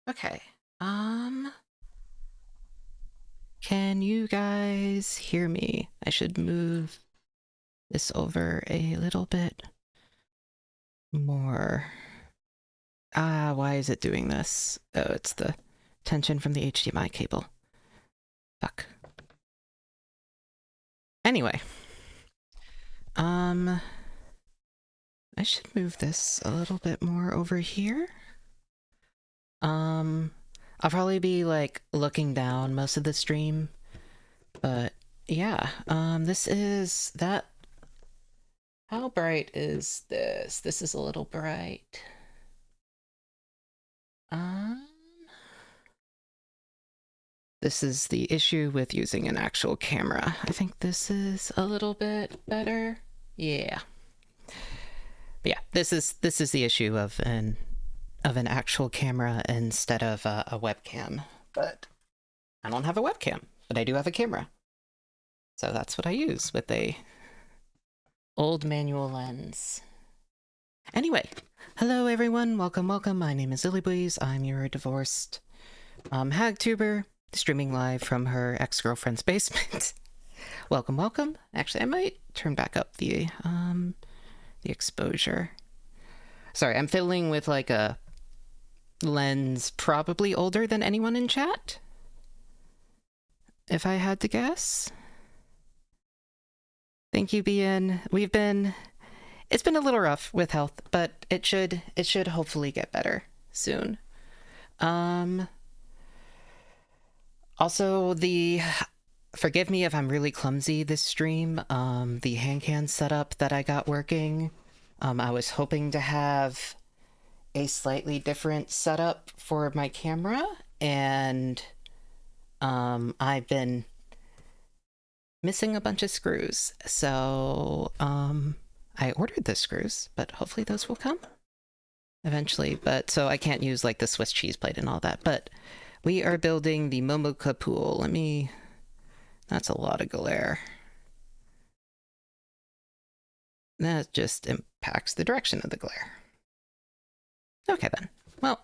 Okay. Can you guys hear me? I should move this over a little bit more. Why is it doing this? Oh, it's the tension from the HDMI cable. Fuck. Anyway. I should move this a little bit more over here. I'll probably be, like, looking down most of the stream. But, yeah, this is that. How bright is this? This is a little bright. This is the issue with using an actual camera. I think this is a little bit better. Yeah. But yeah, this is the issue of an actual camera instead of a webcam. But I don't have a webcam, but I do have a camera. So that's what I use with a old manual lens. Anyway, hello everyone, welcome. My name is Lilybwees. I'm your divorced hagtuber, streaming live from her ex-girlfriend's basement. welcome. Actually, I might turn back up the exposure. Sorry, I'm fiddling with like a lens probably older than anyone in chat, if I had to guess. Thank you, BN. It's been a little rough with health, but it should hopefully get better soon. Also, forgive me if I'm really clumsy this stream. The hand can setup that I got working, I was hoping to have a slightly different setup for my camera, and I've been missing a bunch of screws, so I ordered the screws, but hopefully those will come eventually. But so I can't use like the Swiss cheese plate and all that, but we are building the Momokapool. That's a lot of glare. That just impacts the direction of the glare. Okay then. Well,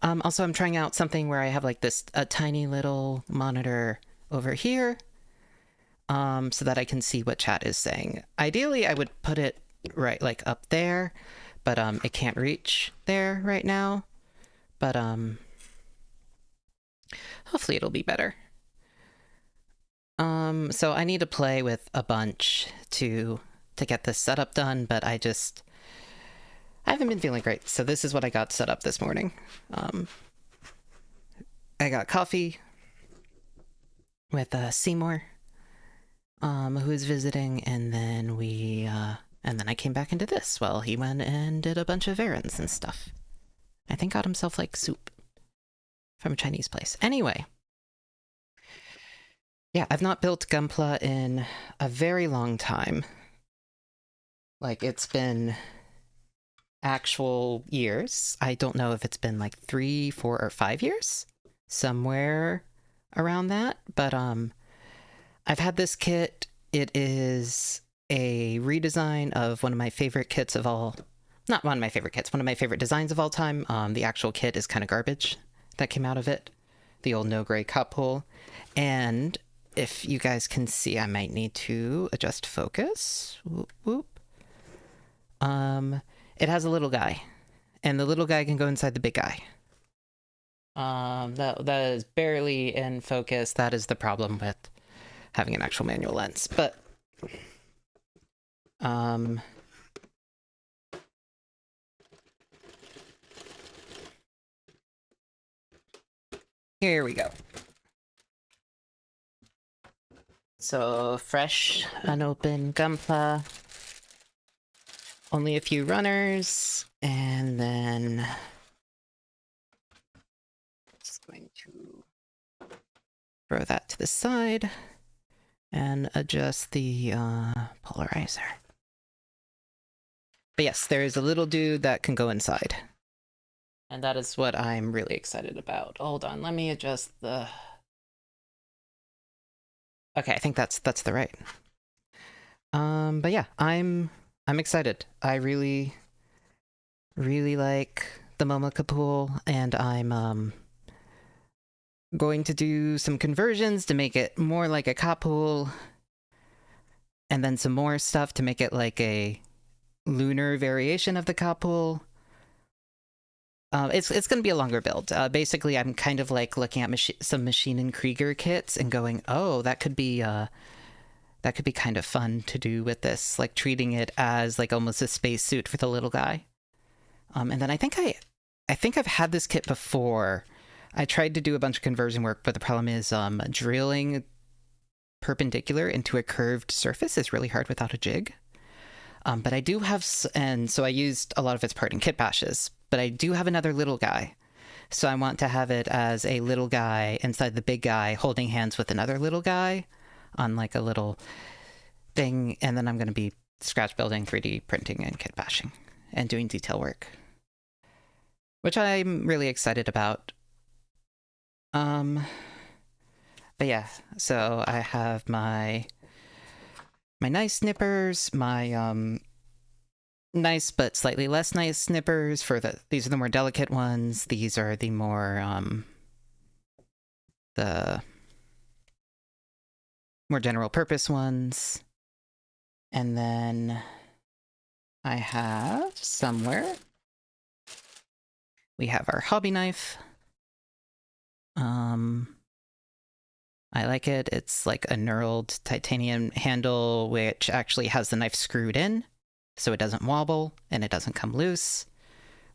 also I'm trying out something where I have like a tiny little monitor over here, so that I can see what chat is saying. Ideally, I would put it right like up there, but it can't reach there right now. But hopefully it'll be better. So I need to play with a bunch to get this setup done, but I haven't been feeling great. So this is what I got set up this morning. I got coffee with Seymour, who is visiting, and then I came back into this while he went and did a bunch of errands and stuff. I think got himself like soup from a Chinese place. Anyway. Yeah, I've not built GUNPLA in a very long time. Like, it's been actual years. I don't know if it's been like 3, 4, or 5 years. Somewhere around that. But I've had this kit. It is a redesign of one of my favorite kits of all... Not one of my favorite kits, one of my favorite designs of all time. The actual kit is kind of garbage that came out of it. The old no gray Kapool. And if you guys can see, I might need to adjust focus. Whoop, whoop. It has a little guy. And the little guy can go inside the big guy. That is barely in focus. That is the problem with having an actual manual lens. But here we go. So, fresh, unopened GUNPLA. Only a few runners, and then just going to throw that to the side and adjust the polarizer. But yes, there is a little dude that can go inside. And that is what I'm really excited about. Hold on, let me adjust the... Okay, I think that's the right. But yeah, I'm excited. I really like the Momokapool, and I'm going to do some conversions to make it more like a Kapool, and then some more stuff to make it like a lunar variation of the Kapool. It's going to be a longer build. Basically, I'm kind of like looking at some Machine and Krieger kits and going, oh, that could be kind of fun to do with this, like treating it as like almost a spacesuit for the little guy. And then I think I've had this kit before. I tried to do a bunch of conversion work, but the problem is drilling perpendicular into a curved surface is really hard without a jig. But I do have, and so I used a lot of its part in kitbashes, but I do have another little guy. So I want to have it as a little guy inside the big guy holding hands with another little guy on like a little thing. And then I'm going to be scratch building, 3D printing, and kitbashing and doing detail work, which I'm really excited about. But yeah, so I have my nice snippers, my nice but slightly less nice snippers for these are the more delicate ones. These are the more general purpose ones. And then I have somewhere, we have our hobby knife. I like it. It's like a knurled titanium handle, which actually has the knife screwed in, so it doesn't wobble and it doesn't come loose,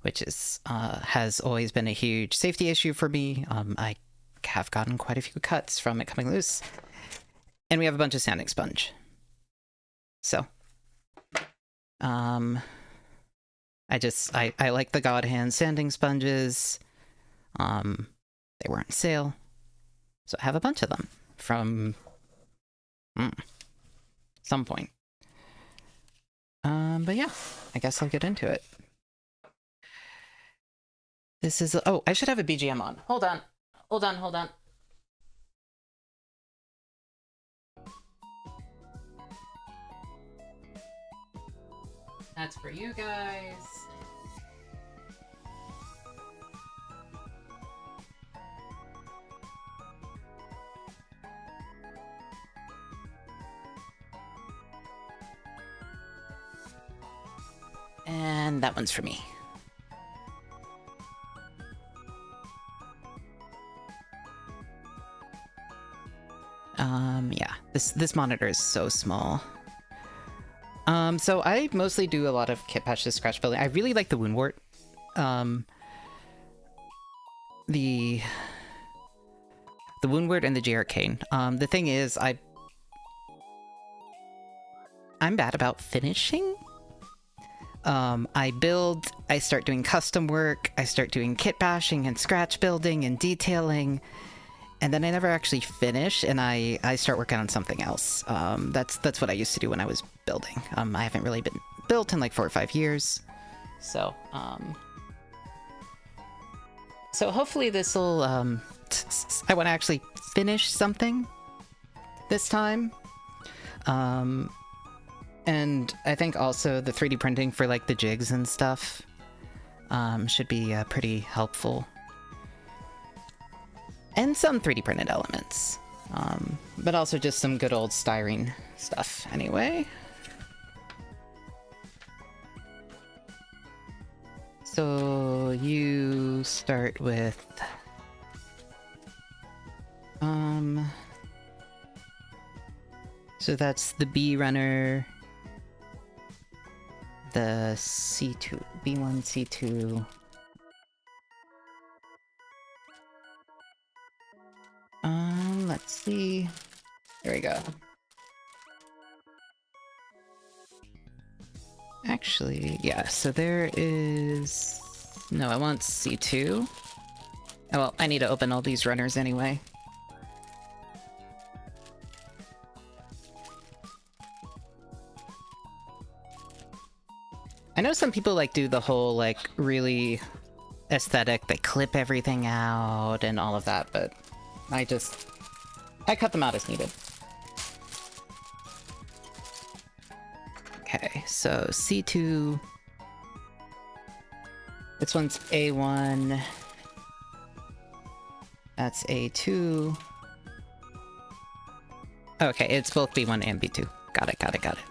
which is has always been a huge safety issue for me. I have gotten quite a few cuts from it coming loose. And we have a bunch of sanding sponge. So, I like the God Hand sanding sponges. They were on sale. So I have a bunch of them from some point. But yeah, I guess I'll get into it. This is, oh, I should have a BGM on. Hold on. That's for you guys. And that one's for me. Yeah, this monitor is so small. So I mostly do a lot of kit patches, scratch building. I really like the woundwort. The woundwort and the J Arcane. The thing is, I'm bad about finishing. I start doing custom work, I start doing kit bashing and scratch building and detailing, and then I never actually finish, and I start working on something else. That's what I used to do when I was building. I haven't really been built in like 4 or 5 years, so hopefully this'll, I want to actually finish something this time. And I think also the 3D printing for like the jigs and stuff should be pretty helpful. And some 3D printed elements. But also just some good old styrene stuff anyway. So you start with so that's the B runner, the C2, B1, C2. Let's see. There we go. Actually, yeah, so there is... No, I want C2. Oh, well, I need to open all these runners anyway. I know some people like do the whole like really aesthetic, they clip everything out and all of that, but I cut them out as needed. Okay, so C2 This one's A1. That's A2. Okay, it's both B1 and B2. Got it, got it, got it.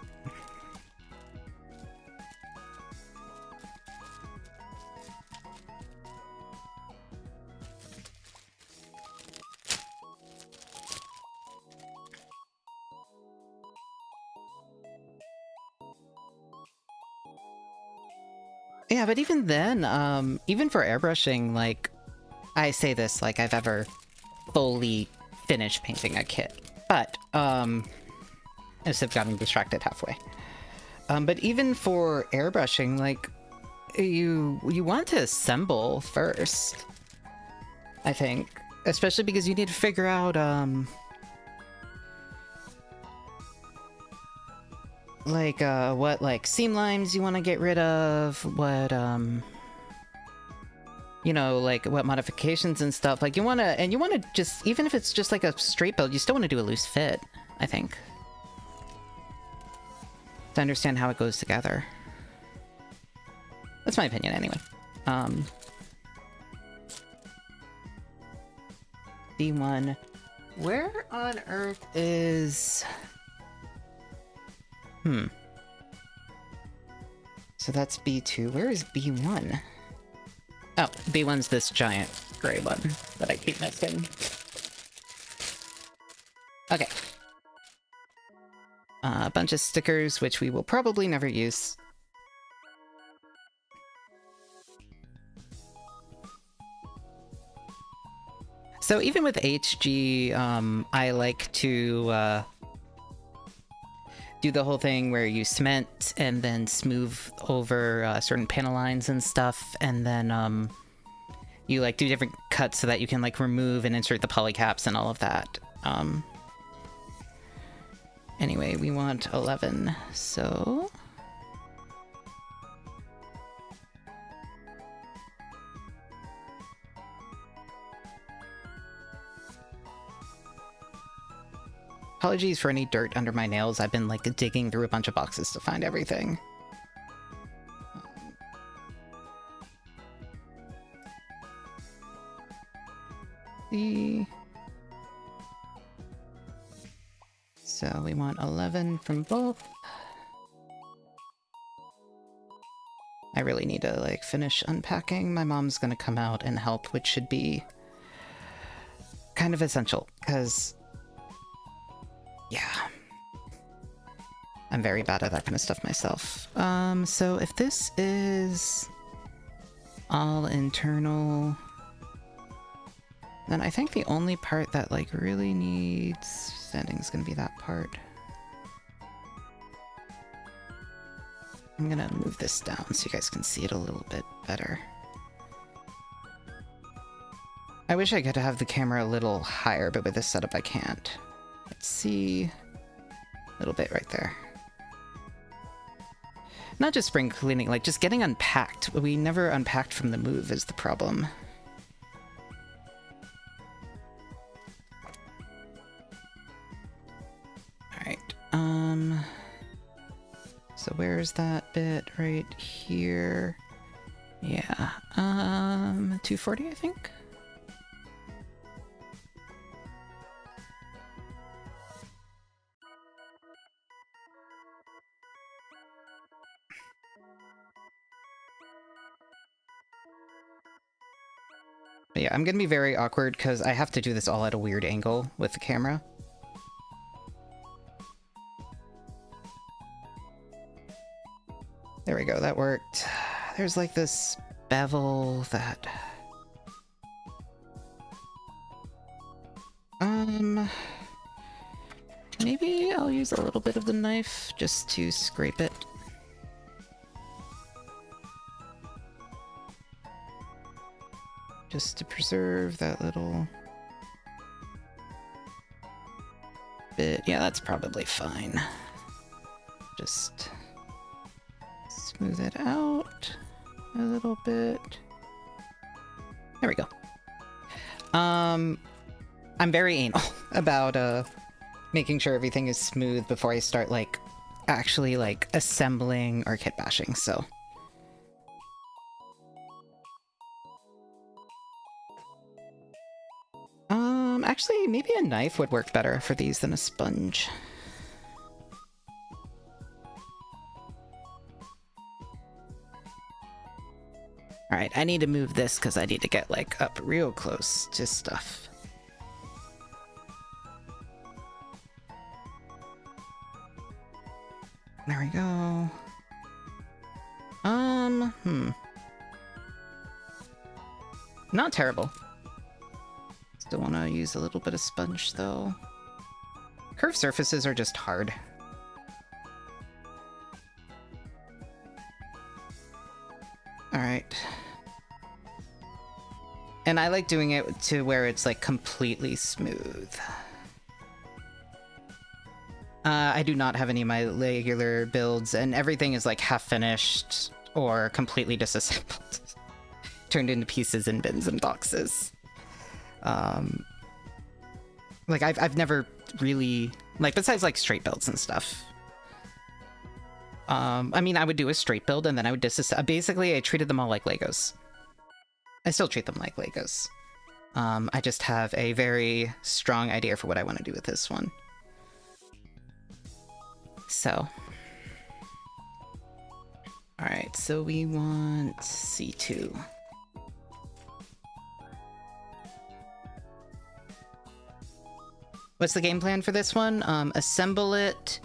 Yeah, but even then, even for airbrushing, like, I say this like I've ever fully finished painting a kit, but, instead of getting distracted halfway. But even for airbrushing, like, you want to assemble first, I think. Especially because you need to figure out, what, like, seam lines you want to get rid of, what, you know, like, what modifications and stuff. Like, you want to just, even if it's just like a straight build, you still want to do a loose fit, I think. To understand how it goes together. That's my opinion, anyway. B1. Where on earth is... So that's B2. Where is B1? Oh, B1's this giant gray one that I keep missing. Okay. A bunch of stickers, which we will probably never use. So even with HG, I like to do the whole thing where you cement and then smooth over certain panel lines and stuff, and then you like do different cuts so that you can like remove and insert the polycaps and all of that. Anyway, we want 11, so... Apologies for any dirt under my nails. I've been, like, digging through a bunch of boxes to find everything. So we want 11 from both. I really need to, like, finish unpacking. My mom's gonna come out and help, which should be kind of essential, because... yeah. I'm very bad at that kind of stuff myself. So if this is all internal, then I think the only part that, like, really needs sanding is gonna be that part. I'm gonna move this down so you guys can see it a little bit better. I wish I could have the camera a little higher, but with this setup I can't. Let's see. A little bit right there. Not just spring cleaning, like just getting unpacked. We never unpacked from the move is the problem. Alright, so where's that bit? Right here. Yeah, 240, I think? But yeah, I'm gonna be very awkward because I have to do this all at a weird angle with the camera. There we go, that worked. There's like this bevel that... maybe I'll use a little bit of the knife just to scrape it. Just to preserve that little bit. Yeah, that's probably fine. Just smooth it out a little bit. There we go. I'm very anal about making sure everything is smooth before I start like actually like assembling or kit bashing, so Actually, maybe a knife would work better for these than a sponge. Alright, I need to move this because I need to get, like, up real close to stuff. There we go. Not terrible. Still want to use a little bit of sponge, though. Curved surfaces are just hard. Alright. And I like doing it to where it's, like, completely smooth. I do not have any of my regular builds, and everything is, like, half-finished or completely disassembled. Turned into pieces in bins and boxes. Like, I've never really... Like, besides, like, straight builds and stuff. I mean, I would do a straight build, and then I would disassemble... Basically, I treated them all like Legos. I still treat them like Legos. I just have a very strong idea for what I want to do with this one. So. Alright, so we want C2. What's the game plan for this one? Assemble it,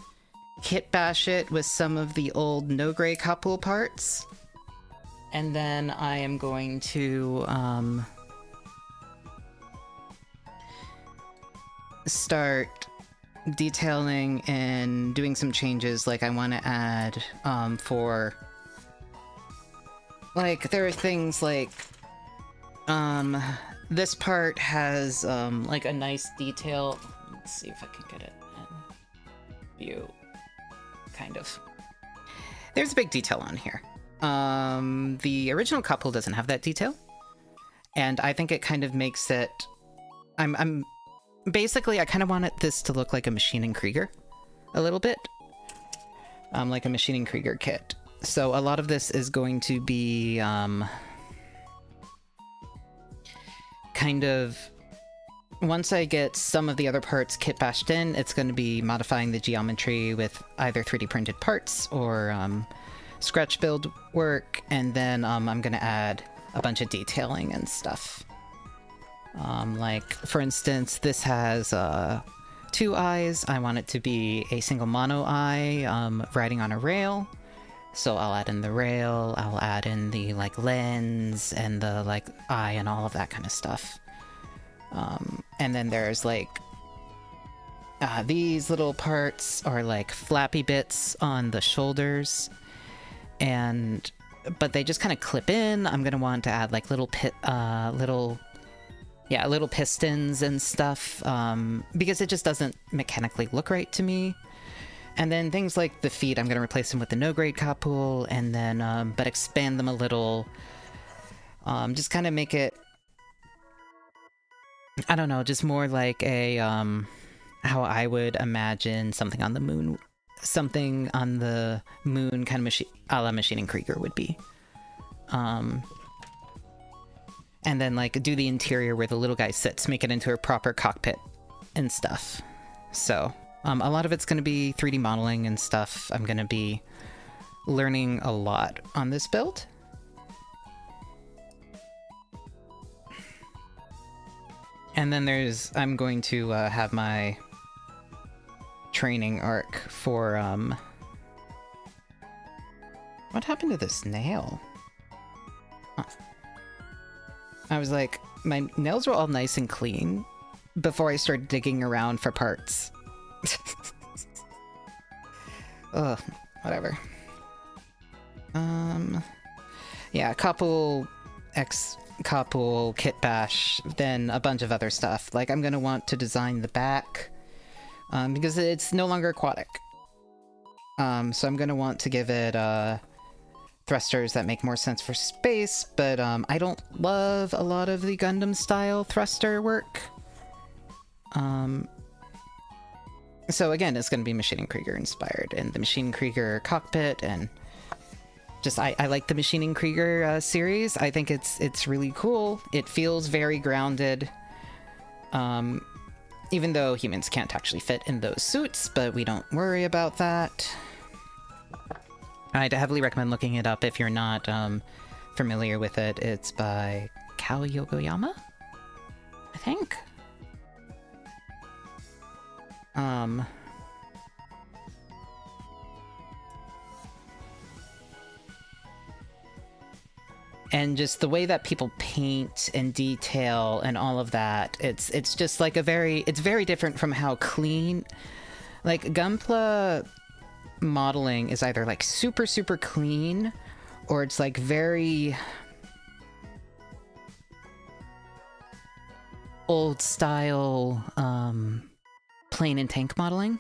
kit bash it with some of the old no gray Kapool parts. And then I am going to start detailing and doing some changes. Like, I want to add for, like, there are things like this part has like a nice detail. Let's see if I can get it in view. Kind of. There's a big detail on here. The original Kapool doesn't have that detail, and I think it kind of makes it... I'm basically, I kind of want this to look like a Maschinen Krieger, a little bit. Like a Maschinen Krieger kit. So a lot of this is going to be, kind of... Once I get some of the other parts kit bashed in, it's going to be modifying the geometry with either 3D printed parts or, scratch build work, and then I'm gonna add a bunch of detailing and stuff. Like, for instance, this has 2 eyes. I want it to be a single mono eye riding on a rail. So I'll add in the rail, I'll add in the, like, lens and the, like, eye and all of that kind of stuff. And then there's, like, these little parts are, like, flappy bits on the shoulders. But they just kind of clip in. I'm gonna want to add, like, little pistons and stuff, because it just doesn't mechanically look right to me. And then things like the feet, I'm gonna replace them with the no-grade Kapool, and then, but expand them a little. Just kind of make it, I don't know, just more like a, how I would imagine something on the moon. Something on the moon, kind of a la Maschinen Krieger would be. And then, like, do the interior where the little guy sits, make it into a proper cockpit and stuff. So, a lot of it's going to be 3D modeling and stuff. I'm going to be learning a lot on this build. And then I'm going to have my training arc for, what happened to this nail? Huh. I was like, my nails were all nice and clean before I started digging around for parts. Ugh, whatever. Yeah, Kapool, Kapool, kit bash, then a bunch of other stuff. Like, I'm gonna want to design the back, because it's no longer aquatic. So I'm gonna want to give it, thrusters that make more sense for space, but, I don't love a lot of the Gundam-style thruster work. So again, it's gonna be Maschinen Krieger inspired, and the Maschinen Krieger cockpit, and just I like the Machining Krieger series. I think it's really cool. It feels very grounded. Even though humans can't actually fit in those suits, but we don't worry about that. I'd heavily recommend looking it up if you're not familiar with it. It's by Kao Yokoyama, I think. And just the way that people paint and detail and all of that, it's just like it's very different from how clean, like Gunpla modeling is either like super clean, or it's like very old style plane and tank modeling.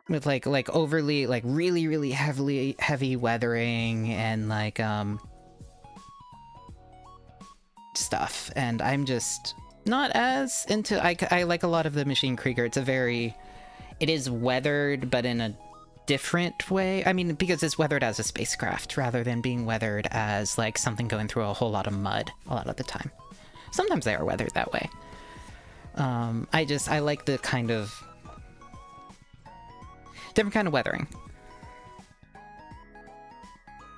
With like overly, like really heavy weathering and like stuff, and I'm just not as into. I like a lot of the Machine Krieger. It is weathered, but in a different way. I mean, because it's weathered as a spacecraft rather than being weathered as like something going through a whole lot of mud a lot of the time. Sometimes they are weathered that way. I like the kind of different kind of weathering.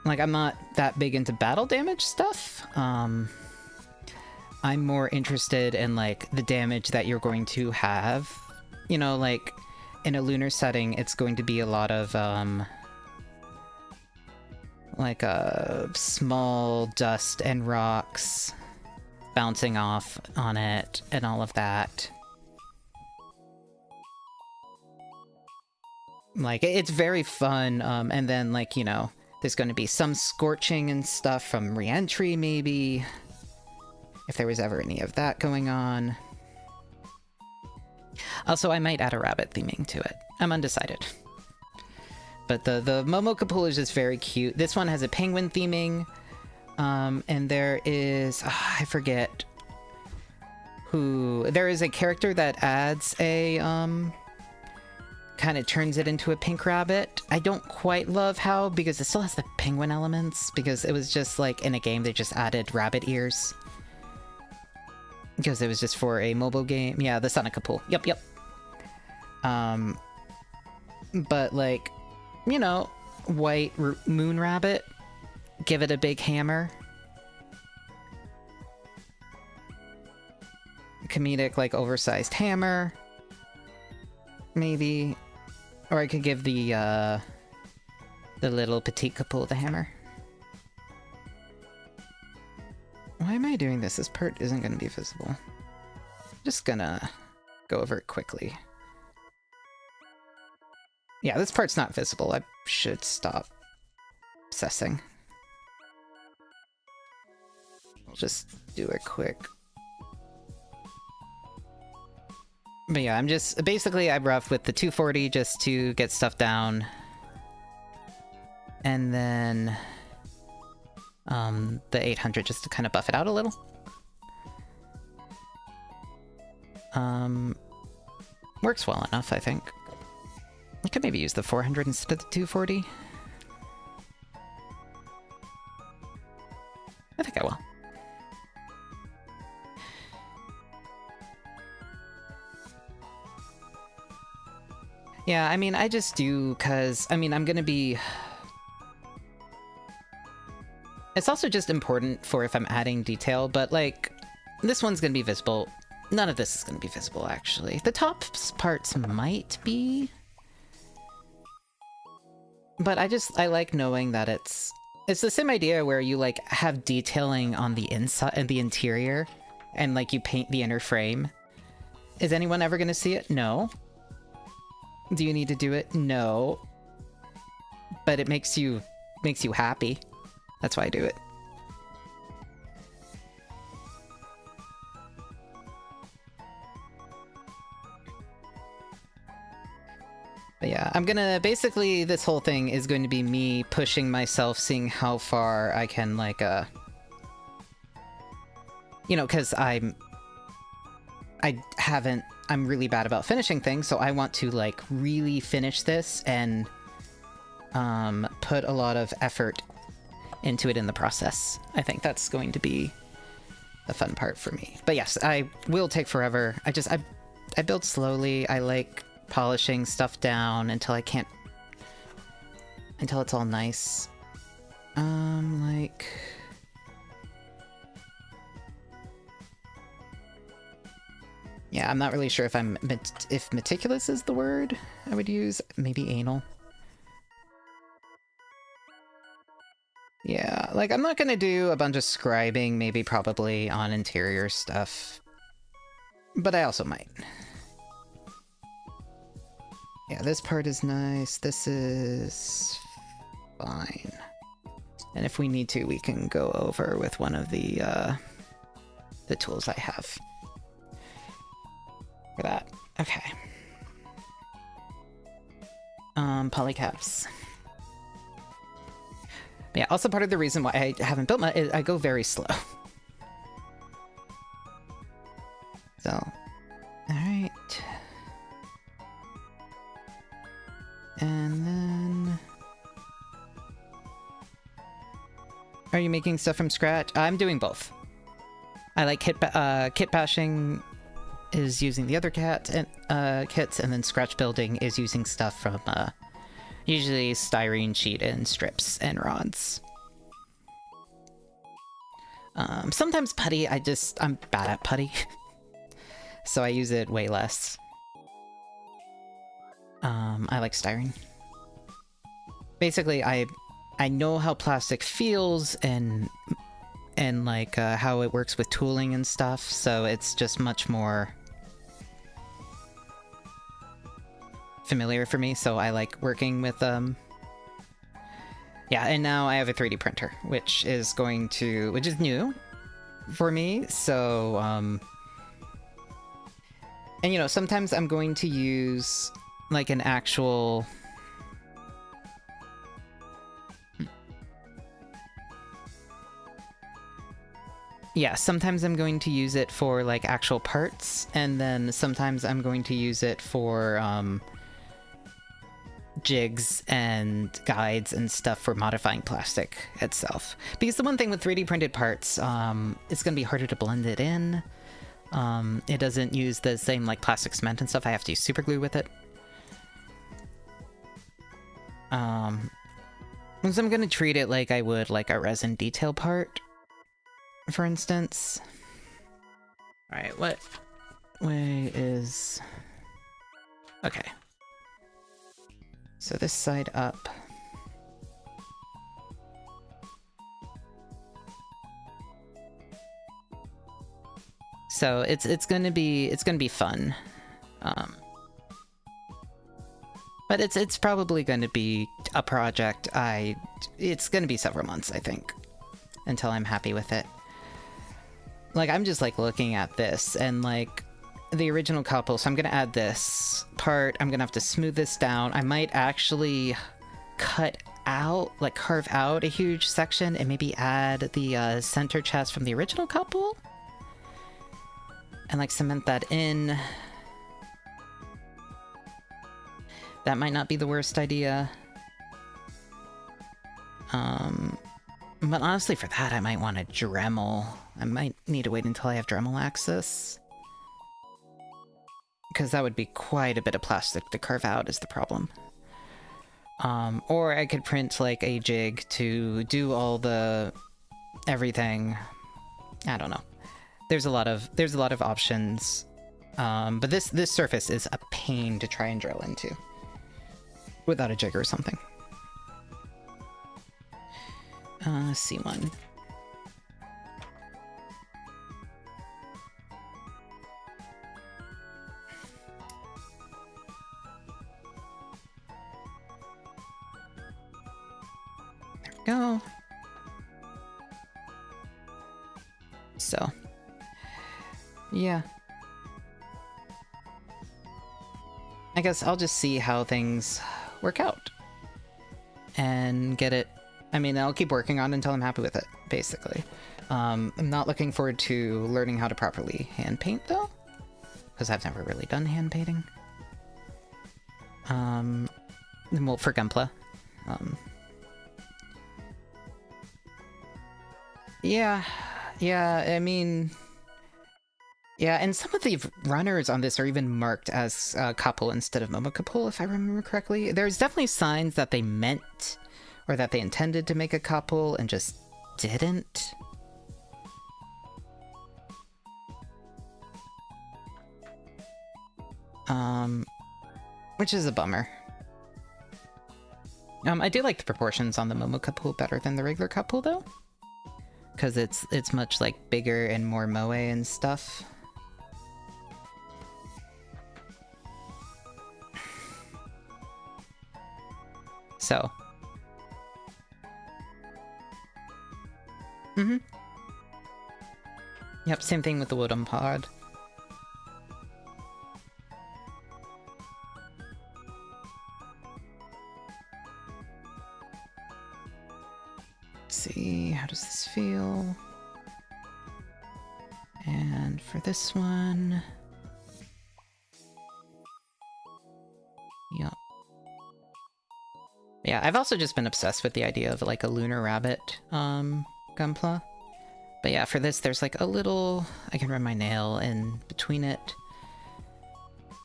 Like, I'm not that big into battle damage stuff. I'm more interested in, like, the damage that you're going to have. You know, like, in a lunar setting, it's going to be a lot of, like, small dust and rocks bouncing off on it and all of that. Like, it's very fun, and then, like, you know, there's going to be some scorching and stuff from re-entry, maybe, if there was ever any of that going on. Also, I might add a rabbit theming to it. I'm undecided. But the Momokapool is just very cute. This one has a penguin theming, and there is... I forget who... There is a character that adds a, kind of turns it into a pink rabbit. I don't quite love how, because it still has the penguin elements, because it was just like in a game they just added rabbit ears. Because it was just for a mobile game. Yeah, the Sonic Kapool. Yep. But like, you know, white moon rabbit, give it a big hammer. Comedic, like, oversized hammer. Maybe. Or I could give the little petite Kapool the hammer. Why am I doing this? This part isn't going to be visible. I'm just gonna go over it quickly. Yeah, this part's not visible. I should stop obsessing. I'll just do it quick. But yeah, I'm just... Basically, I rough with the 240 just to get stuff down. And then... the 800 just to kind of buff it out a little. Works well enough, I think. I could maybe use the 400 instead of the 240. I think I will. Yeah, I mean, I just do, because, I mean, I'm gonna be... It's also just important for if I'm adding detail, but, like, this one's gonna be visible. None of this is gonna be visible, actually. The top parts might be... But I like knowing that it's the same idea where you, like, have detailing on the inside and the interior, and, like, you paint the inner frame. Is anyone ever gonna see it? No. Do you need to do it? No. But it makes you happy. That's why I do it. But yeah, I'm gonna... Basically, this whole thing is going to be me pushing myself, seeing how far I can, like, you know, because I haven't I'm really bad about finishing things, so I want to like really finish this and put a lot of effort into it in the process. I think that's going to be the fun part for me. But yes, I will take forever. I build slowly. I like polishing stuff down until it's all nice. Like... Yeah, I'm not really sure if if meticulous is the word I would use. Maybe anal. Yeah, like I'm not gonna do a bunch of scribing, maybe probably on interior stuff. But I also might. Yeah, this part is nice. This is fine. And if we need to, we can go over with one of the tools I have. For that. Okay. Polycaps. Yeah, also part of the reason why I haven't built is I go very slow. So, alright. And then... Are you making stuff from scratch? I'm doing both. I like kitbashing is using the other kits, and then scratch building is using stuff from usually styrene sheet and strips and rods. Sometimes putty, I'm bad at putty, so I use it way less. I like styrene. Basically, I know how plastic feels and like how it works with tooling and stuff, so it's just much more familiar for me, so I like working with yeah, and now I have a 3D printer, which is new for me, so and you know, sometimes I'm going to use like an actual yeah, sometimes I'm going to use it for like actual parts, and then sometimes I'm going to use it for jigs and guides and stuff for modifying plastic itself. Because the one thing with 3D printed parts, it's going to be harder to blend it in. It doesn't use the same like plastic cement and stuff. I have to use super glue with it. So I'm going to treat it like I would like a resin detail part, for instance. Alright, what way is... Okay. So this side up. So it's gonna be fun. But it's probably gonna be a project it's gonna be several months, I think, until I'm happy with it. Like, I'm just like looking at this and like the original Kapool, so I'm gonna add this part. I'm gonna have to smooth this down. I might actually carve out a huge section and maybe add the center chest from the original Kapool and like cement that in. That might not be the worst idea. But honestly, for that, I might want a Dremel. I might need to wait until I have Dremel access, because that would be quite a bit of plastic to carve out is the problem. Or I could print like a jig to do all the everything. I don't know. There's a lot of options. But this surface is a pain to try and drill into without a jig or something. C1. There we go. So, yeah. I guess I'll just see how things work out and get it. I mean, I'll keep working on it until I'm happy with it, basically. I'm not looking forward to learning how to properly hand paint, though. because I've never really done hand painting. Well, for Gunpla. Yeah, I mean... Yeah, and some of the runners on this are even marked as Kapool instead of Momokapool, if I remember correctly. There's definitely signs that they meant, or that they intended to make a Kapool and just didn't. Which is a bummer. I do like the proportions on the Momokapool better than the regular Kapool, though. Because it's much, like, bigger and more moe and stuff. So. Yep, same thing with the wooden pod. See, how does this feel? And for this one... Yup. Yeah, I've also just been obsessed with the idea of like a lunar rabbit Gunpla. But yeah, for this there's like a little... I can run my nail in between it.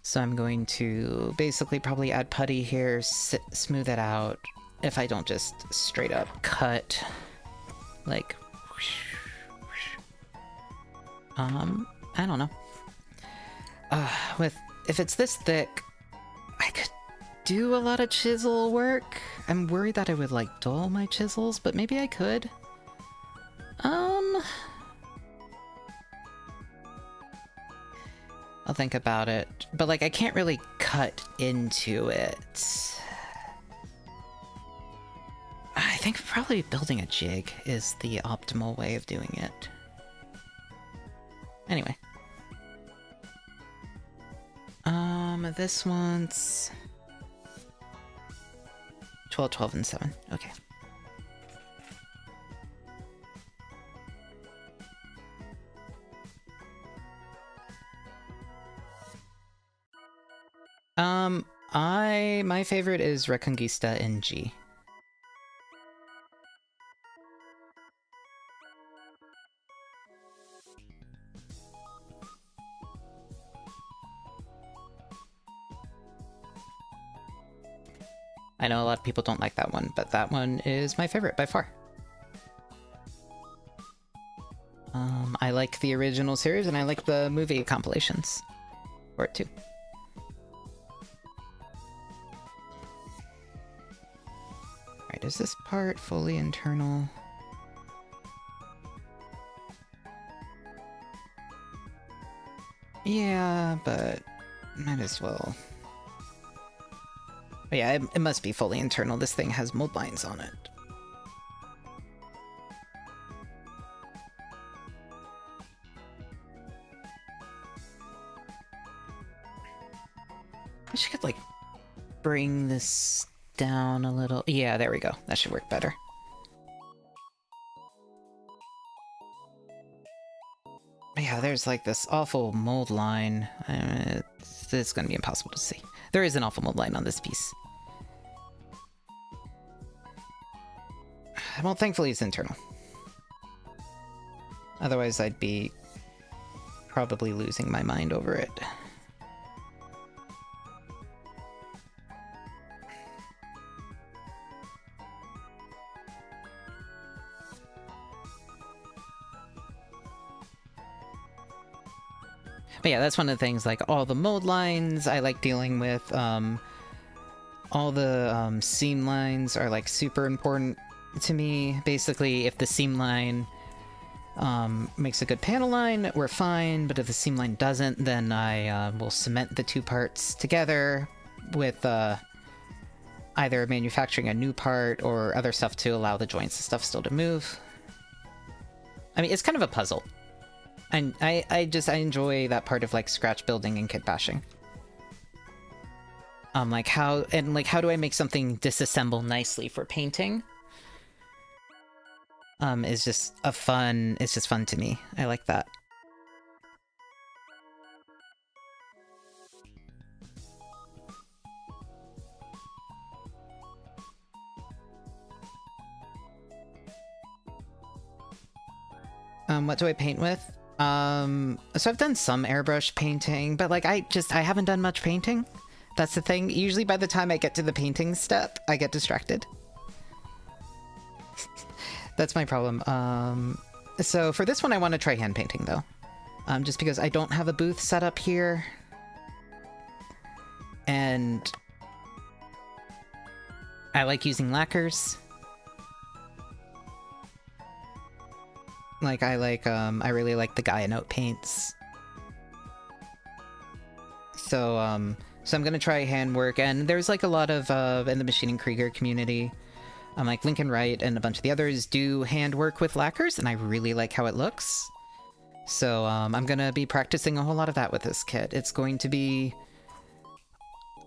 So I'm going to basically probably add putty here, smooth it out, if I don't just straight up cut, like, I don't know. If it's this thick, I could do a lot of chisel work. I'm worried that I would, like, dull my chisels, but maybe I could. I'll think about it. But, like, I can't really cut into it. I think probably building a jig is the optimal way of doing it. Anyway. This one's 12, 12, and 7. Okay. My favorite is Reconquista in G. I know a lot of people don't like that one, but that one is my favorite by far. I like the original series, and I like the movie compilations for it too. Alright, is this part fully internal? Yeah, but might as well. But yeah, it must be fully internal. This thing has mold lines on it. I should, like, bring this down a little. Yeah, there we go. That should work better. Yeah, there's, like, this awful mold line. It's gonna be impossible to see. There is an awful mold line on this piece. Well, thankfully it's internal. Otherwise I'd be probably losing my mind over it. But yeah, that's one of the things, like, all the mold lines I like dealing with. All the seam lines are, like, super important to me. Basically, if the seam line makes a good panel line, we're fine, but if the seam line doesn't, then I will cement the two parts together with either manufacturing a new part or other stuff to allow the joints and stuff still to move. I mean, it's kind of a puzzle. And I enjoy that part of, like, scratch building and kit bashing. Like, how do I make something disassemble nicely for painting? Is just it's just fun to me. I like that. What do I paint with? So I've done some airbrush painting, but like I haven't done much painting. That's the thing. Usually by the time I get to the painting step, I get distracted. That's my problem. So for this one, I want to try hand painting though. Just because I don't have a booth set up here. And I like using lacquers. Like I really like the emote paints. So I'm gonna try handwork, and there's like a lot of in the Machining Krieger community, like Lincoln Wright and a bunch of the others do handwork with lacquers, and I really like how it looks. So I'm gonna be practicing a whole lot of that with this kit. It's going to be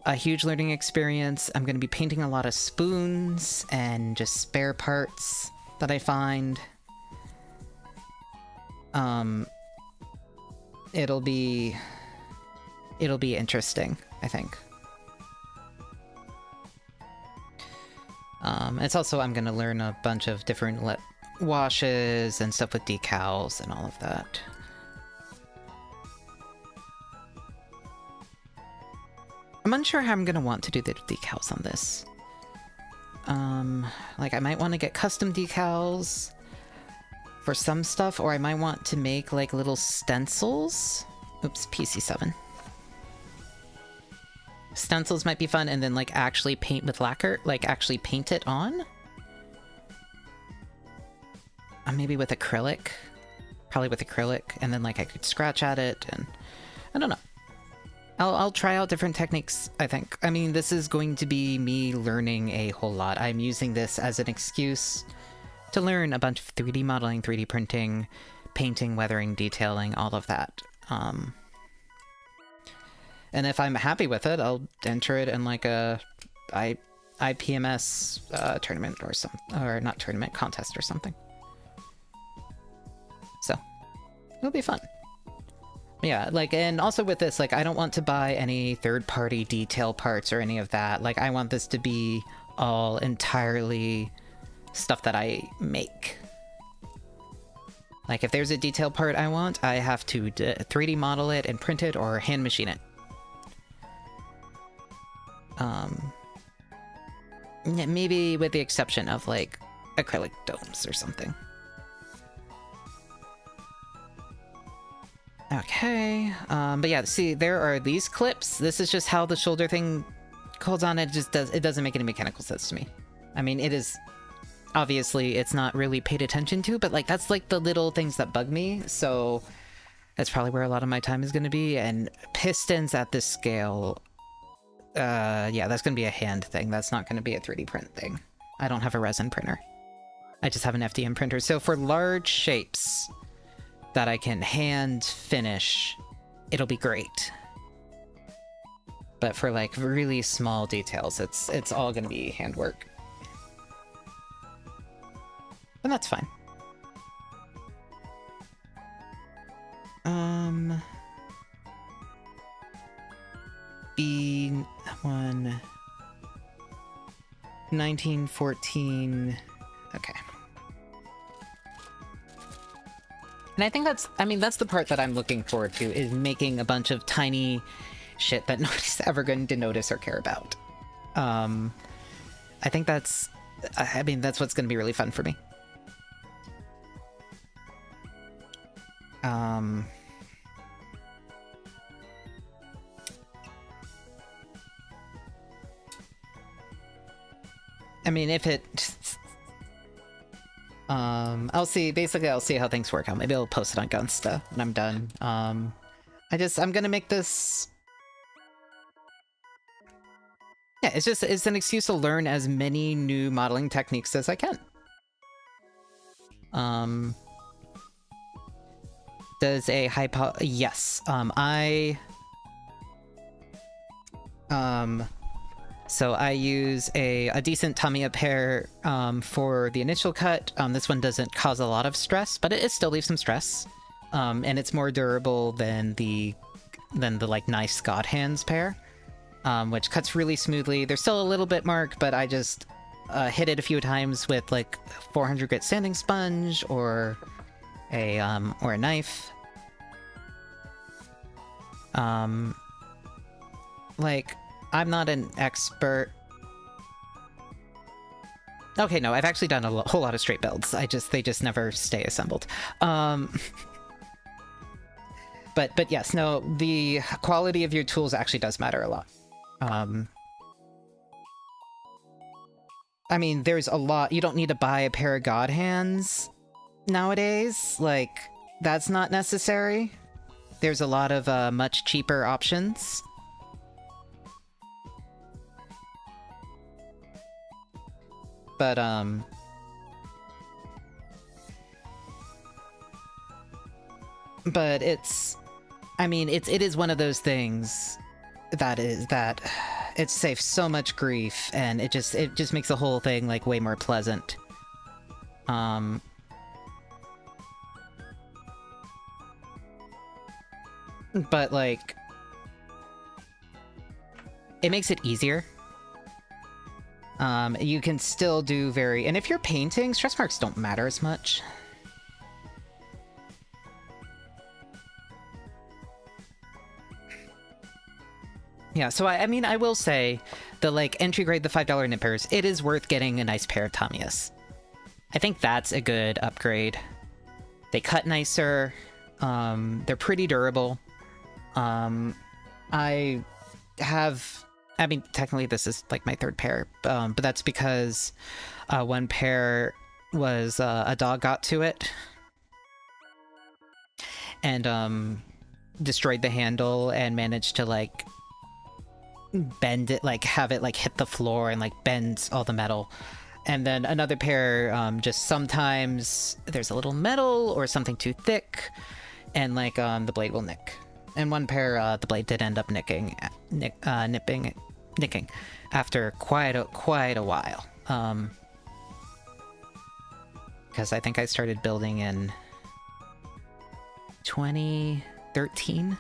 a huge learning experience. I'm gonna be painting a lot of spoons and just spare parts that I find. It'll be interesting, I think. It's also, I'm gonna learn a bunch of different washes and stuff with decals and all of that. I'm unsure how I'm gonna want to do the decals on this. Like I might want to get custom decals for some stuff, or I might want to make like little stencils. Oops, PC7. Stencils might be fun, and then like actually paint with lacquer, like actually paint it on. Maybe with acrylic. Probably with acrylic, and then like I could scratch at it, and I don't know. I'll try out different techniques, I think. I mean, this is going to be me learning a whole lot. I'm using this as an excuse to learn a bunch of 3D modeling, 3D printing, painting, weathering, detailing, all of that. And if I'm happy with it, I'll enter it in like a IPMS tournament or or not tournament, contest or something. So it'll be fun. Yeah, like, and also with this, like, I don't want to buy any third-party detail parts or any of that. Like, I want this to be all entirely stuff that I make. Like, if there's a detail part I want, I have to 3D model it and print it or hand machine it. Maybe with the exception of, like, acrylic domes or something. Okay, but yeah, see, there are these clips. This is just how the shoulder thing holds on. It doesn't make any mechanical sense to me. I mean, it is, obviously, it's not really paid attention to, but like, that's like the little things that bug me, so that's probably where a lot of my time is going to be, and pistons at this scale, yeah, that's going to be a hand thing. That's not going to be a 3D print thing. I don't have a resin printer. I just have an FDM printer. So for large shapes that I can hand finish, it'll be great. But for like really small details, it's all gonna be handwork. And that's fine. B1 1914. Okay. And I think that's the part that I'm looking forward to, is making a bunch of tiny shit that nobody's ever going to notice or care about. I think that's what's going to be really fun for me. I mean, if it... I'll see how things work out. Maybe I'll post it on Gunsta when I'm done. I'm gonna make this... Yeah, it's an excuse to learn as many new modeling techniques as I can. Does a yes. So I use a decent Tamiya pair for the initial cut. This one doesn't cause a lot of stress, but it still leaves some stress. And it's more durable than the like nice God Hands pair, which cuts really smoothly. There's still a little bit mark, but I just hit it a few times with like 400 grit sanding sponge or or a knife. Like, I'm not an expert. Okay, no, I've actually done a whole lot of straight builds. They just never stay assembled. But yes, no, the quality of your tools actually does matter a lot. I mean, there's a lot. You don't need to buy a pair of God hands nowadays. Like, that's not necessary. There's a lot of much cheaper options. But it's, I mean, it is one of those things that it saves so much grief, and it just makes the whole thing like way more pleasant. But like, it makes it easier. You can still do and if you're painting, stress marks don't matter as much. Yeah, so I mean, I will say, the like entry grade, the $5 nippers, it is worth getting a nice pair of Tamiyas. I think that's a good upgrade. They cut nicer. They're pretty durable. I mean, technically this is like my third pair, but that's because one pair was a dog got to it and destroyed the handle and managed to like bend it, like have it like hit the floor and like bend all the metal. And then another pair, just sometimes there's a little metal or something too thick and like the blade will nick. And one pair, the blade did end up nicking after quite a while. Because I think I started building in 2013.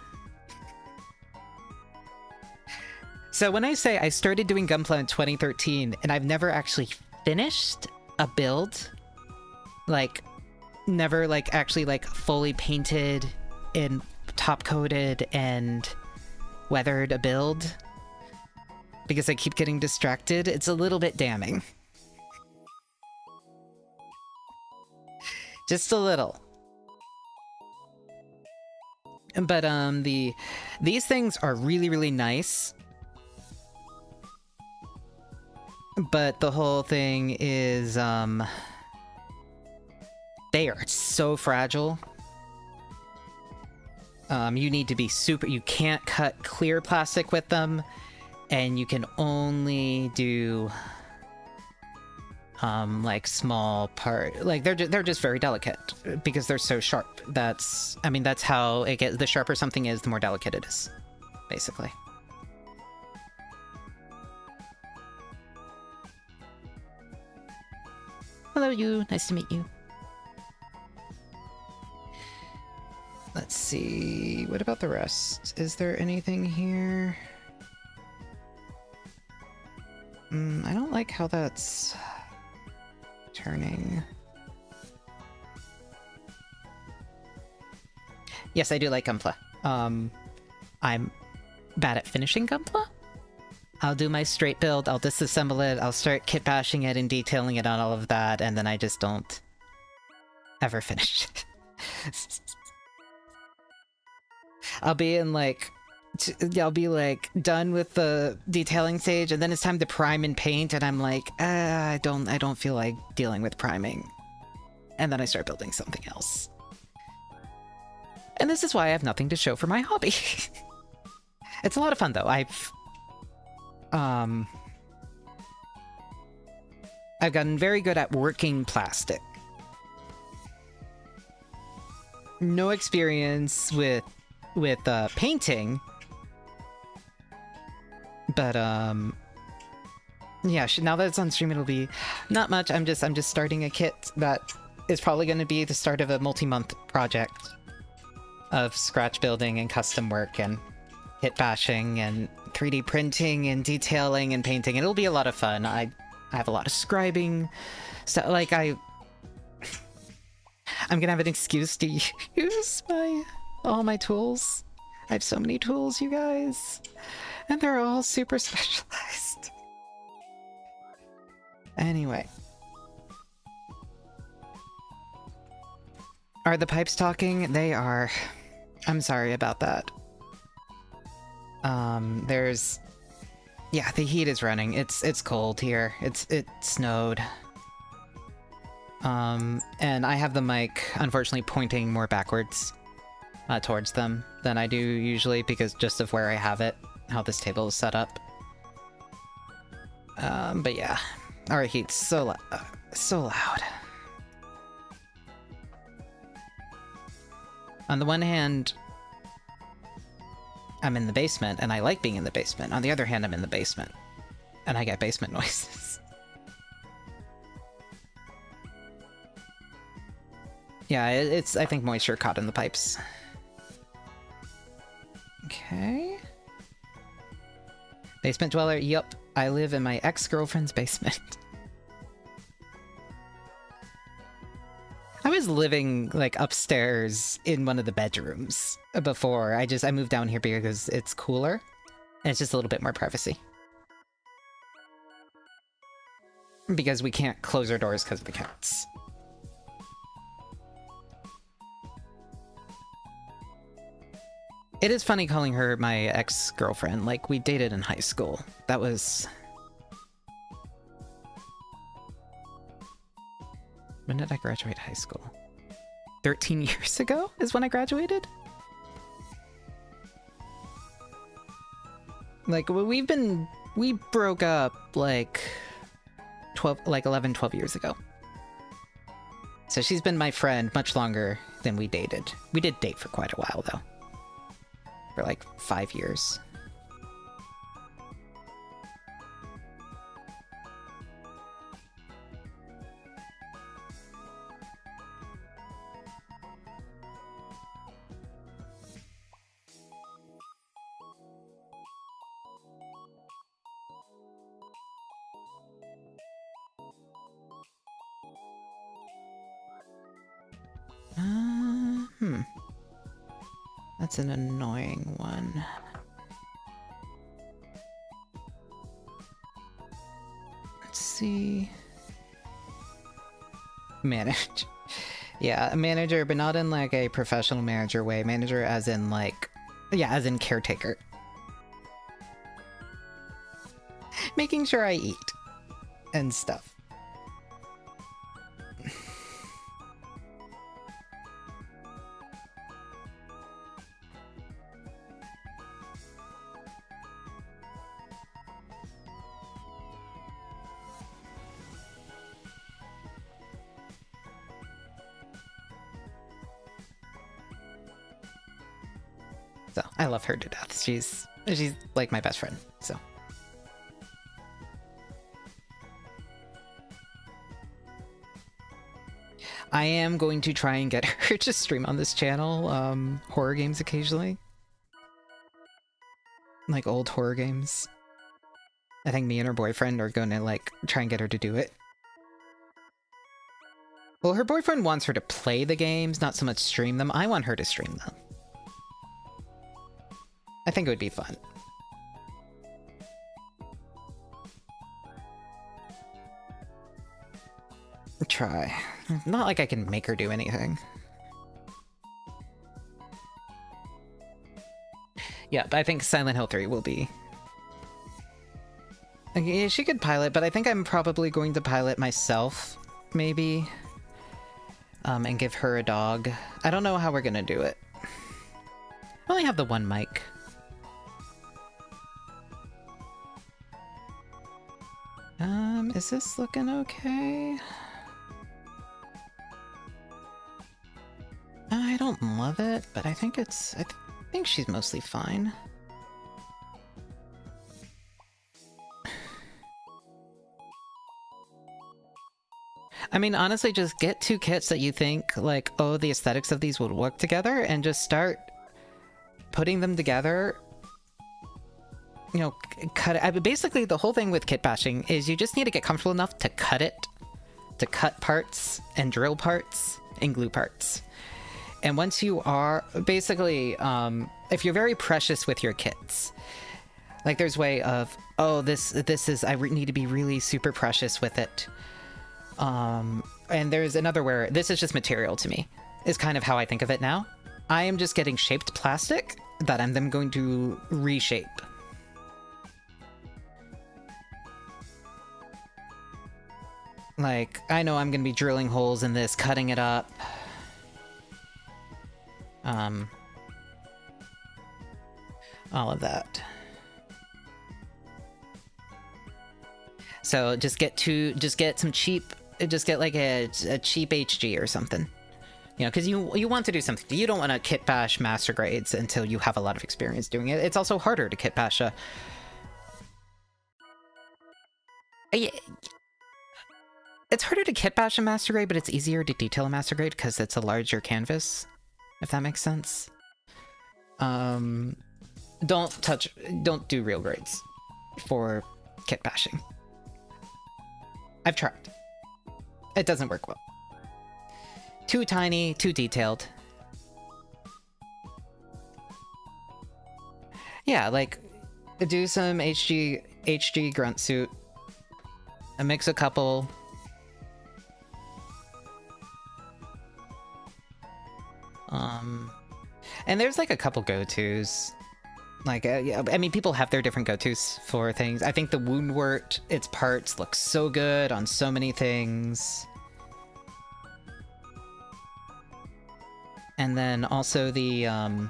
So when I say I started doing GUNPLA in 2013 and I've never actually finished a build, like never like actually like fully painted and top coated and weathered a build because I keep getting distracted, it's a little bit damning. Just a little. But these things are really, really nice. But the whole thing is they are so fragile. You need to be you can't cut clear plastic with them, and you can only do like small like they're just very delicate because they're so sharp. I mean that's how it gets. The sharper something is, the more delicate it is, basically. Hello, you. Nice to meet you. Let's see. What about the rest? Is there anything here? I don't like how that's turning. Yes, I do like GUNPLA. I'm bad at finishing GUNPLA. I'll do my straight build, I'll disassemble it, I'll start kit bashing it and detailing it on all of that, and then I just don't ever finish it. I'll be done with the detailing stage, and then it's time to prime and paint, and I'm like, I don't feel like dealing with priming. And then I start building something else. And this is why I have nothing to show for my hobby. It's a lot of fun though. I've gotten very good at working plastic. No experience with painting, but yeah, now that it's on stream, it'll be not much. I'm just starting a kit that is probably going to be the start of a multi-month project of scratch building and custom work and kit bashing and 3D printing and detailing and painting. It'll be a lot of fun. I have a lot of scribing, so like I I'm gonna have an excuse to use all my tools. I have so many tools, you guys. And they're all super specialized. Anyway. Are the pipes talking? They are. I'm sorry about that. Yeah, the heat is running. It's cold here. It snowed. And I have the mic, unfortunately, pointing more backwards towards them than I do usually because just of where I have it, how this table is set up. But yeah, our heat's so loud. On the one hand, I'm in the basement, and I like being in the basement. On the other hand, I'm in the basement, and I get basement noises. Yeah, it's, I think, moisture caught in the pipes. Okay. Basement dweller, yup. I live in my ex-girlfriend's basement. I was living, like, upstairs in one of the bedrooms before. I moved down here because it's cooler, and it's just a little bit more privacy. Because we can't close our doors because of the cats. It is funny calling her my ex-girlfriend. Like, we dated in high school. That was... When did I graduate high school? 13 years ago is when I graduated? Like, we broke up, like, 11, 12 years ago. So she's been my friend much longer than we dated. We did date for quite a while, though. For, like, 5 years. That's an annoying one. Let's see. Manage. Yeah, a manager, but not in like a professional manager way. Manager as in like, yeah, as in caretaker. Making sure I eat and stuff. So, I love her to death. She's like my best friend, so. I am going to try and get her to stream on this channel, horror games occasionally. Like old horror games. I think me and her boyfriend are gonna, like, try and get her to do it. Well, her boyfriend wants her to play the games, not so much stream them. I want her to stream them. I think it would be fun. Try. Not like I can make her do anything. Yeah, but I think Silent Hill 3 will be... Yeah, she could pilot, but I think I'm probably going to pilot myself, maybe. And give her a dog. I don't know how we're gonna do it. I only have the one mic. Is this looking okay? I don't love it, but I think it's... I think she's mostly fine. I mean, honestly, just get two kits that you think, like, oh, the aesthetics of these would work together, and just start putting them together. You know, cut it. Basically, the whole thing with kit bashing is you just need to get comfortable enough to cut it, to cut parts and drill parts in glue parts. And once you are, basically, if you're very precious with your kits, like there's way of, oh, this is, I need to be really super precious with it. And there's another where this is just material to me, is kind of how I think of it now. I am just getting shaped plastic that I'm then going to reshape. Like, I know I'm going to be drilling holes in this, cutting it up. All of that. So just get some cheap, just get like a cheap HG or something. You know, because you want to do something. You don't want to kit bash master grades until you have a lot of experience doing it. It's also harder to kit bash a... It's harder to kit bash a master grade, but it's easier to detail a master grade because it's a larger canvas, if that makes sense. Don't do real grades for kit bashing. I've tried. It doesn't work well. Too tiny, too detailed. Yeah, like, do some HG grunt suit. Mix a couple. And there's like a couple go-tos. Like, yeah, I mean, people have their different go-tos for things. I think the woundwort, its parts look so good on so many things. And then also the, you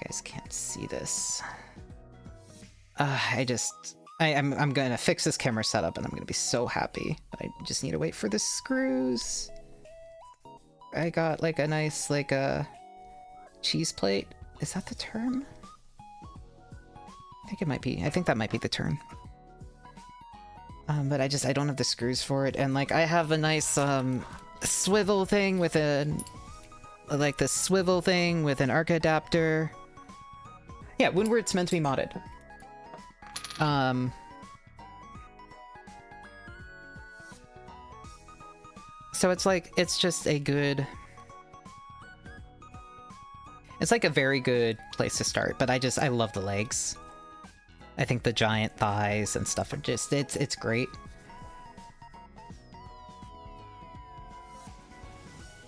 guys can't see this. I'm gonna fix this camera setup and I'm gonna be so happy. I just need to wait for the screws. I got like a nice, like a cheese plate. Is that the term? I think it might be. I think that might be the term. But I don't have the screws for it. And like, I have a nice, swivel thing with like the swivel thing with an arc adapter. Yeah, woundwort's meant to be modded. So it's like, it's just a good... It's like a very good place to start, but I love the legs. I think the giant thighs and stuff are just, it's great.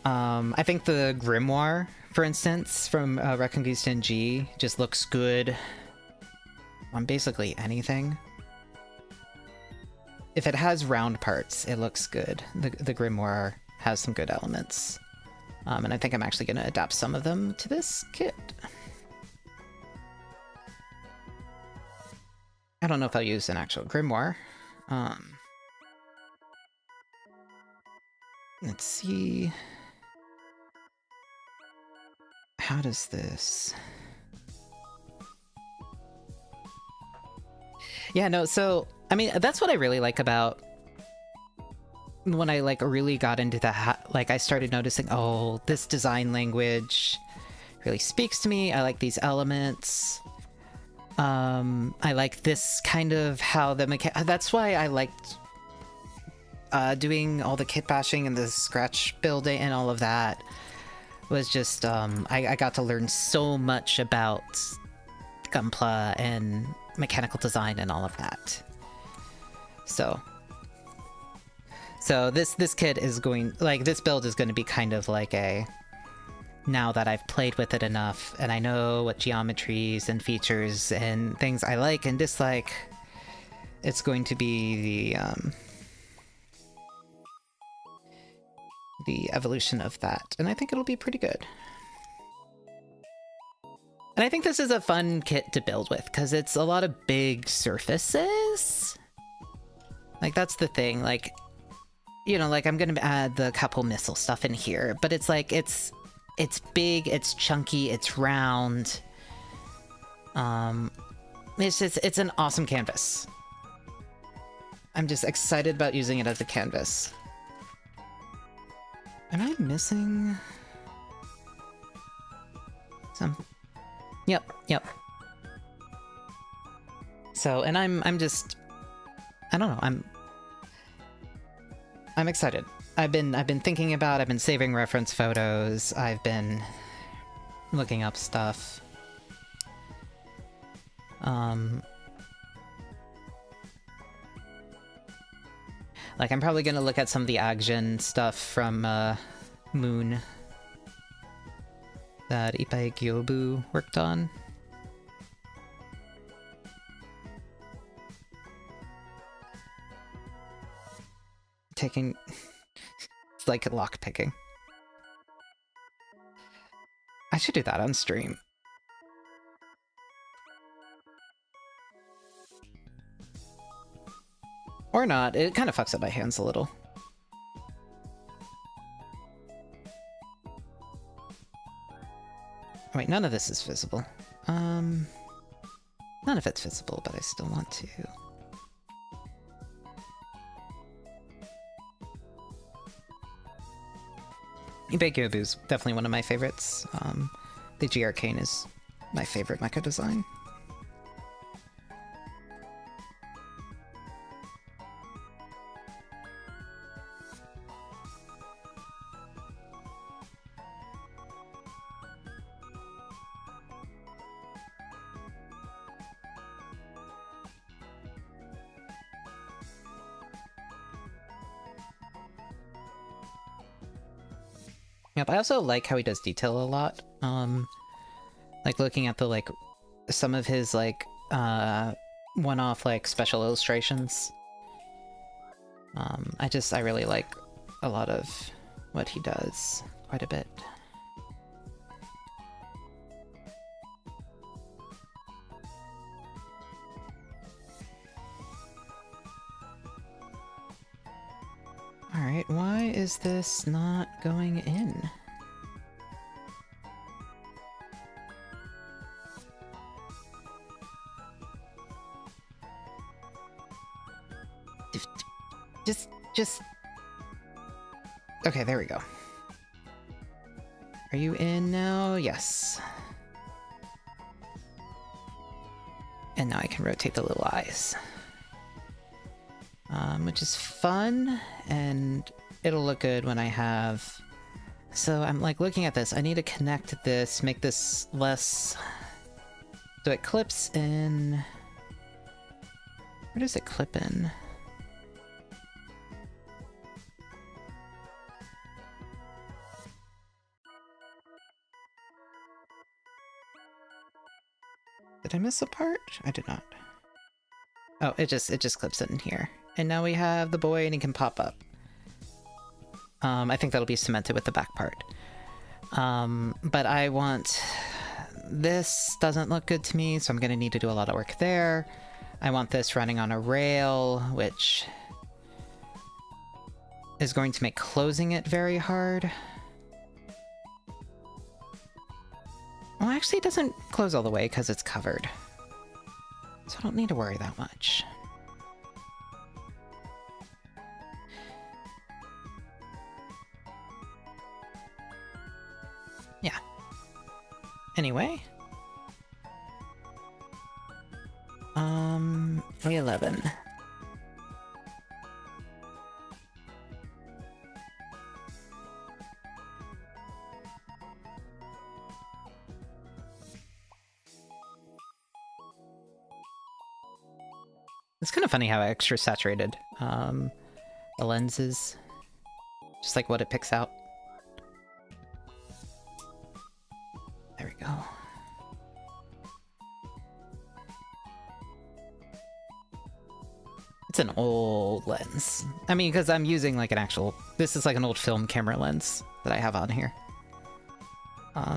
I think the grimoire, for instance, from Reconquista G just looks good on basically anything. If it has round parts, it looks good. The grimoire has some good elements. And I think I'm actually going to adapt some of them to this kit. I don't know if I'll use an actual grimoire. Let's see. How does this... Yeah, no, so, I mean, that's what I really like about when I, like, really got into the, like, I started noticing, oh, this design language really speaks to me. I like these elements. I like this kind of how the that's why I liked doing all the kit bashing and the scratch building and all of that. Was just, I got to learn so much about GUNPLA and mechanical design and all of that. So this kit is going, like, this build is going to be kind of like a, now that I've played with it enough and I know what geometries and features and things I like and dislike, it's going to be the evolution of that, and I think it'll be pretty good. And I think this is a fun kit to build with, because it's a lot of big surfaces. Like, that's the thing, like, you know, like, I'm gonna add the Kapool missile stuff in here, but it's like, it's big, it's chunky, it's round. It's an awesome canvas. I'm just excited about using it as a canvas. Am I missing some? Yep. So, and I'm just, I don't know, I'm excited. I've been thinking about, I've been saving reference photos, I've been looking up stuff. Like, I'm probably gonna look at some of the Action stuff from Moon that Ippei Gyobu worked on. Taking... it's like lockpicking. I should do that on stream. Or not, it kind of fucks up my hands a little. Wait, none of this is visible. None of it's visible, but I still want to. Ippei Gyobu's definitely one of my favorites. The G Arcane is my favorite mecha design. Yep, I also like how he does detail a lot. Like looking at the like some of his like one-off like special illustrations. I really like a lot of what he does quite a bit. Alright, why is this not going in? Just... Okay, there we go. Are you in now? Yes. And now I can rotate the little eyes. Which is fun, and it'll look good when I have... So I'm like looking at this, I need to connect this, make this less... So it clips in... Where does it clip in? Did I miss a part? I did not. Oh, it just clips in here. And now we have the boy and he can pop up. I think that'll be cemented with the back part. But I want... This doesn't look good to me, so I'm gonna need to do a lot of work there. I want this running on a rail, which is going to make closing it very hard. Well, actually, it doesn't close all the way because it's covered. So I don't need to worry that much. Yeah. Anyway. 11. It's kind of funny how extra saturated the lens is. Just like what it picks out. There we go. It's an old lens. I mean, because I'm using like an actual... This is like an old film camera lens that I have on here.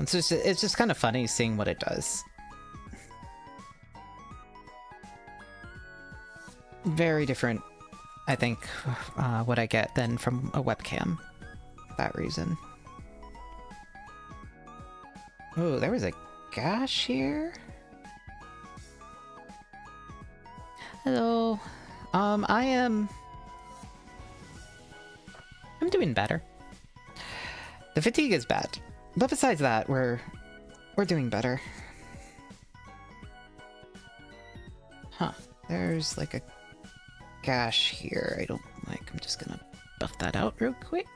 So it's just kind of funny seeing what it does. Very different, I think, what I get than from a webcam, for that reason. Oh, there was a gash here? Hello. I'm doing better. The fatigue is bad, but besides that, we're doing better. Huh, there's like a gash here I don't like. I'm just gonna buff that out real quick.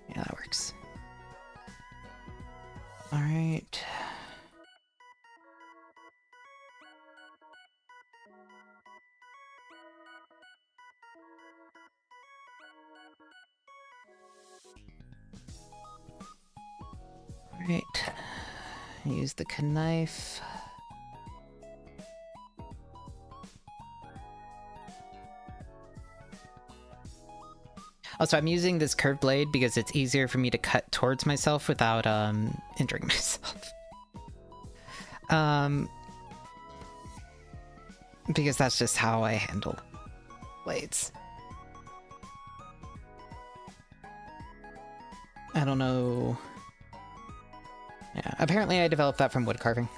Yeah, that works. All right. All right. Use the knife. Also, I'm using this curved blade because it's easier for me to cut towards myself without injuring myself. Because that's just how I handle blades. I don't know. Yeah, apparently I developed that from wood carving.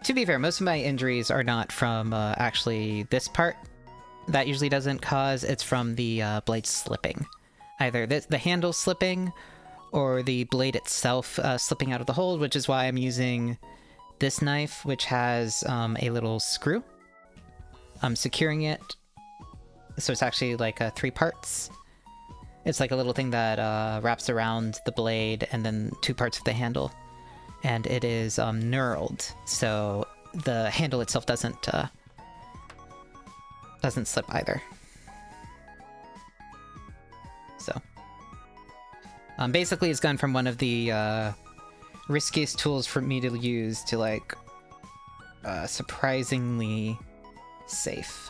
To be fair, most of my injuries are not from actually this part. That usually doesn't cause, it's from the blade slipping. Either the handle slipping or the blade itself slipping out of the hold, which is why I'm using this knife, which has a little screw. I'm securing it. So it's actually like 3 parts. It's like a little thing that wraps around the blade and then 2 parts of the handle. And it is knurled, so the handle itself doesn't slip either. So, basically, it's gone from one of the riskiest tools for me to use to like surprisingly safe.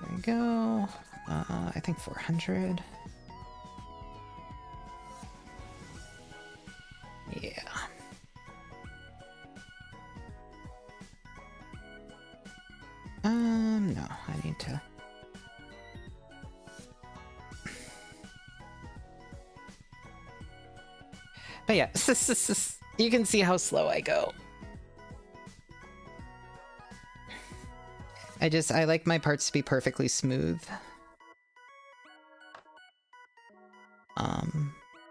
There we go. I think 400. Yeah. No, I need to... But yeah, you can see how slow I go. I like my parts to be perfectly smooth.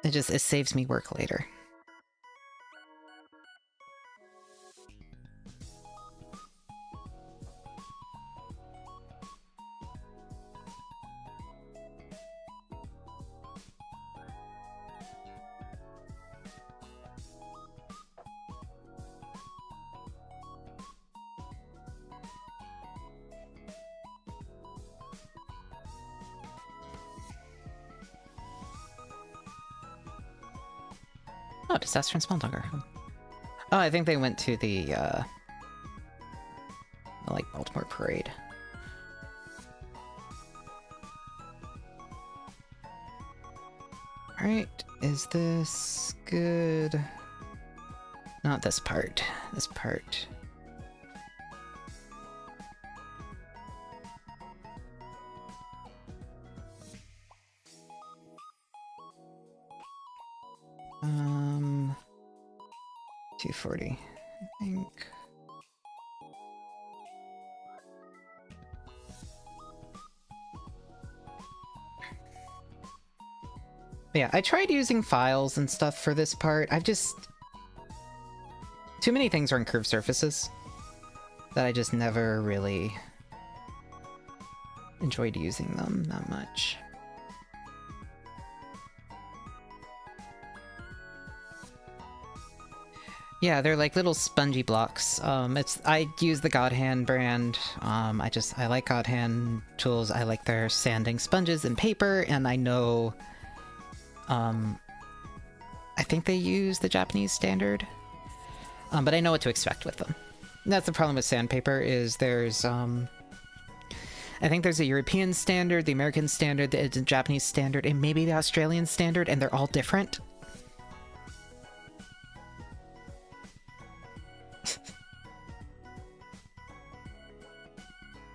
It saves me work later. Oh, Disaster and Smalltalker. Oh, I think they went to the like, Baltimore Parade. Alright, is this good? Not this part. This part. Um, 240, I think. Yeah, I tried using files and stuff for this part. Too many things are on curved surfaces that I just never really enjoyed using them that much. Yeah, they're like little spongy blocks. I use the God Hand brand. I like God Hand tools. I like their sanding sponges and paper, and I know, I think they use the Japanese standard, but I know what to expect with them. And that's the problem with sandpaper, is there's, I think there's a European standard, the American standard, the Japanese standard, and maybe the Australian standard, and they're all different.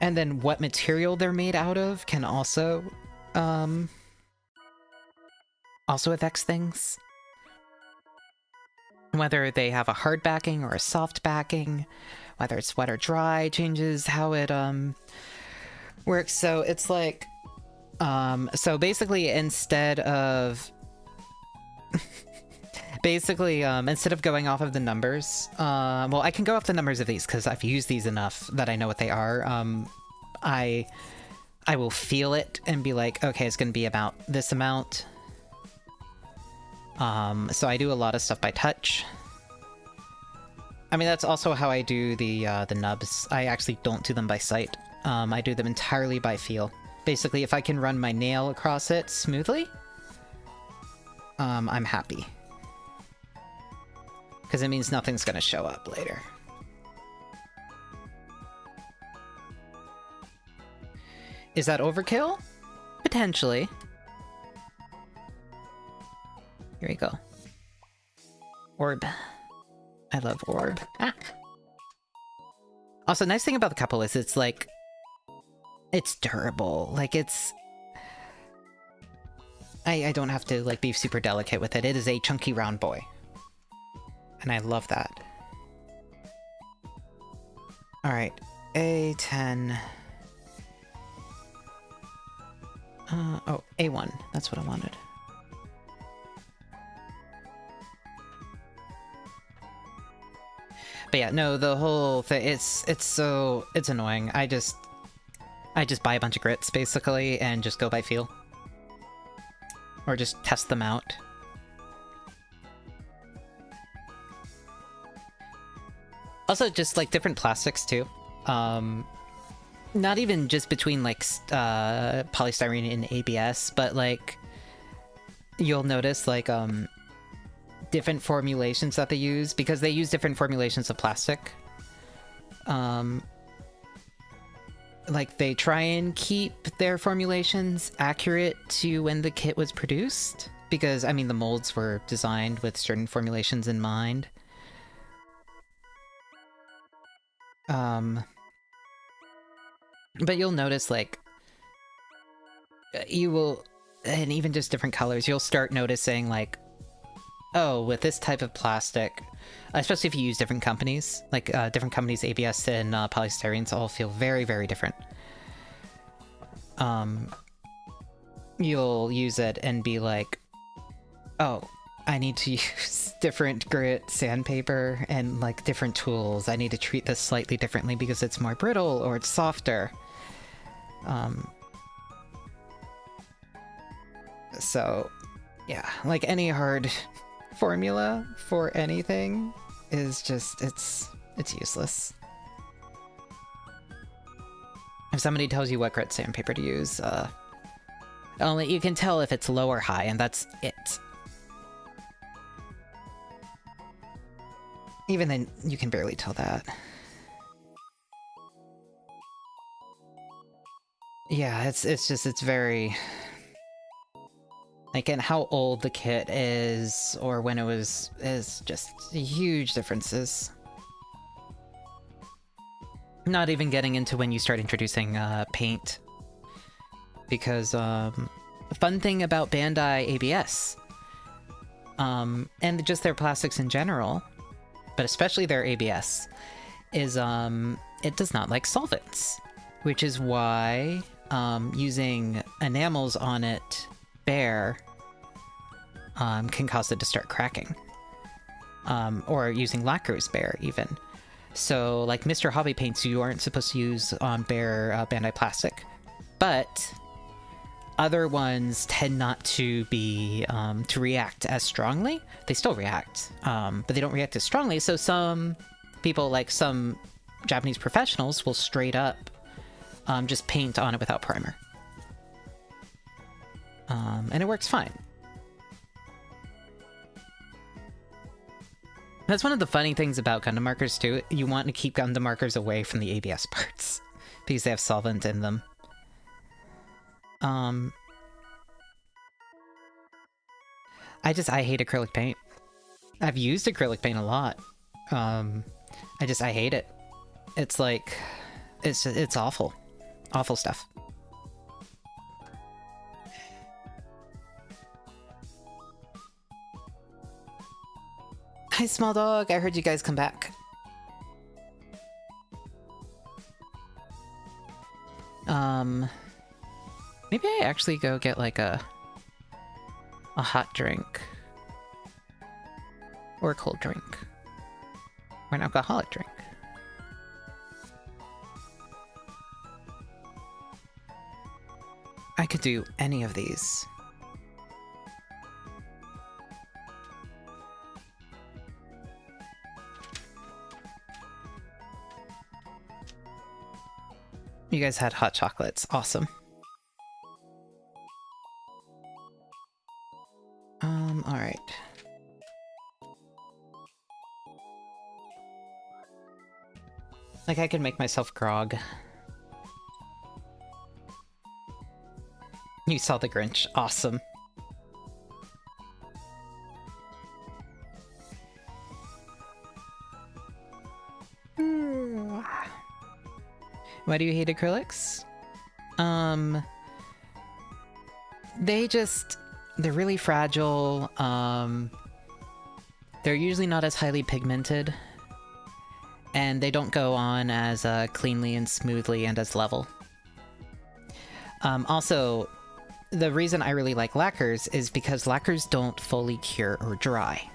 And then what material they're made out of can also affects things. Whether they have a hard backing or a soft backing, whether it's wet or dry, changes how it works. So it's like, So basically, instead of instead of going off of the numbers, well, I can go off the numbers of these because I've used these enough that I know what they are. I will feel it and be like, okay, it's going to be about this amount. So I do a lot of stuff by touch. I mean, that's also how I do the nubs. I actually don't do them by sight. I do them entirely by feel. Basically, if I can run my nail across it smoothly, I'm happy. Because it means nothing's gonna show up later. Is that overkill? Potentially. Here we go. Orb. I love orb. Ah. Also, nice thing about the Kapool is it's like... it's durable. Like, it's... I don't have to, like, be super delicate with it. It is a chunky round boy. And I love that. Alright. A10... oh, A1. That's what I wanted. But yeah, no, the whole thing, it's annoying. I just buy a bunch of grits, basically, and just go by feel. Or just test them out. Also, just, like, different plastics, too. Not even just between, like, polystyrene and ABS, but, like, you'll notice, like, different formulations that they use, because they use different formulations of plastic. Like, they try and keep their formulations accurate to when the kit was produced, because, I mean, the molds were designed with certain formulations in mind. But you'll notice, like, you will, and even just different colors, you'll start noticing, like, oh, with this type of plastic, especially if you use different companies, like, different companies, ABS and polystyrenes all feel very, very different. You'll use it and be like, oh, I need to use different grit sandpaper and, like, different tools. I need to treat this slightly differently because it's more brittle or it's softer. So, yeah, like, any hard formula for anything is just, it's useless. If somebody tells you what grit sandpaper to use, only you can tell if it's low or high, and that's it. Even then, you can barely tell that. Yeah, it's very... like, and how old the kit is, or when it was, is just huge differences. Not even getting into when you start introducing paint. Because, the fun thing about Bandai ABS, and just their plastics in general, but especially their ABS, is it does not like solvents. Which is why using enamels on it bare can cause it to start cracking. Or using lacquers bare, even. So, like Mr. Hobby paints, you aren't supposed to use bare Bandai plastic. But other ones tend not to be, to react as strongly. They still react, but they don't react as strongly. So some people, like some Japanese professionals, will straight up just paint on it without primer. And it works fine. That's one of the funny things about Gundam markers, too. You want to keep Gundam markers away from the ABS parts, because they have solvent in them. I hate acrylic paint. I've used acrylic paint a lot. I hate it. It's like, it's awful. Awful stuff. Hi, small dog. I heard you guys come back. Maybe I actually go get like a hot drink. Or a cold drink. Or an alcoholic drink. I could do any of these. You guys had hot chocolates. Awesome. Alright. Like, I could make myself grog. You saw the Grinch. Awesome. Why do you hate acrylics? They're really fragile. They're usually not as highly pigmented. And they don't go on as cleanly and smoothly and as level. Also, the reason I really like lacquers is because lacquers don't fully cure or dry.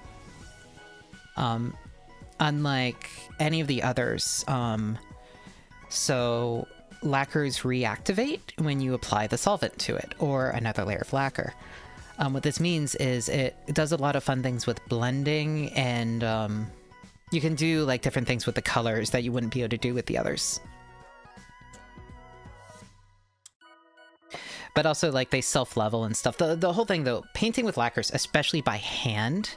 Unlike any of the others. So lacquers reactivate when you apply the solvent to it, or another layer of lacquer. What this means is it does a lot of fun things with blending, and you can do like different things with the colors that you wouldn't be able to do with the others. But also, like, they self-level and stuff. The whole thing, though, painting with lacquers, especially by hand,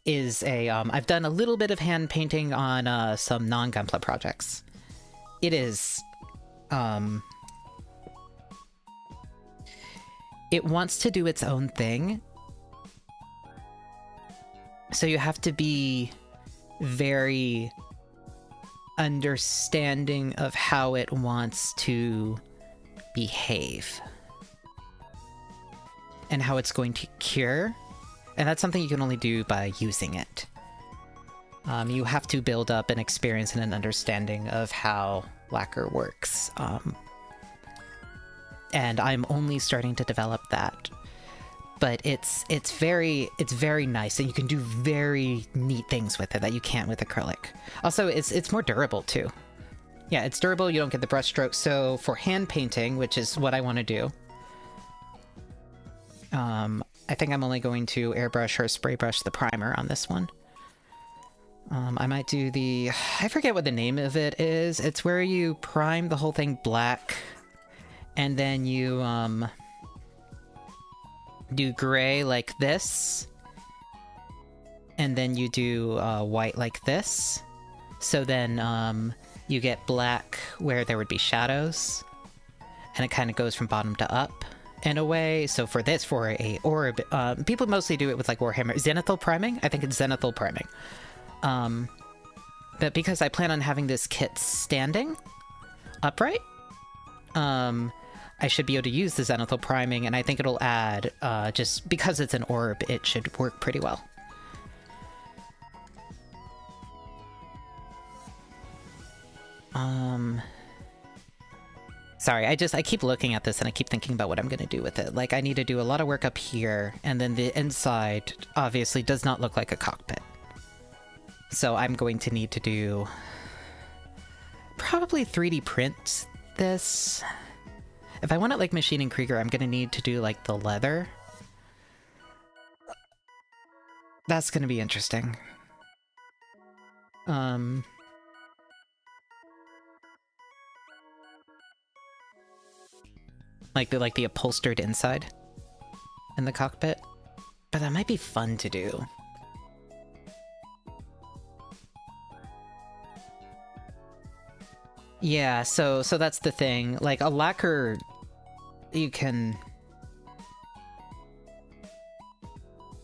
is a... I've done a little bit of hand painting on some non-Gunpla projects. It is... it wants to do its own thing. So you have to be very understanding of how it wants to behave. And how it's going to cure. And that's something you can only do by using it. You have to build up an experience and an understanding of how lacquer works. And I'm only starting to develop that. But it's very nice, and you can do very neat things with it that you can't with acrylic. Also, it's more durable too. Yeah, it's durable, you don't get the brush strokes. So for hand painting, which is what I want to do, I think I'm only going to airbrush or spray brush the primer on this one. I might do the... I forget what the name of it is. It's where you prime the whole thing black, and then you do gray like this, and then you do white like this. So then you get black where there would be shadows, and it kind of goes from bottom to up in a way. So for this, for a orb, people mostly do it with like Warhammer zenithal priming. I think it's zenithal priming. But because I plan on having this kit standing upright, I should be able to use the zenithal priming, and I think it'll add, just because it's an orb, it should work pretty well. Sorry, I keep looking at this and I keep thinking about what I'm gonna do with it. Like, I need to do a lot of work up here, and then the inside obviously does not look like a cockpit. So I'm going to need to do... probably 3D print this. If I want it like Machining Krieger, I'm gonna need to do like the leather. That's gonna be interesting. Like the upholstered inside in the cockpit. But that might be fun to do. Yeah, so that's the thing. Like, a lacquer, you can...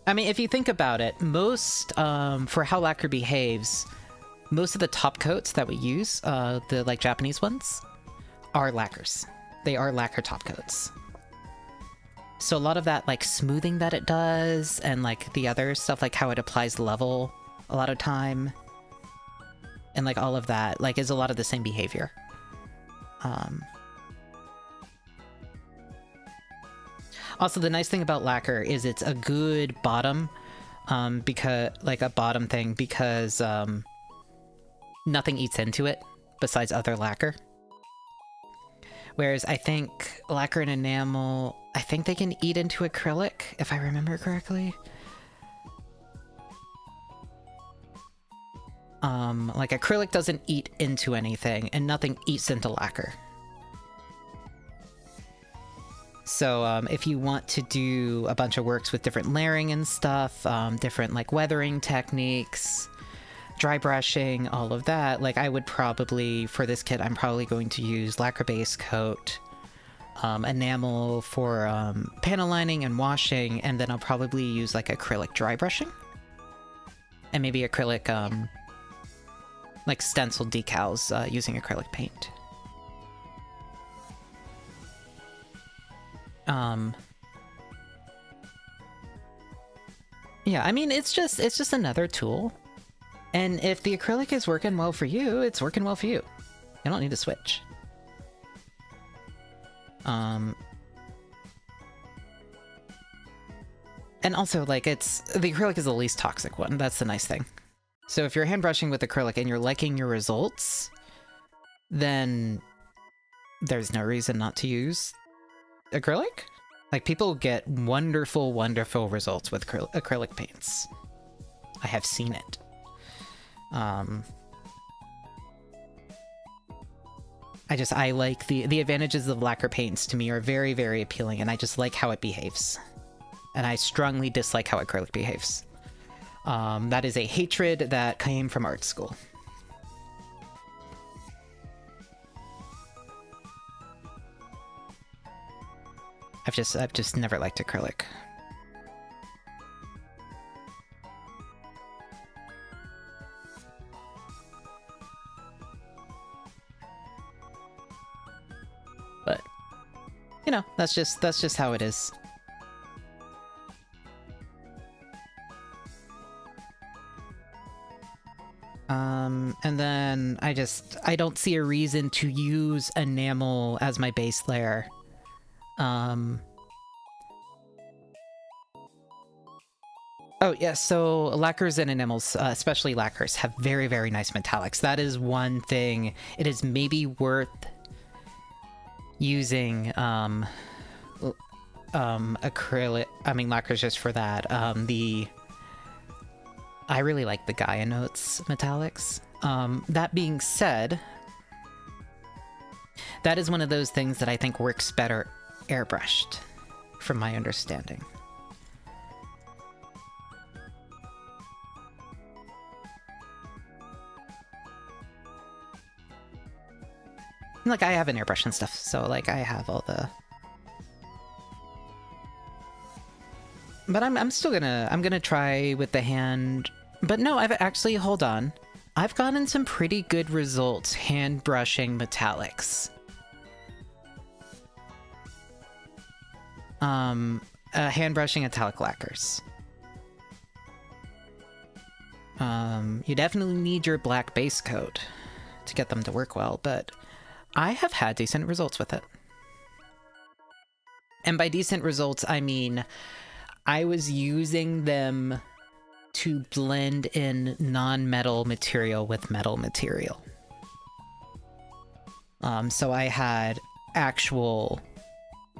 I mean, if you think about it, most, for how lacquer behaves, most of the top coats that we use, the, like, Japanese ones, are lacquers. They are lacquer top coats. So a lot of that, like, smoothing that it does, and, like, the other stuff, like how it applies level a lot of time, and, like, all of that, like, is a lot of the same behavior. Also, the nice thing about lacquer is it's a good bottom, because like a bottom thing, because nothing eats into it besides other lacquer. Whereas I think lacquer and enamel, I think they can eat into acrylic, if I remember correctly. Like acrylic doesn't eat into anything, and nothing eats into lacquer. So if you want to do a bunch of works with different layering and stuff, different like weathering techniques, dry brushing, all of that, like I would probably, for this kit, I'm probably going to use lacquer base coat, enamel for panel lining and washing, and then I'll probably use like acrylic dry brushing. And maybe acrylic, like stencil decals using acrylic paint. Yeah, I mean, it's just another tool. And if the acrylic is working well for you, it's working well for you. You don't need to switch. And also, like, the acrylic is the least toxic one. That's the nice thing. So if you're hand brushing with acrylic and you're liking your results, then there's no reason not to use acrylic. Like, people get wonderful, wonderful results with acrylic paints. I have seen it. I like the advantages of lacquer paints to me are very, very appealing, and I just like how it behaves. And I strongly dislike how acrylic behaves. That is a hatred that came from art school. I've just never liked acrylic. But you know, that's just how it is. And then I don't see a reason to use enamel as my base layer. Oh yeah, so lacquers and enamels, especially lacquers, have very, very nice metallics. That is one thing. It is maybe worth using acrylic, I mean lacquers just for that. I really like the Gaia Notes metallics. That being said, that is one of those things that I think works better airbrushed, from my understanding. Like, I have an airbrush and stuff, so, like, I have all the... But I'm still gonna try with the hand... But no, I've actually... Hold on. I've gotten some pretty good results hand brushing metallics. Hand brushing metallic lacquers. You definitely need your black base coat to get them to work well, but I have had decent results with it. And by decent results, I mean I was using them to blend in non-metal material with metal material. So I had actual,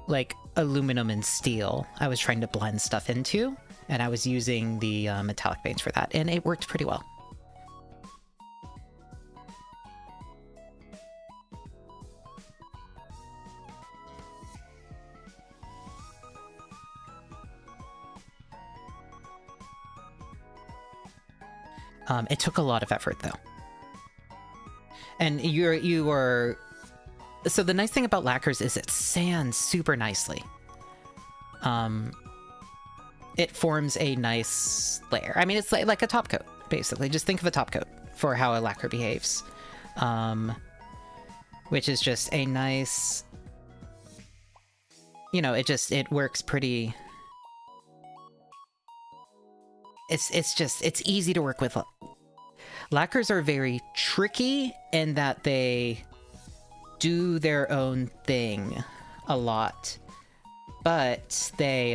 like, aluminum and steel I was trying to blend stuff into, and I was using the metallic paints for that, and it worked pretty well. It took a lot of effort, though. And you are... So the nice thing about lacquers is it sands super nicely. It forms a nice layer. I mean, it's like a top coat, basically. Just think of a top coat for how a lacquer behaves. Which is just a nice... You know, it works pretty... It's easy to work with. Lacquers are very tricky in that they do their own thing a lot. but they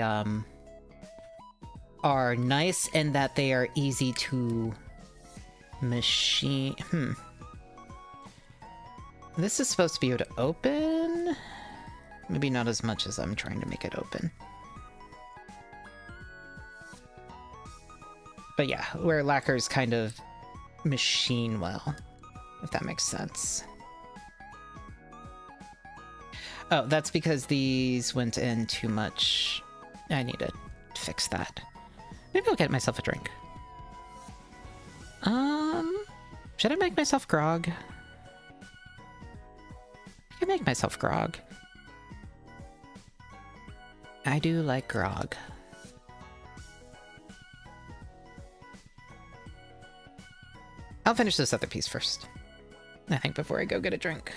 are nice in that they are easy to machine. This is supposed to be able to open. Maybe not as much as I'm trying to make it open. But yeah, where lacquers kind of machine well, if that makes sense. Oh, that's because these went in too much. I need to fix that. Maybe I'll get myself a drink. Should I make myself grog? I can make myself grog. I do like grog. I'll finish this other piece first, I think, before I go get a drink.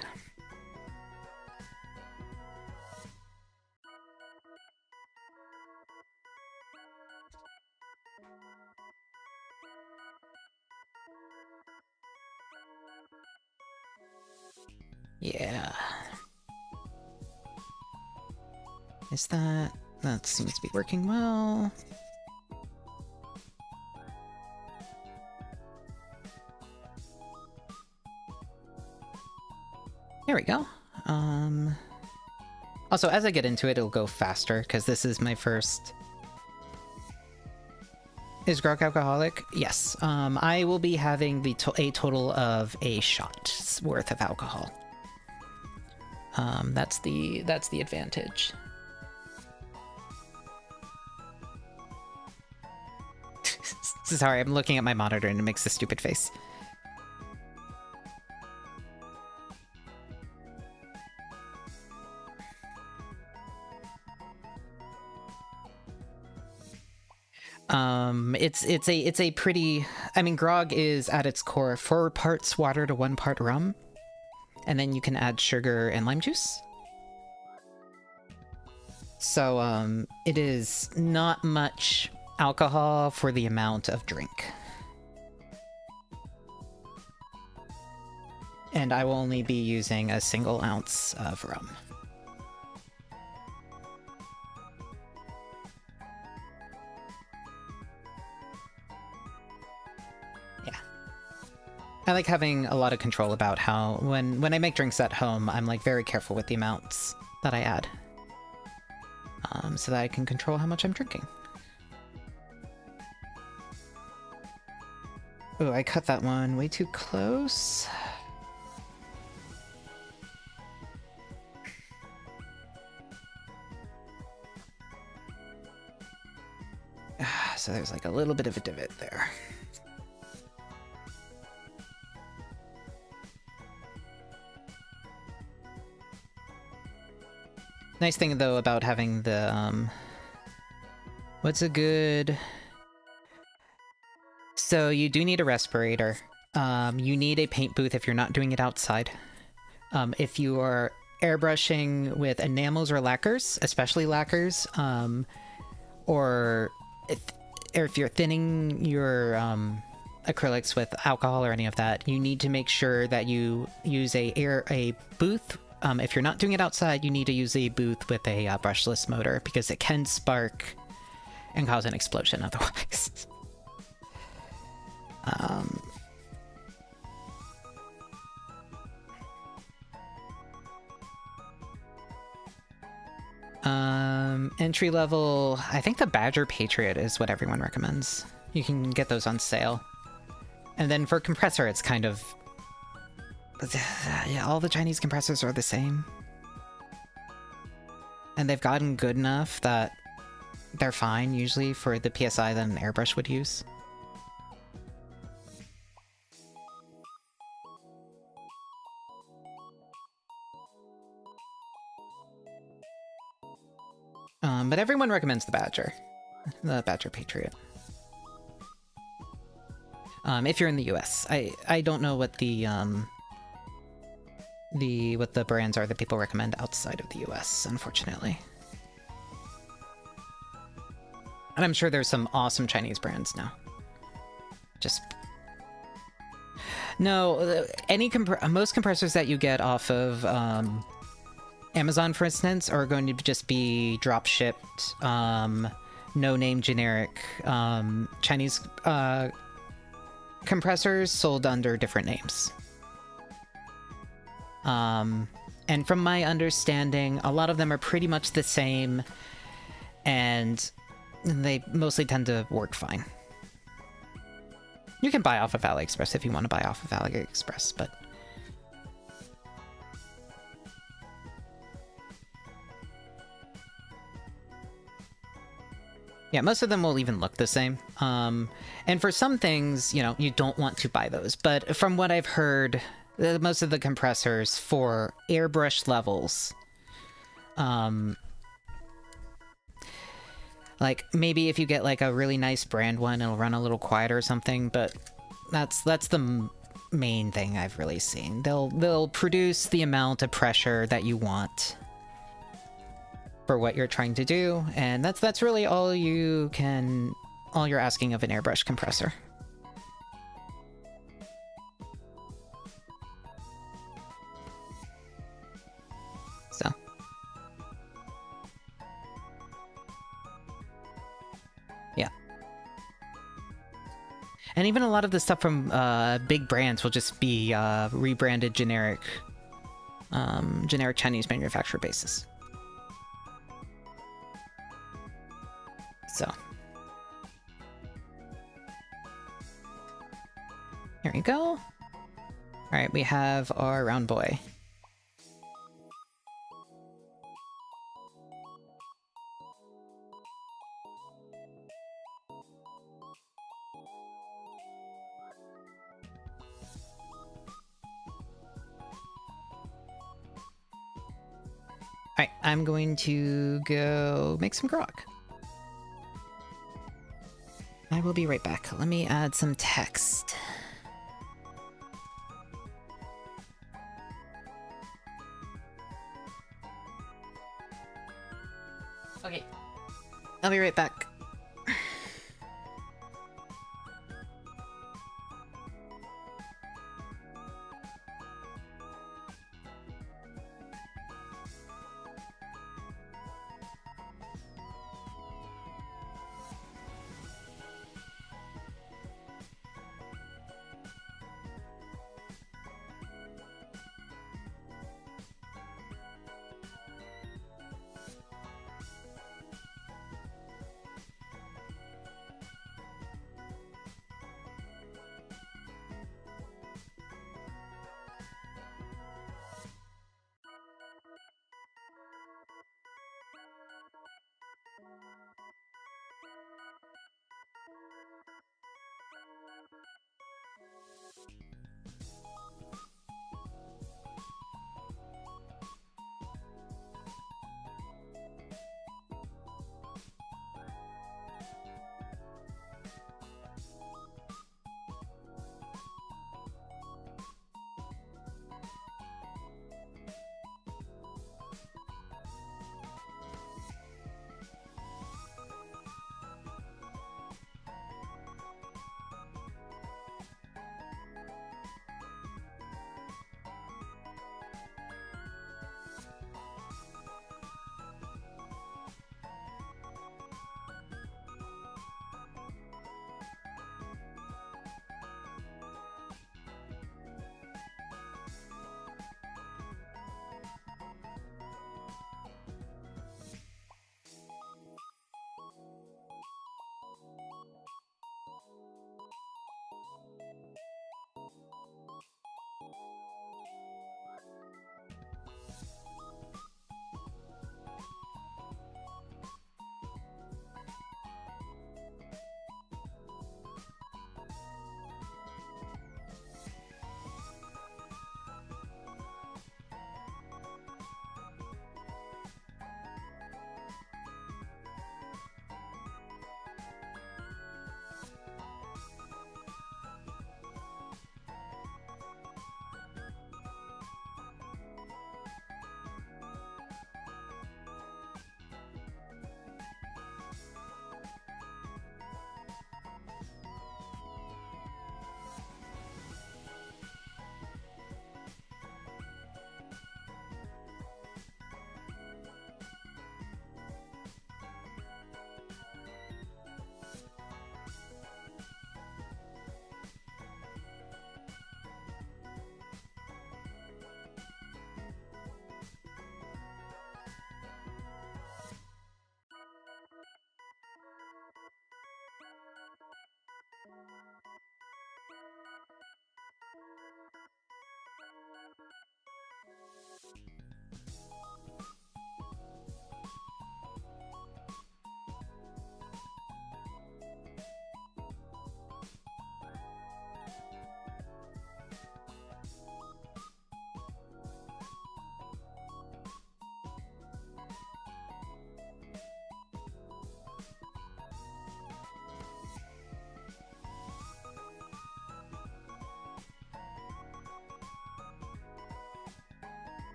Yeah. Is that... That seems to be working well. There we go. Also, as I get into it, it'll go faster, because this is my first... Is grog alcoholic? Yes. I will be having a total of a shot's worth of alcohol. That's the advantage. Sorry, I'm looking at my monitor and it makes a stupid face. It's a pretty... I mean, grog is at its core 4 parts water to 1 part rum. And then you can add sugar and lime juice. So, it is not much alcohol for the amount of drink. And I will only be using a single ounce of rum. I like having a lot of control about how, when I make drinks at home, I'm like very careful with the amounts that I add. So that I can control how much I'm drinking. Oh, I cut that one way too close. So there's like a little bit of a divot there. Nice thing, though, about having the, what's a good... So, you do need a respirator. You need a paint booth if you're not doing it outside. If you are airbrushing with enamels or lacquers, especially lacquers, or if you're thinning your acrylics with alcohol or any of that, you need to make sure that you use a booth. If you're not doing it outside, you need to use a booth with a brushless motor, because it can spark and cause an explosion otherwise. Entry level, I think the Badger Patriot is what everyone recommends. You can get those on sale. And then for compressor, it's kind of... Yeah, all the Chinese compressors are the same. And they've gotten good enough that they're fine, usually, for the PSI that an airbrush would use. But everyone recommends the Badger Patriot. If you're in the US. I don't know what what the brands are that people recommend outside of the US, unfortunately. And I'm sure there's some awesome Chinese brands now. Just... No, most compressors that you get off of Amazon, for instance, are going to just be drop shipped, no-name generic Chinese compressors sold under different names. And from my understanding, a lot of them are pretty much the same, and they mostly tend to work fine. You can buy off of AliExpress if you want to buy off of AliExpress, but... yeah, most of them will even look the same. And for some things, you know, you don't want to buy those. But from what I've heard, most of the compressors for airbrush levels, like maybe if you get like a really nice brand one, it'll run a little quieter or something. But that's the main thing I've really seen. They'll produce the amount of pressure that you want for what you're trying to do, and that's really all you're asking of an airbrush compressor. So yeah, and even a lot of the stuff from big brands will just be rebranded generic Chinese manufacturer bases. So, here we go. Alright, we have our round boy. Alright, I'm going to go make some grog. I will be right back. Let me add some text. Okay. I'll be right back.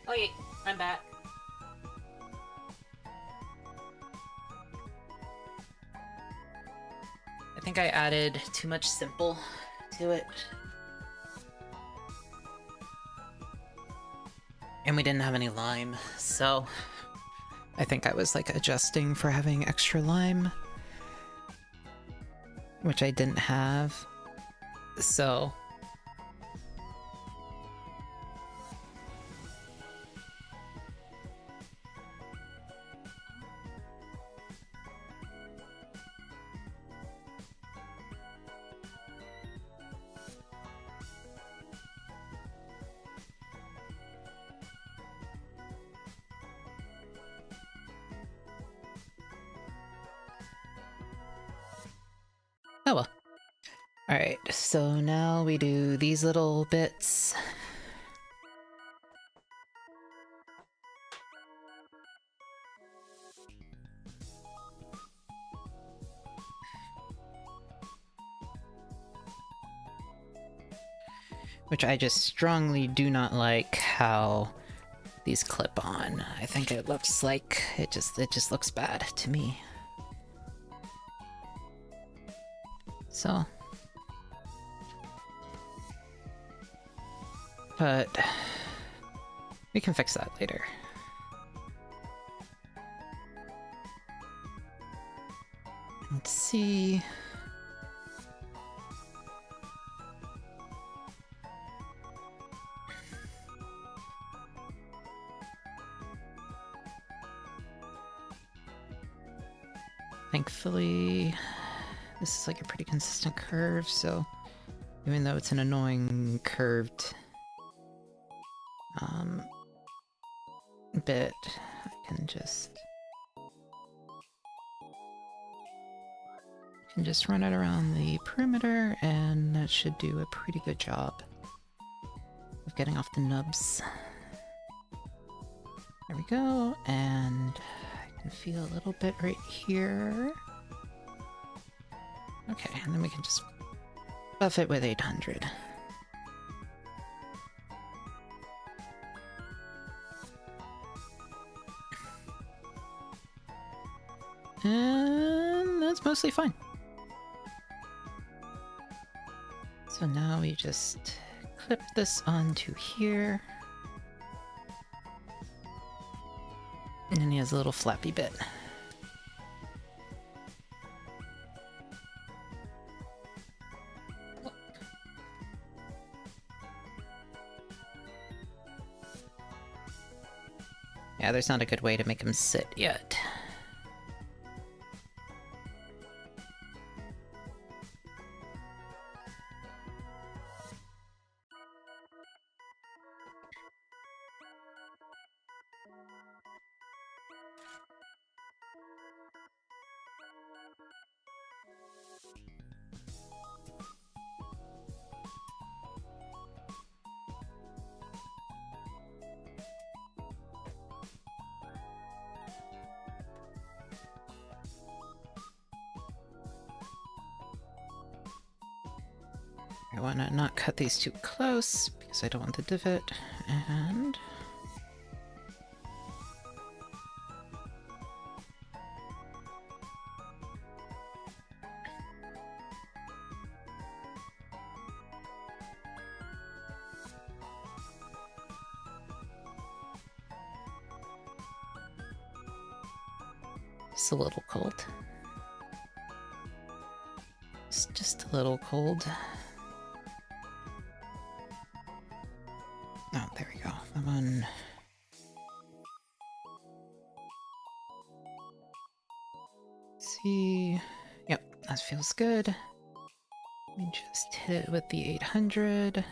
Wait, I'm back. I think I added too much simple to it. And we didn't have any lime, so I think I was like adjusting for having extra lime, which I didn't have. So oh well. Alright, so now we do these little bits. Which I just strongly do not like how these clip on. I think it looks like it just looks bad to me. So, but we can fix that later. Let's see. Thankfully, this is like a pretty consistent curve, so even though it's an annoying curved bit, I can just run it around the perimeter, and that should do a pretty good job of getting off the nubs. There we go, and I can feel a little bit right here. Okay, and then we can just buff it with 800. And that's mostly fine. So now we just clip this onto here. And then he has a little flappy bit. Yeah, there's not a good way to make him sit yet. I want to not cut these too close because I don't want the divot, and it's a little cold. It's just a little cold. Oh, there we go. Come on. See. Yep, that feels good. Let me just hit it with the 800.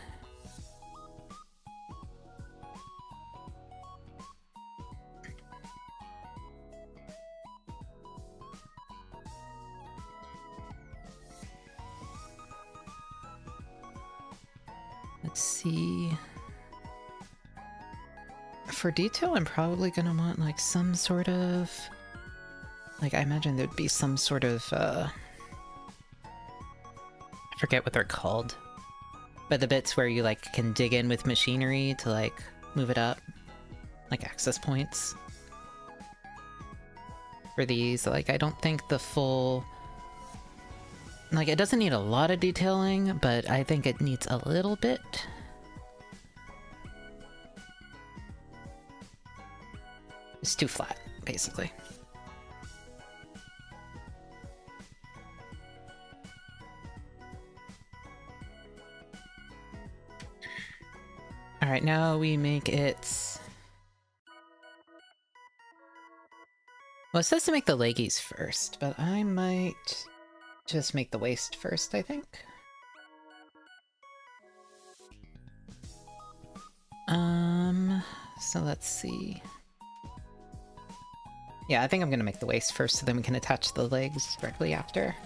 Let's see. For detail, I'm probably gonna want like some sort of, like, I imagine there'd be some sort of I forget what they're called, but the bits where you like can dig in with machinery to like move it up. like access points for these. Like, I don't think the full, like, it doesn't need a lot of detailing, but I think it needs a little bit. It's too flat, basically. Alright, now we make it... Well, it says to make the leggies first, but I might just make the waist first, I think. So let's see. Yeah, I think I'm gonna make the waist first so then we can attach the legs directly after.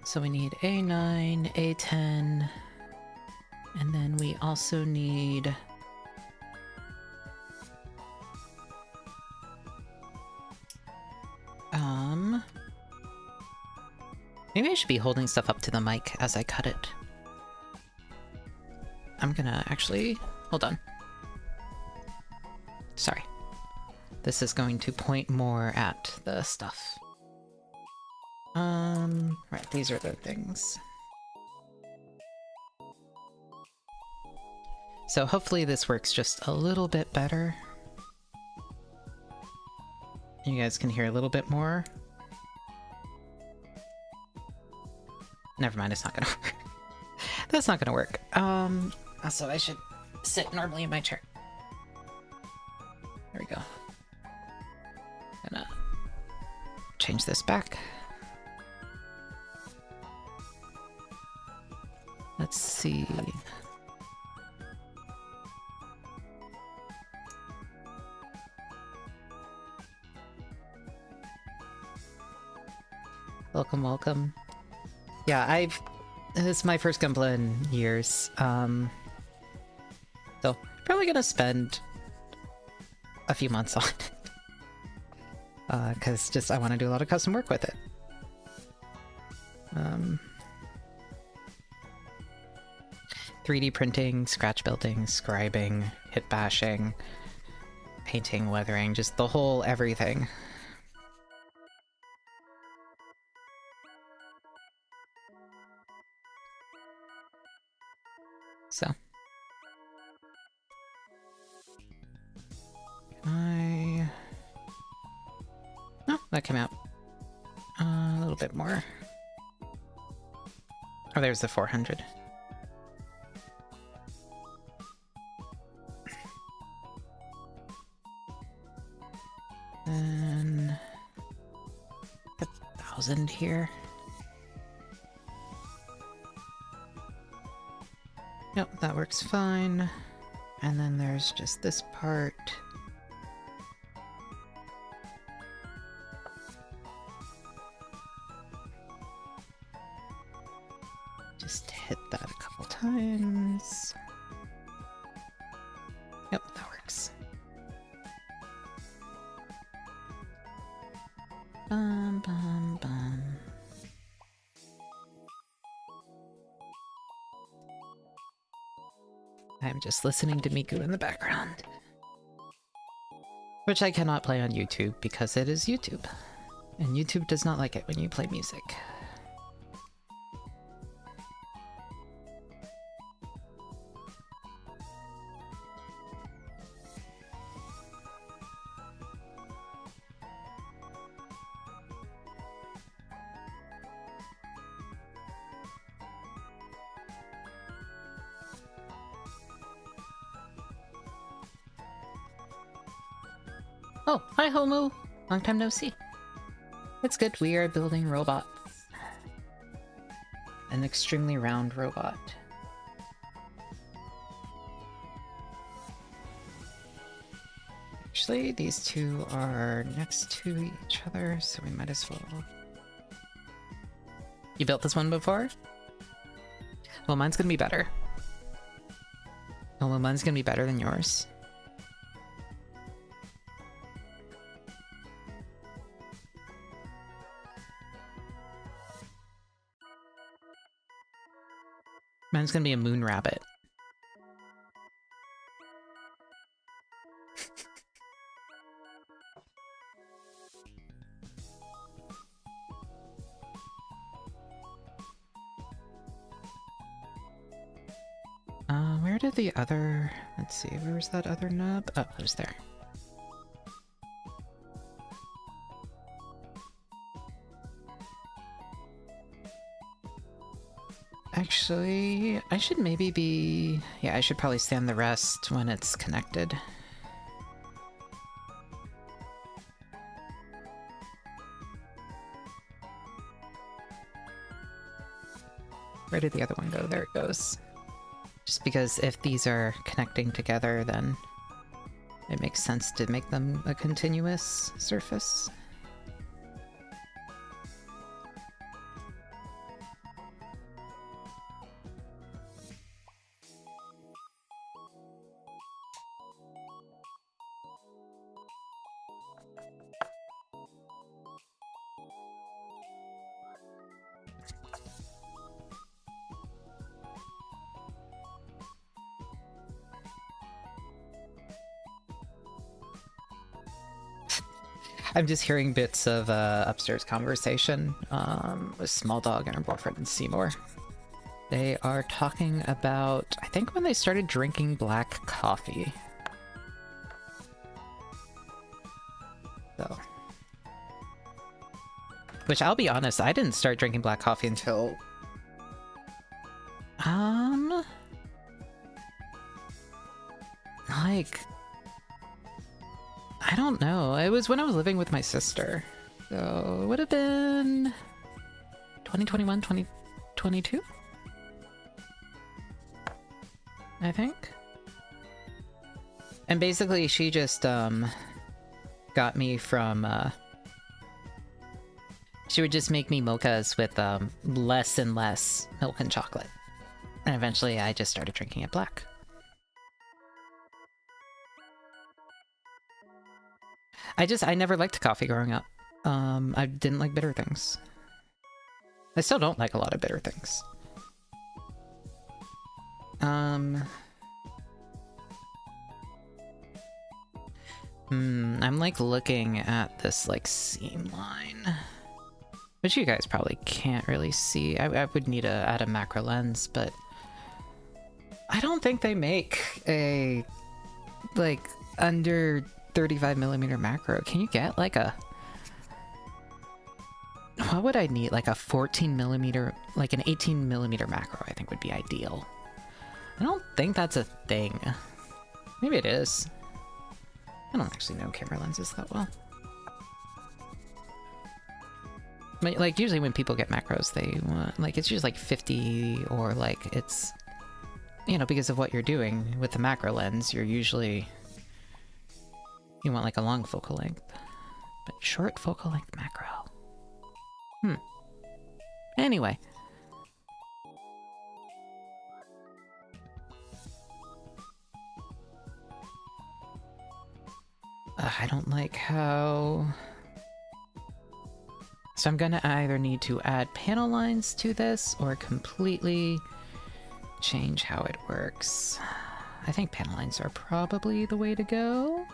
So we need A9, A10, and then we also need... Maybe I should be holding stuff up to the mic as I cut it. I'm gonna actually... Hold on. Sorry. This is going to point more at the stuff. Right, these are the things. So hopefully this works just a little bit better. You guys can hear a little bit more. Never mind, it's not gonna work. That's not gonna work. Also I should sit normally in my chair. There we go. Gonna change this back. Let's see. Welcome, welcome. Yeah, this is my first GUNPLA in years. So probably gonna spend a few months on it. Cause just I want to do a lot of custom work with it. 3D printing, scratch building, scribing, hit bashing, painting, weathering, just the whole everything. So. Oh, that came out a little bit more. Oh, there's the 400. Then 1,000 here. Yep, that works fine. And then there's just this part. Just hit that a couple times. Yep, that works. Bum, bum, bum. I'm just listening to Miku in the background. Which I cannot play on YouTube because it is YouTube. And YouTube does not like it when you play music. Oh, hi Homo! Long time no see. It's good, we are building robots. An extremely round robot. Actually, these two are next to each other, so we might as well... You built this one before? Well, mine's gonna be better. Oh, well, mine's gonna be better than yours. Mine's gonna be a moon rabbit. Where did the other... Let's see, where was that other nub? Oh, it was there. Actually, I should maybe be... Yeah, I should probably stand the rest when it's connected. Where did the other one go? There it goes. Just because if these are connecting together, then it makes sense to make them a continuous surface. I'm just hearing bits of upstairs conversation with Small Dog and her boyfriend and Seymour. They are talking about, I think, when they started drinking black coffee. So. Which, I'll be honest, I didn't start drinking black coffee until... Like... I don't know. It was when I was living with my sister. So it would have been 2021, 2022? I think. And basically she just got me from she would just make me mochas with less and less milk and chocolate. And eventually I just started drinking it black. I never liked coffee growing up. I didn't like bitter things. I still don't like a lot of bitter things. I'm like looking at this like seam line, which you guys probably can't really see. I would need to add a macro lens, but I don't think they make a like under 35mm macro. Can you get like a... What would I need? Like a 14mm, like an 18mm macro I think would be ideal. I don't think that's a thing. Maybe it is. I don't actually know camera lenses that well. But like usually when people get macros, they want, like, it's usually like 50 or like it's, you know, because of what you're doing with the macro lens, you're usually... You want like a long focal length, but short focal length macro. Anyway. I don't like how... So I'm gonna either need to add panel lines to this or completely change how it works. I think panel lines are probably the way to go.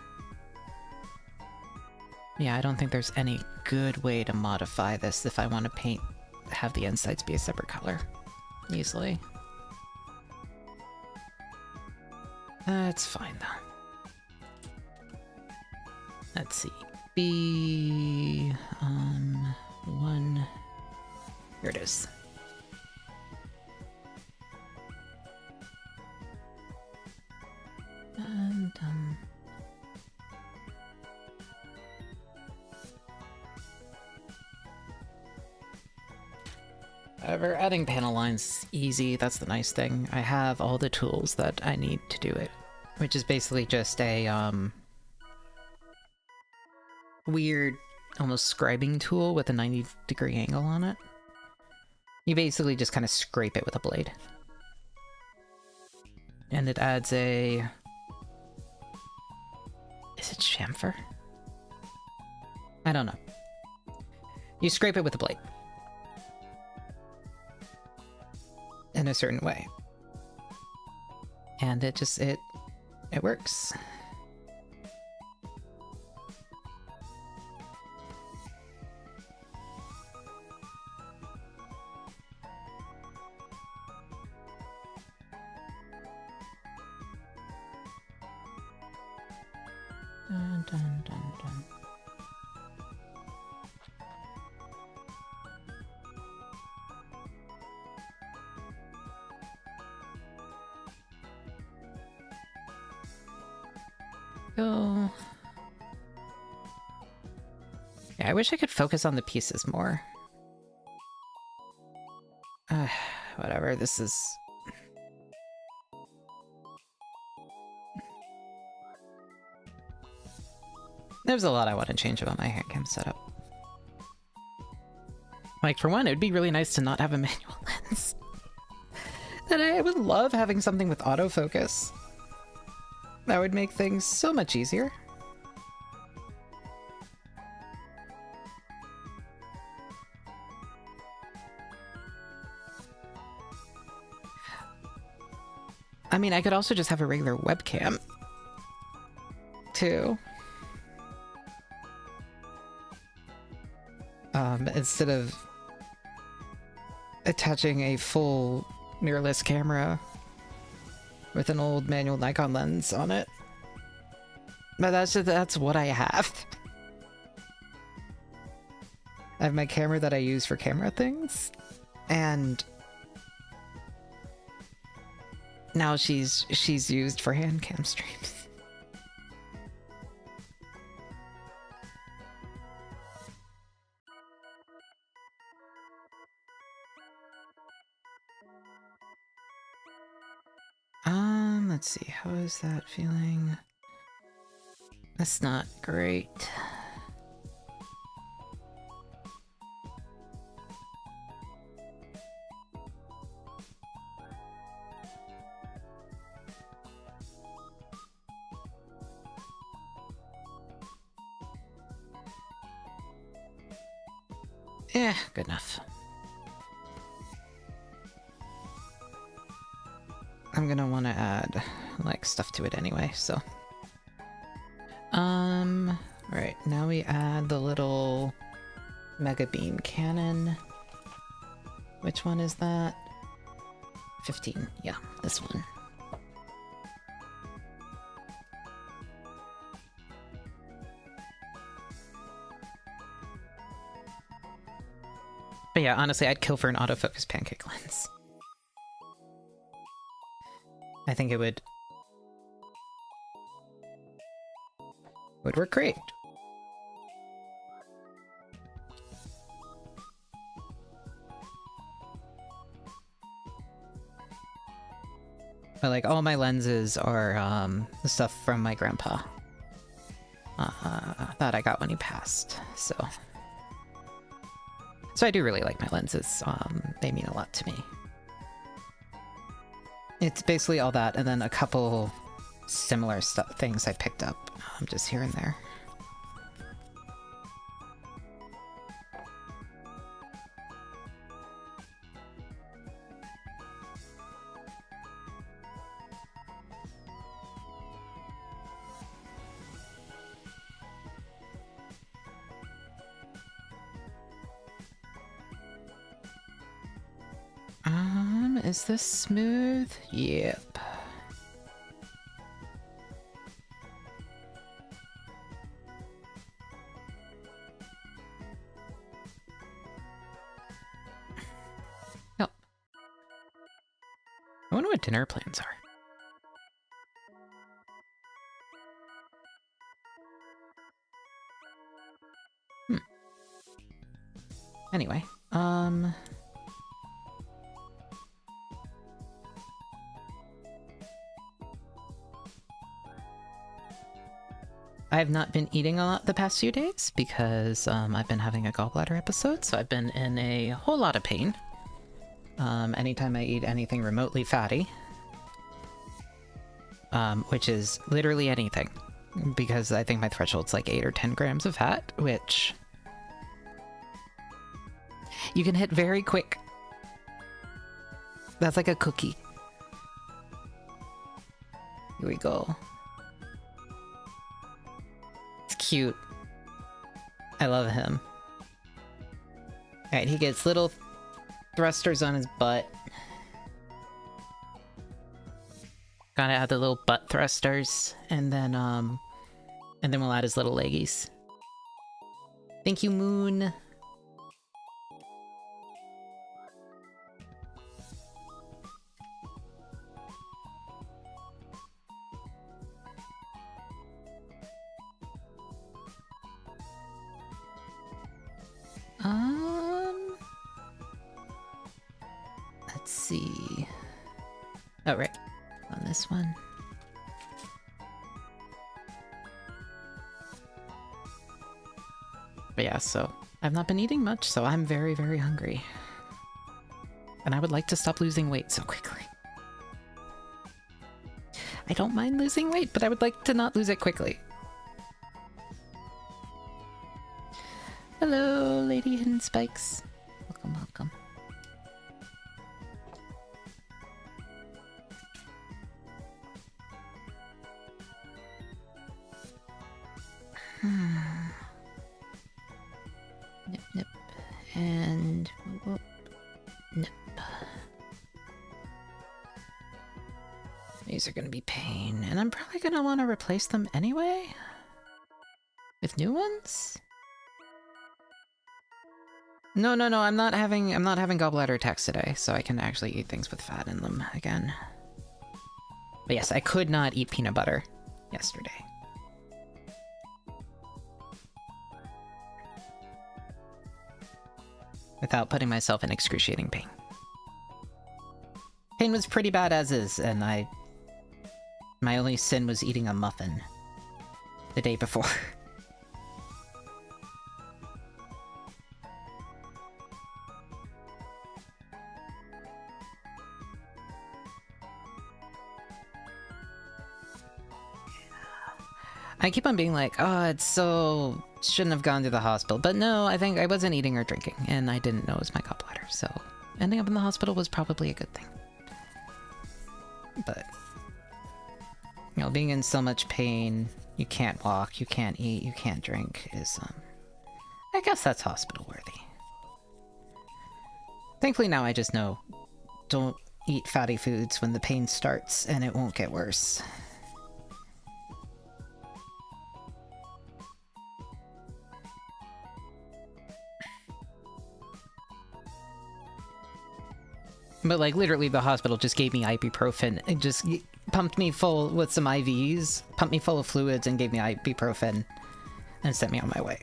Yeah, I don't think there's any good way to modify this if I want to have the insides be a separate color easily. That's fine though. Let's see. One. Here it is. And however, adding panel lines easy. That's the nice thing. I have all the tools that I need to do it, which is basically just a weird, almost scribing tool with a 90-degree angle on it. You basically just kind of scrape it with a blade. And it adds a... Is it chamfer? I don't know. You scrape it with a blade. In a certain way. And it just, it works. Dun, dun, dun, dun. Go. Yeah, I wish I could focus on the pieces more. Whatever, this is... There's a lot I want to change about my handcam setup. Like, for one, it would be really nice to not have a manual lens. And I would love having something with autofocus. That would make things so much easier. I mean, I could also just have a regular webcam, too. Instead of attaching a full mirrorless camera with an old manual Nikon lens on it. But that's what I have. I have my camera that I use for camera things, and now she's used for hand cam streams. Let's see, how is that feeling? That's not great. Yeah, good enough. I'm gonna want to add, like, stuff to it anyway, so... Right, now we add the little Mega Beam cannon. Which one is that? 15, yeah, this one. But yeah, honestly, I'd kill for an autofocus pancake lens. I think it would work great. But like, all my lenses are the stuff from my grandpa that I got when he passed. So I do really like my lenses. They mean a lot to me. It's basically all that, and then a couple similar things I picked up just here and there. Is this smooth? Yep. Yep. I wonder what dinner plans are. Anyway, I have not been eating a lot the past few days because I've been having a gallbladder episode, so I've been in a whole lot of pain. Anytime I eat anything remotely fatty, which is literally anything, because I think my threshold's like 8 or 10 grams of fat, which you can hit very quick. That's like a cookie. Here we go. It's cute. I love him. Alright, he gets little thrusters on his butt. Gotta add the little butt thrusters, and then we'll add his little leggies. Thank you, Moon. Let's see. Oh, right. On this one. But yeah, so I've not been eating much, so I'm very, very hungry. And I would like to stop losing weight so quickly. I don't mind losing weight, but I would like to not lose it quickly. Hello, Lady Hidden Spikes. Welcome, welcome. Nip, nip. And... whoop, nip. These are gonna be pain, and I'm probably gonna want to replace them anyway? With new ones? No, I'm not having gallbladder attacks today, so I can actually eat things with fat in them again. But yes, I could not eat peanut butter yesterday. Without putting myself in excruciating pain. Pain was pretty bad as is, and my only sin was eating a muffin the day before. I keep on being like, oh, it's so... shouldn't have gone to the hospital. But no, I think I wasn't eating or drinking, and I didn't know it was my gallbladder, so ending up in the hospital was probably a good thing. But, you know, being in so much pain, you can't walk, you can't eat, you can't drink, is, I guess that's hospital worthy. Thankfully now I just know, don't eat fatty foods when the pain starts, and it won't get worse. But, like, literally the hospital just gave me ibuprofen and just pumped me full with some IVs, pumped me full of fluids, and gave me ibuprofen and sent me on my way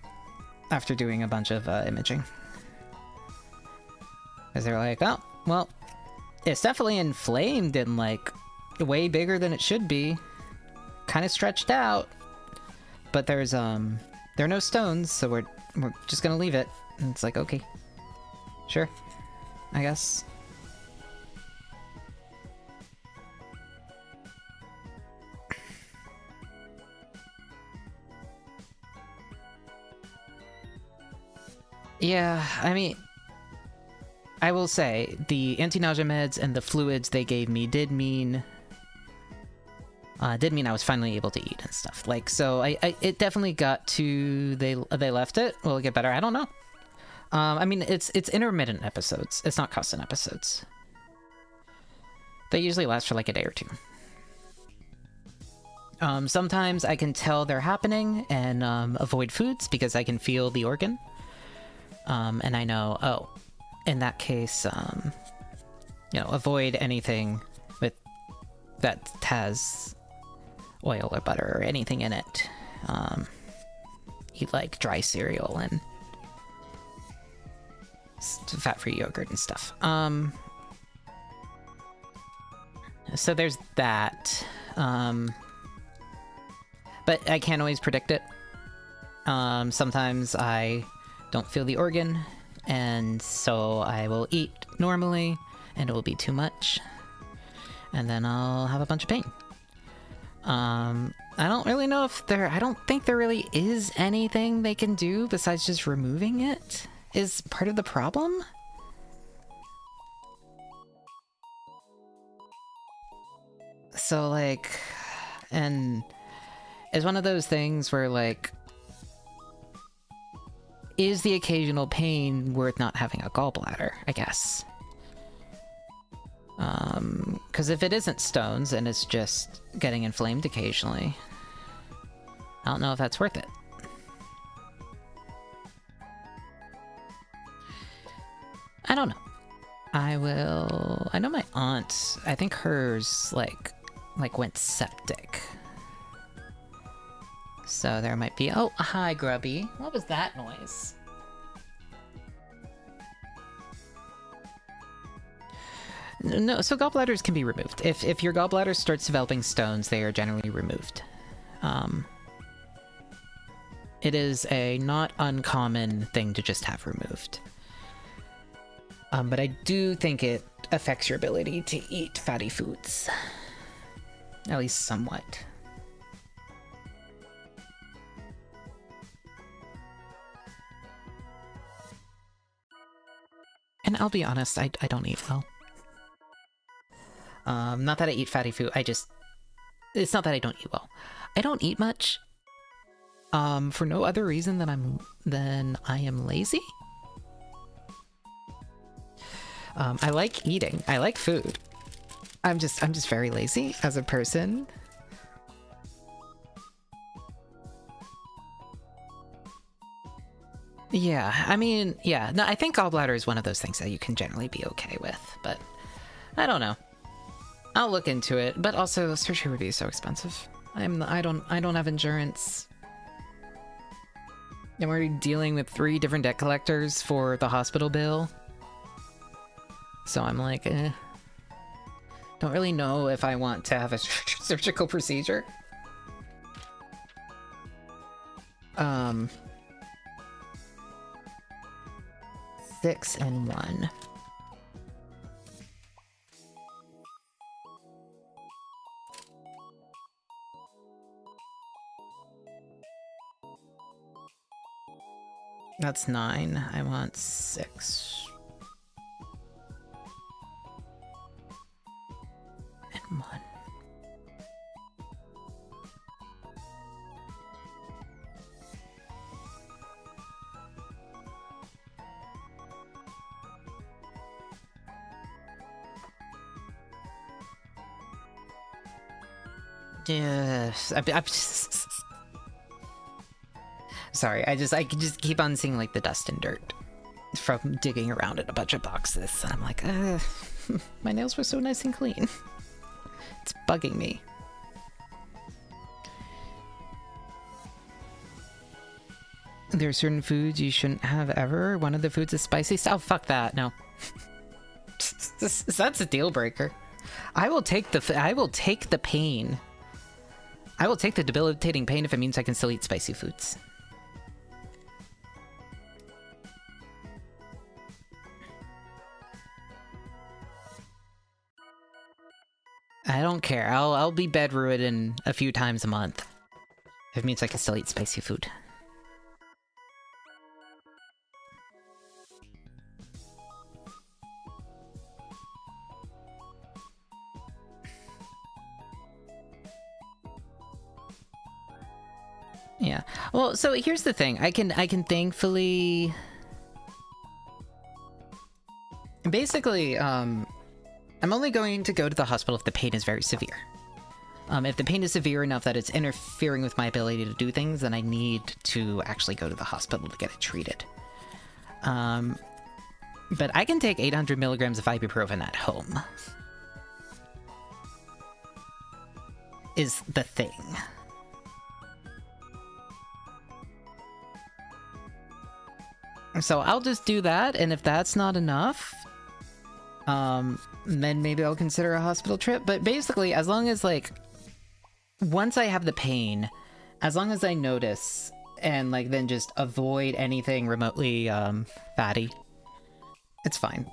after doing a bunch of imaging. Because they were like, oh, well, it's definitely inflamed and, like, way bigger than it should be. Kind of stretched out. But there's, there are no stones, so we're just gonna leave it. And it's like, okay. Sure. I guess. Yeah, I mean, I will say, the anti-nausea meds and the fluids they gave me did mean I was finally able to eat and stuff. Like, so it definitely got to, they left it. Will it get better? I don't know. I mean, it's intermittent episodes. It's not constant episodes. They usually last for like a day or two. Sometimes I can tell they're happening and avoid foods because I can feel the organ. And I know, oh, in that case, you know, avoid anything that has oil or butter or anything in it. Eat like dry cereal and fat-free yogurt and stuff. So there's that. But I can't always predict it. Sometimes I don't feel the organ, and so I will eat normally, and it will be too much, and then I'll have a bunch of pain. I don't really know if I don't think there really is anything they can do besides just removing it, is part of the problem. So, like, And it's one of those things where, like, is the occasional pain worth not having a gallbladder, I guess? Because if it isn't stones and it's just getting inflamed occasionally, I don't know if that's worth it. I don't know. I know my aunt, I think hers, like went septic. So there might be... Oh, hi, Grubby. What was that noise? No, so gallbladders can be removed. If your gallbladder starts developing stones, they are generally removed. It is a not uncommon thing to just have removed. But I do think it affects your ability to eat fatty foods. At least somewhat. And I'll be honest, I don't eat well. Not that I eat fatty food, it's not that I don't eat well. I don't eat much. For no other reason than I am lazy. I like eating. I like food. I'm just very lazy as a person. Yeah, I mean, yeah. No, I think gallbladder is one of those things that you can generally be okay with, but I don't know. I'll look into it, but also surgery would be so expensive. I don't have insurance. I'm already dealing with 3 different debt collectors for the hospital bill. So I'm like, don't really know if I want to have a surgical procedure. 6 and 1. That's 9. I want 6. And 1. Yes, I'm just... Sorry, I can just keep on seeing like the dust and dirt from digging around in a bunch of boxes, and I'm like, my nails were so nice and clean. It's bugging me. There are certain foods you shouldn't have ever. One of the foods is spicy. Oh, fuck that. No. That's a deal breaker. I will take the pain. I will take the debilitating pain if it means I can still eat spicy foods. I don't care. I'll be bedridden a few times a month if it means I can still eat spicy food. Yeah. Well, so here's the thing. I can thankfully... Basically, I'm only going to go to the hospital if the pain is very severe. If the pain is severe enough that it's interfering with my ability to do things, then I need to actually go to the hospital to get it treated. But I can take 800 milligrams of ibuprofen at home. Is the thing. So I'll just do that, and if that's not enough, then maybe I'll consider a hospital trip. But basically, as long as, like, once I have the pain, as long as I notice, and, like, then just avoid anything remotely, fatty, it's fine.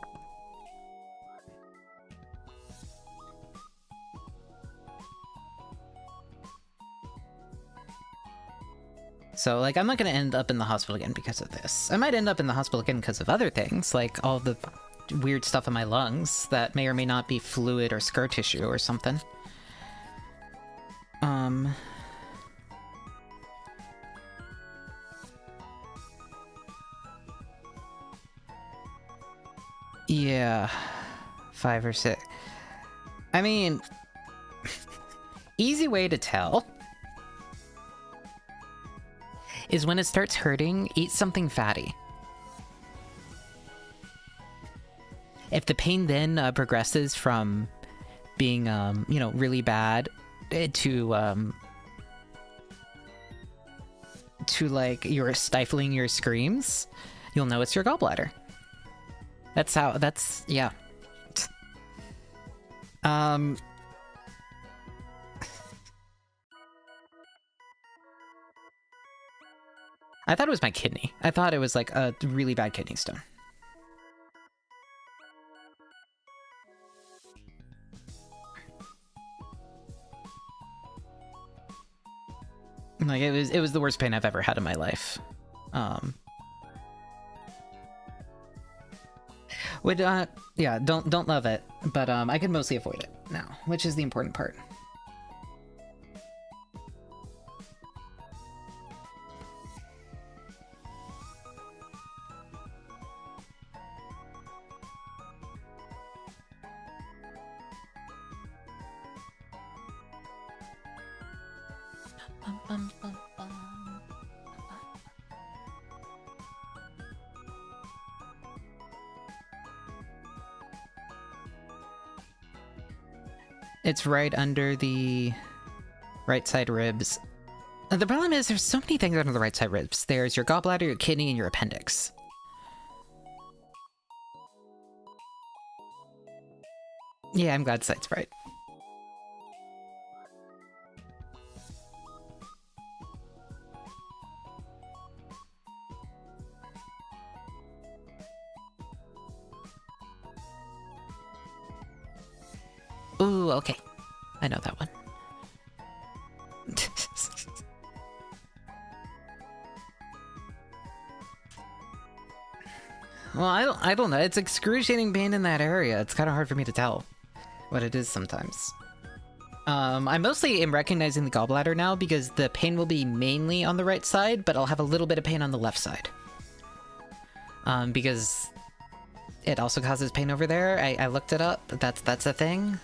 So, like, I'm not gonna end up in the hospital again because of this. I might end up in the hospital again because of other things, like all the weird stuff in my lungs that may or may not be fluid or scar tissue or something. Yeah, 5 or 6. I mean, easy way to tell is when it starts hurting, eat something fatty. If the pain then progresses from being, you know, really bad to like you're stifling your screams, you'll know it's your gallbladder. That's how, that's, yeah. I thought it was my kidney. I thought it was like a really bad kidney stone. Like it was the worst pain I've ever had in my life. Would yeah, don't love it, but I can mostly avoid it now, which is the important part. It's right under the right side ribs. The problem is there's so many things under the right side ribs. There's your gallbladder, your kidney, and your appendix. Yeah, I'm glad Sight's right. Ooh, okay. I know that one. Well, I don't know. It's excruciating pain in that area. It's kind of hard for me to tell what it is sometimes. I mostly am recognizing the gallbladder now because the pain will be mainly on the right side, but I'll have a little bit of pain on the left side. Because it also causes pain over there. I looked it up. That's a thing.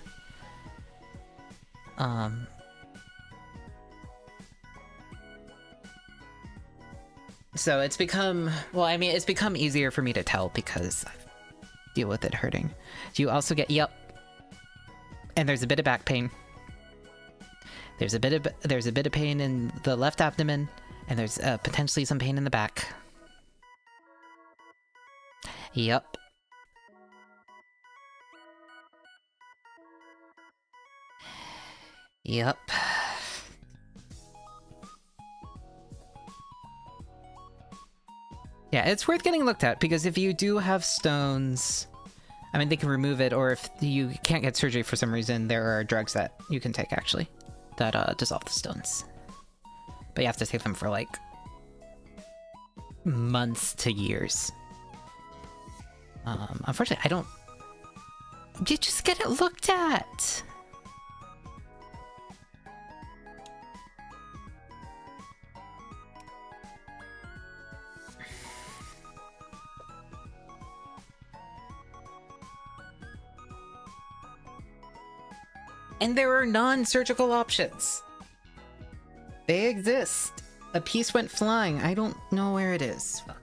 So it's become, well, I mean, it's become easier for me to tell because I deal with it hurting. You also get, yep. And there's a bit of back pain. There's a bit of pain in the left abdomen, and there's potentially some pain in the back. Yep. Yep. Yeah, it's worth getting looked at, because if you do have stones, I mean, they can remove it, or if you can't get surgery for some reason, there are drugs that you can take, actually, that dissolve the stones. But you have to take them for, like, months to years. Unfortunately, I don't... You just get it looked at! And there are non-surgical options. They exist. A piece went flying. I don't know where it is. Fuck.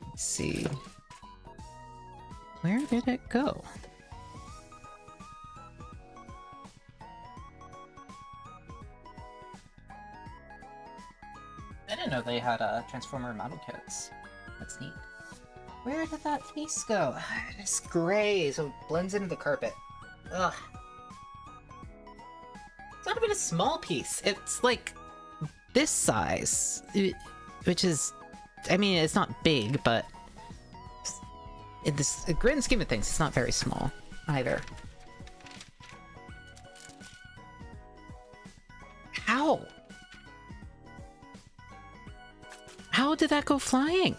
Let's see. Where did it go? I didn't know they had Transformer model kits. That's neat. Where did that piece go? It's gray, so it blends into the carpet. Ugh. It's not even a small piece. It's like this size, which is, I mean, it's not big, but in this grand scheme of things, it's not very small either. How? How did that go flying?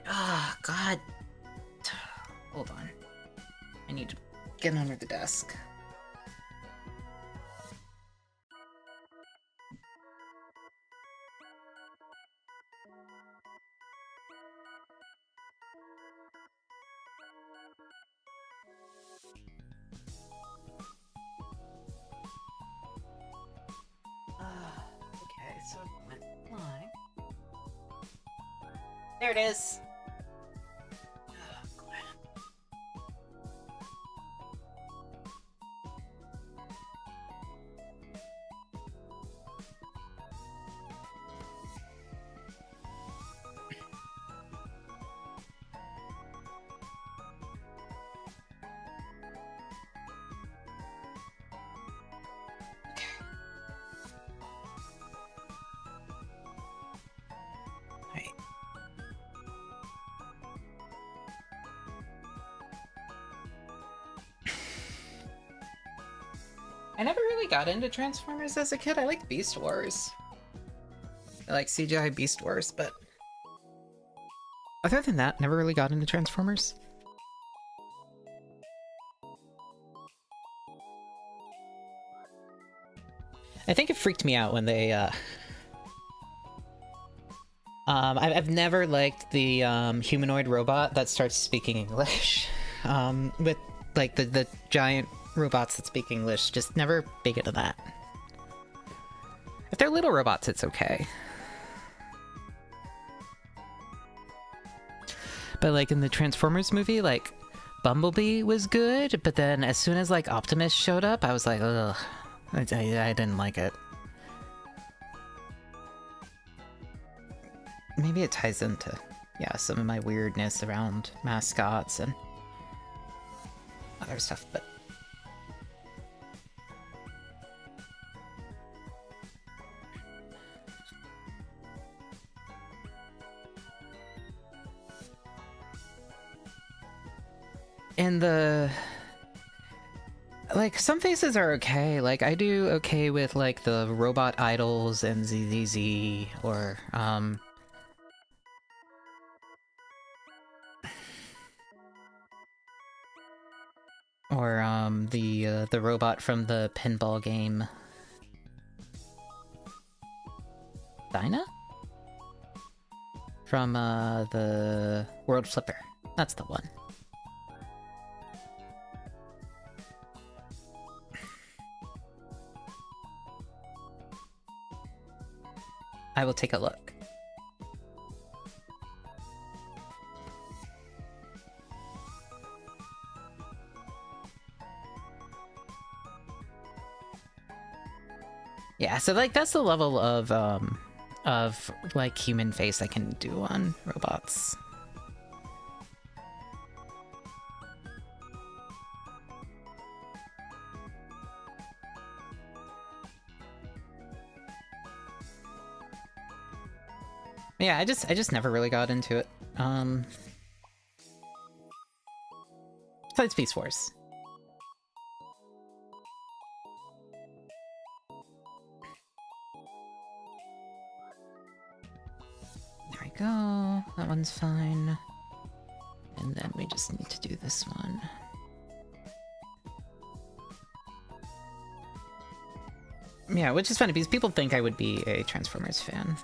Ah, God. Hold on. I need to get under the desk. Okay, so it went flying. There it is. I never really got into Transformers as a kid. I liked Beast Wars. I like CGI Beast Wars, but other than that, never really got into Transformers. I think it freaked me out when they, I've never liked the, humanoid robot that starts speaking English. With, like, the giant robots that speak English, just never big into that. If they're little robots, it's okay. But, like, in the Transformers movie, like, Bumblebee was good, but then as soon as, like, Optimus showed up, I was like, ugh. I didn't like it. Maybe it ties into, yeah, some of my weirdness around mascots and other stuff, but and the, like, some faces are okay. Like, I do okay with, like, the Robot Idols and ZZZ, or, the robot from the pinball game. Dinah? From, the World Flipper. That's the one. I will take a look. Yeah, so, like, that's the level of like, human face I can do on robots. Yeah, I just never really got into it. Besides Beast Wars. There we go. That one's fine. And then we just need to do this one. Yeah, which is funny because people think I would be a Transformers fan.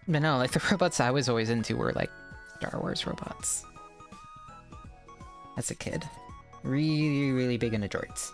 But no, like, the robots I was always into were, like, Star Wars robots. As a kid. Really, really big into droids.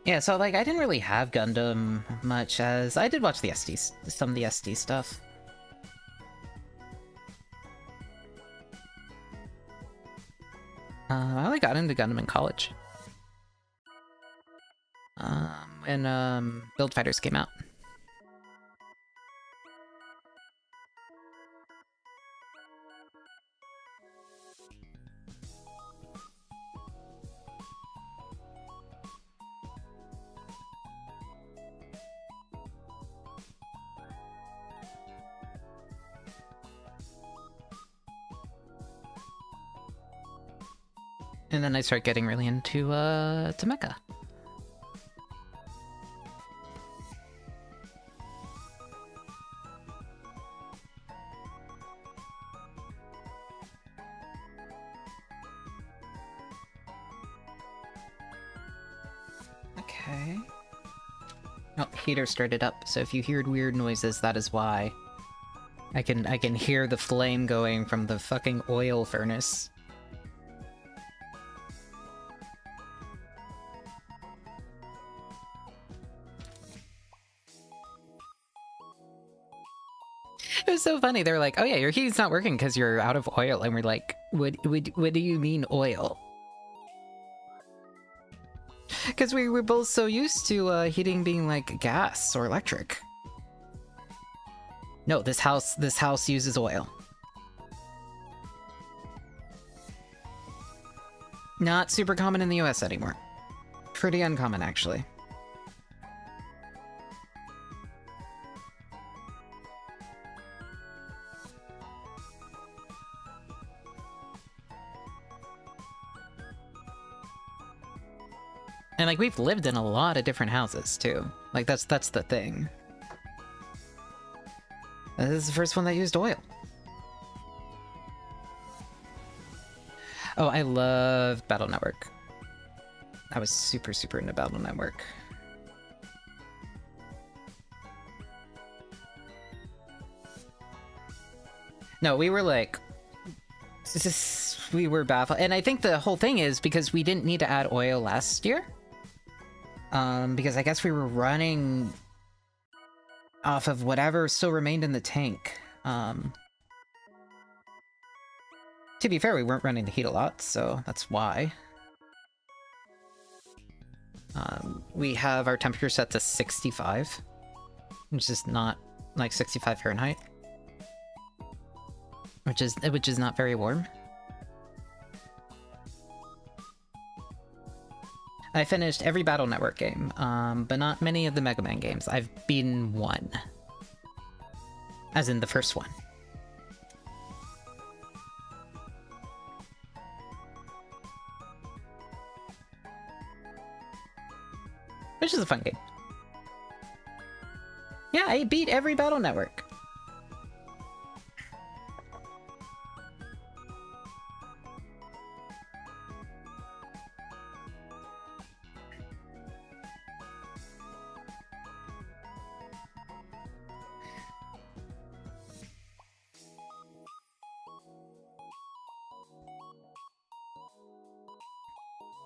Yeah, so, like, I didn't really have Gundam much, as I did watch the SD, some of the SD stuff. I only got into Gundam in college. When Build Fighters came out. And then I start getting really into to mecha. Okay. Oh, heater started up, so if you heard weird noises, that is why. I can hear the flame going from the fucking oil furnace. It was so funny. They were like, "Oh yeah, your heating's not working because you're out of oil," and we're like, "What do you mean oil?" Because we were both so used to heating being like gas or electric. No, this house uses oil. Not super common in the US anymore. Pretty uncommon, actually. And like we've lived in a lot of different houses too. Like that's the thing. This is the first one that used oil. Oh, I loved Battle Network. I was super into Battle Network. No, we were like, we were baffled. And I think the whole thing is because we didn't need to add oil last year. Because I guess we were running off of whatever still remained in the tank. To be fair, we weren't running the heat a lot, so that's why. We have our temperature set to 65, which is not like 65 Fahrenheit, which is not very warm. I finished every Battle Network game, but not many of the Mega Man games. I've beaten one. As in the first one. Which is a fun game. Yeah, I beat every Battle Network.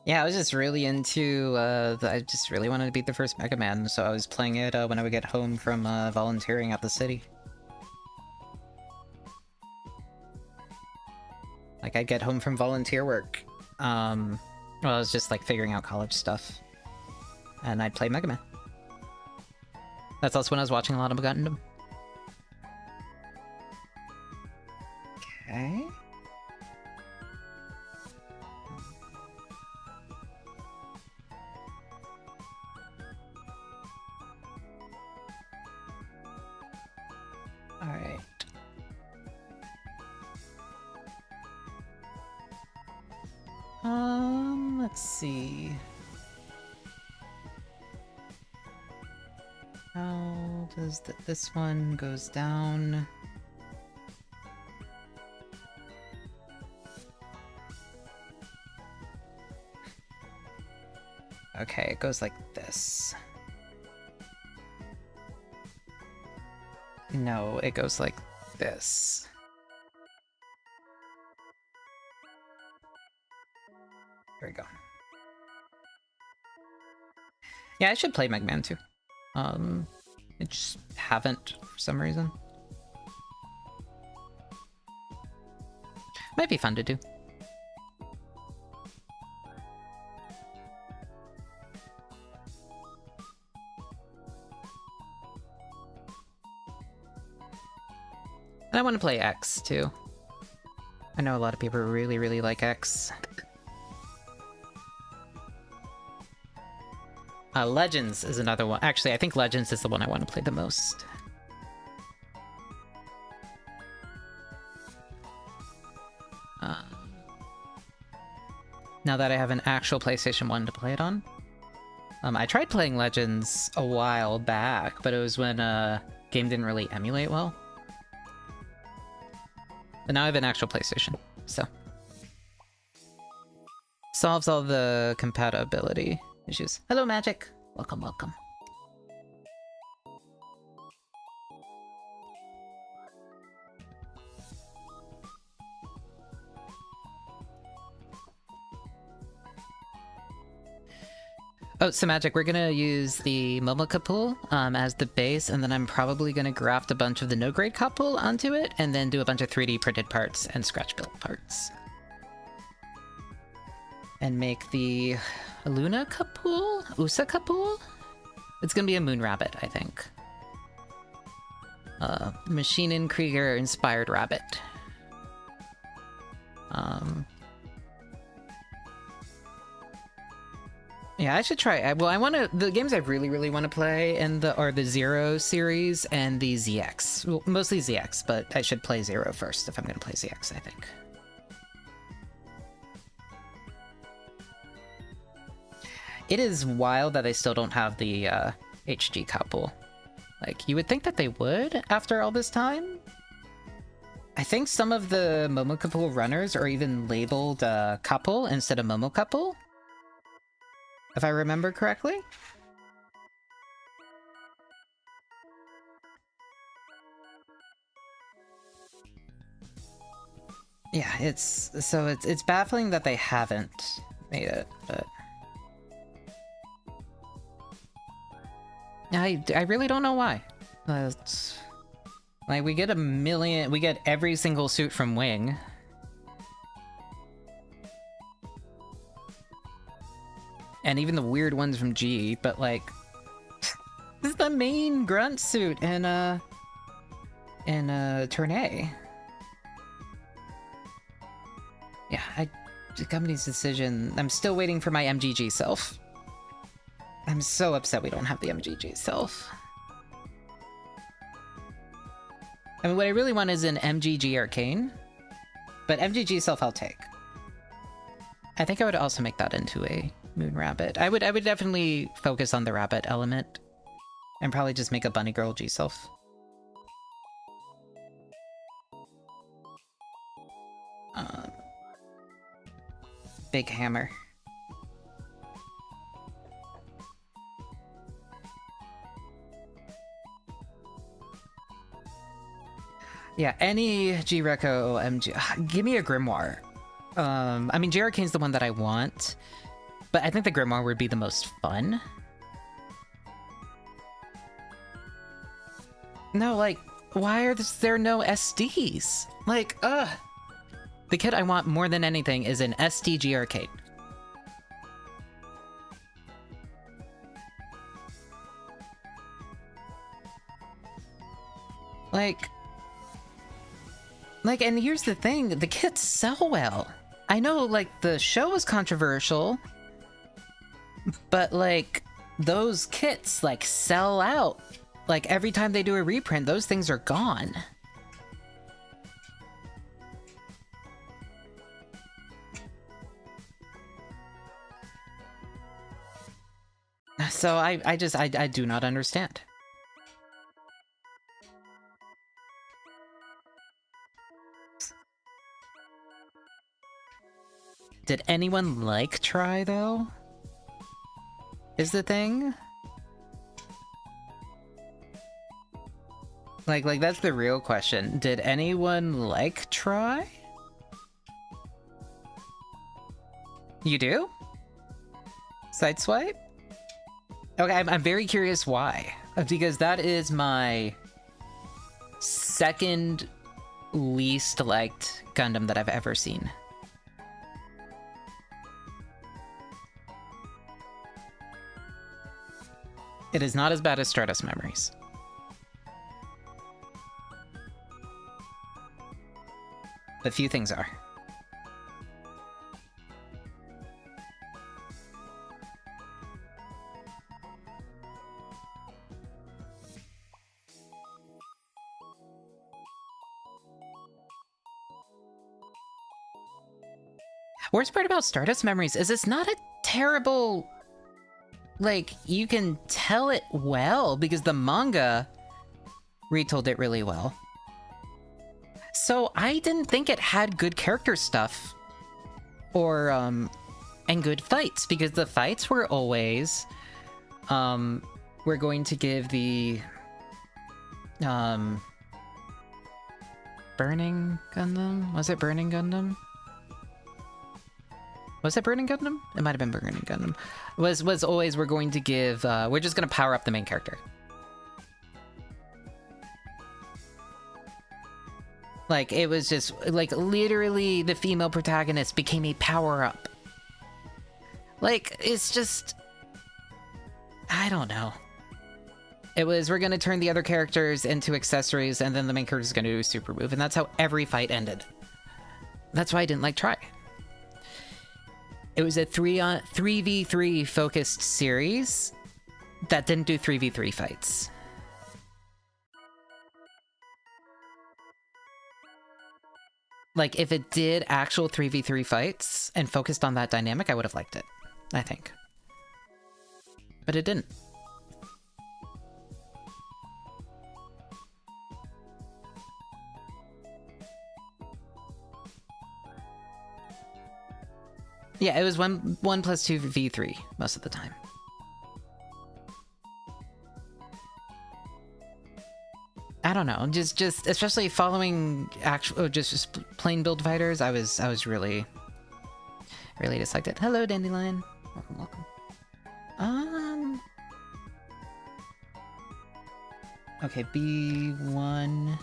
Yeah, I was just really into, I just really wanted to beat the first Mega Man, so I was playing it when I would get home from volunteering at the city. Like, I'd get home from volunteer work. Well, I was just, like, figuring out college stuff. And I'd play Mega Man. That's also when I was watching a lot of Gundam. Okay. Alright. Let's see. How does this one goes down? Okay, it goes like this. No, it goes like this. There we go. Yeah, I should play Mega Man too. I just haven't for some reason. Might be fun to do. And I want to play X, too. I know a lot of people really, really like X. Legends is another one. Actually, I think Legends is the one I want to play the most. Now that I have an actual PlayStation 1 to play it on. I tried playing Legends a while back, but it was when game didn't really emulate well. But now I have an actual PlayStation, so. Solves all the compatibility issues. Hello, Magic. Welcome, welcome. Oh, so Magic, we're gonna use the Momokapool as the base, and then I'm probably gonna graft a bunch of the no-grade Kapool onto it, and then do a bunch of 3D printed parts and scratch-built parts. And make the Luna Kapool? Usa Kapool? It's gonna be a moon rabbit, I think. Machine and Krieger inspired rabbit. Yeah, I should try. Well, I want to. The games I really, really want to play are the Zero series and the ZX. Well, mostly ZX, but I should play Zero first if I'm going to play ZX, I think. It is wild that they still don't have the HG Kapool. Like, you would think that they would after all this time. I think some of the Momokapool runners are even labeled Kapool instead of Momokapool, if I remember correctly. Yeah, it's baffling that they haven't made it, but I really don't know why. Like, we get every single suit from Wing. And even the weird ones from G, but like, this is the main grunt suit in Tournay. Yeah, the company's decision. I'm still waiting for my MGG self. I'm so upset we don't have the MGG self. I mean, what I really want is an MGG Arcane, but MGG self I'll take. I think I would also make that into a Moon Rabbit. I would definitely focus on the rabbit element, and probably just make a Bunny Girl G self. Big Hammer. Yeah, any G-Reco MG. Give me a Grimoire. I mean, G-Arcane's the one that I want, but I think the Grimoire would be the most fun. No, like, why are there no SDs? Like, the kit I want more than anything is an SD G-Arcane. Like, and here's the thing, the kits sell well. I know, like, the show is controversial, but, like, those kits, like, sell out. Like, every time they do a reprint, those things are gone. So I do not understand. Did anyone like try, though? Is the thing? Like that's the real question. Did anyone like try? You do? Sideswipe? Okay, I'm very curious why. Because that is my second least liked Gundam that I've ever seen. It is not as bad as Stardust Memories. but few things are. Worst part about Stardust Memories is it's not a terrible... Like, you can tell it well, because the manga retold it really well. So I didn't think it had good character stuff. Or, and good fights, because the fights were always... we're going to give the... Burning Gundam? Was it Burning Gundam? Was it Burning Gundam? It might have been Burning Gundam. Was always, we're going to give, we're just going to power up the main character. Like, it was just, like, literally the female protagonist became a power-up. Like, it's just... I don't know. It was, we're going to turn the other characters into accessories, and then the main character is going to do a super move, and that's how every fight ended. That's why I didn't like Try. It was a 3v3 focused series that didn't do 3v3 fights. Like, if it did actual 3v3 fights and focused on that dynamic, I would have liked it, I think. But it didn't. Yeah, it was 1 plus 2 v3 most of the time. I don't know, just especially following actual just plain build fighters, I was really disliked it. Hello, Dandelion. Welcome. Okay, B1.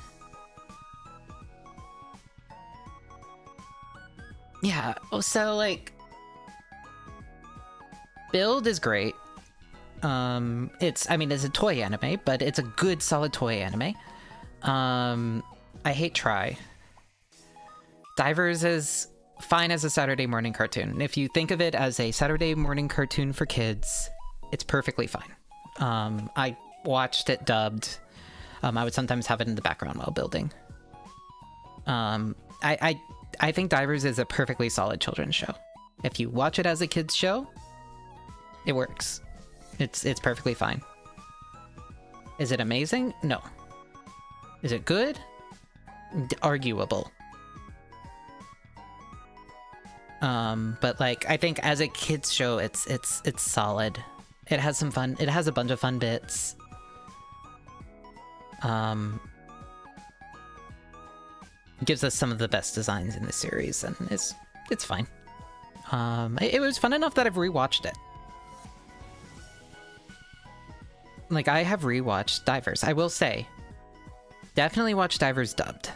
Yeah, so like build is great. It's a toy anime, but it's a good solid toy anime. I hate Try. Divers is fine as a Saturday morning cartoon. If you think of it as a Saturday morning cartoon for kids, it's perfectly fine. I watched it dubbed. I would sometimes have it in the background while building. I think Divers is a perfectly solid children's show. If you watch it as a kid's show, it works. It's perfectly fine. Is it amazing? No. Is it good? Arguable. But like, I think as a kid's show, it's solid. It has some fun. It has a bunch of fun bits. Gives us some of the best designs in the series, and it's fine. It was fun enough that I've rewatched it. Like, I have rewatched Divers. I will say, definitely watch Divers dubbed.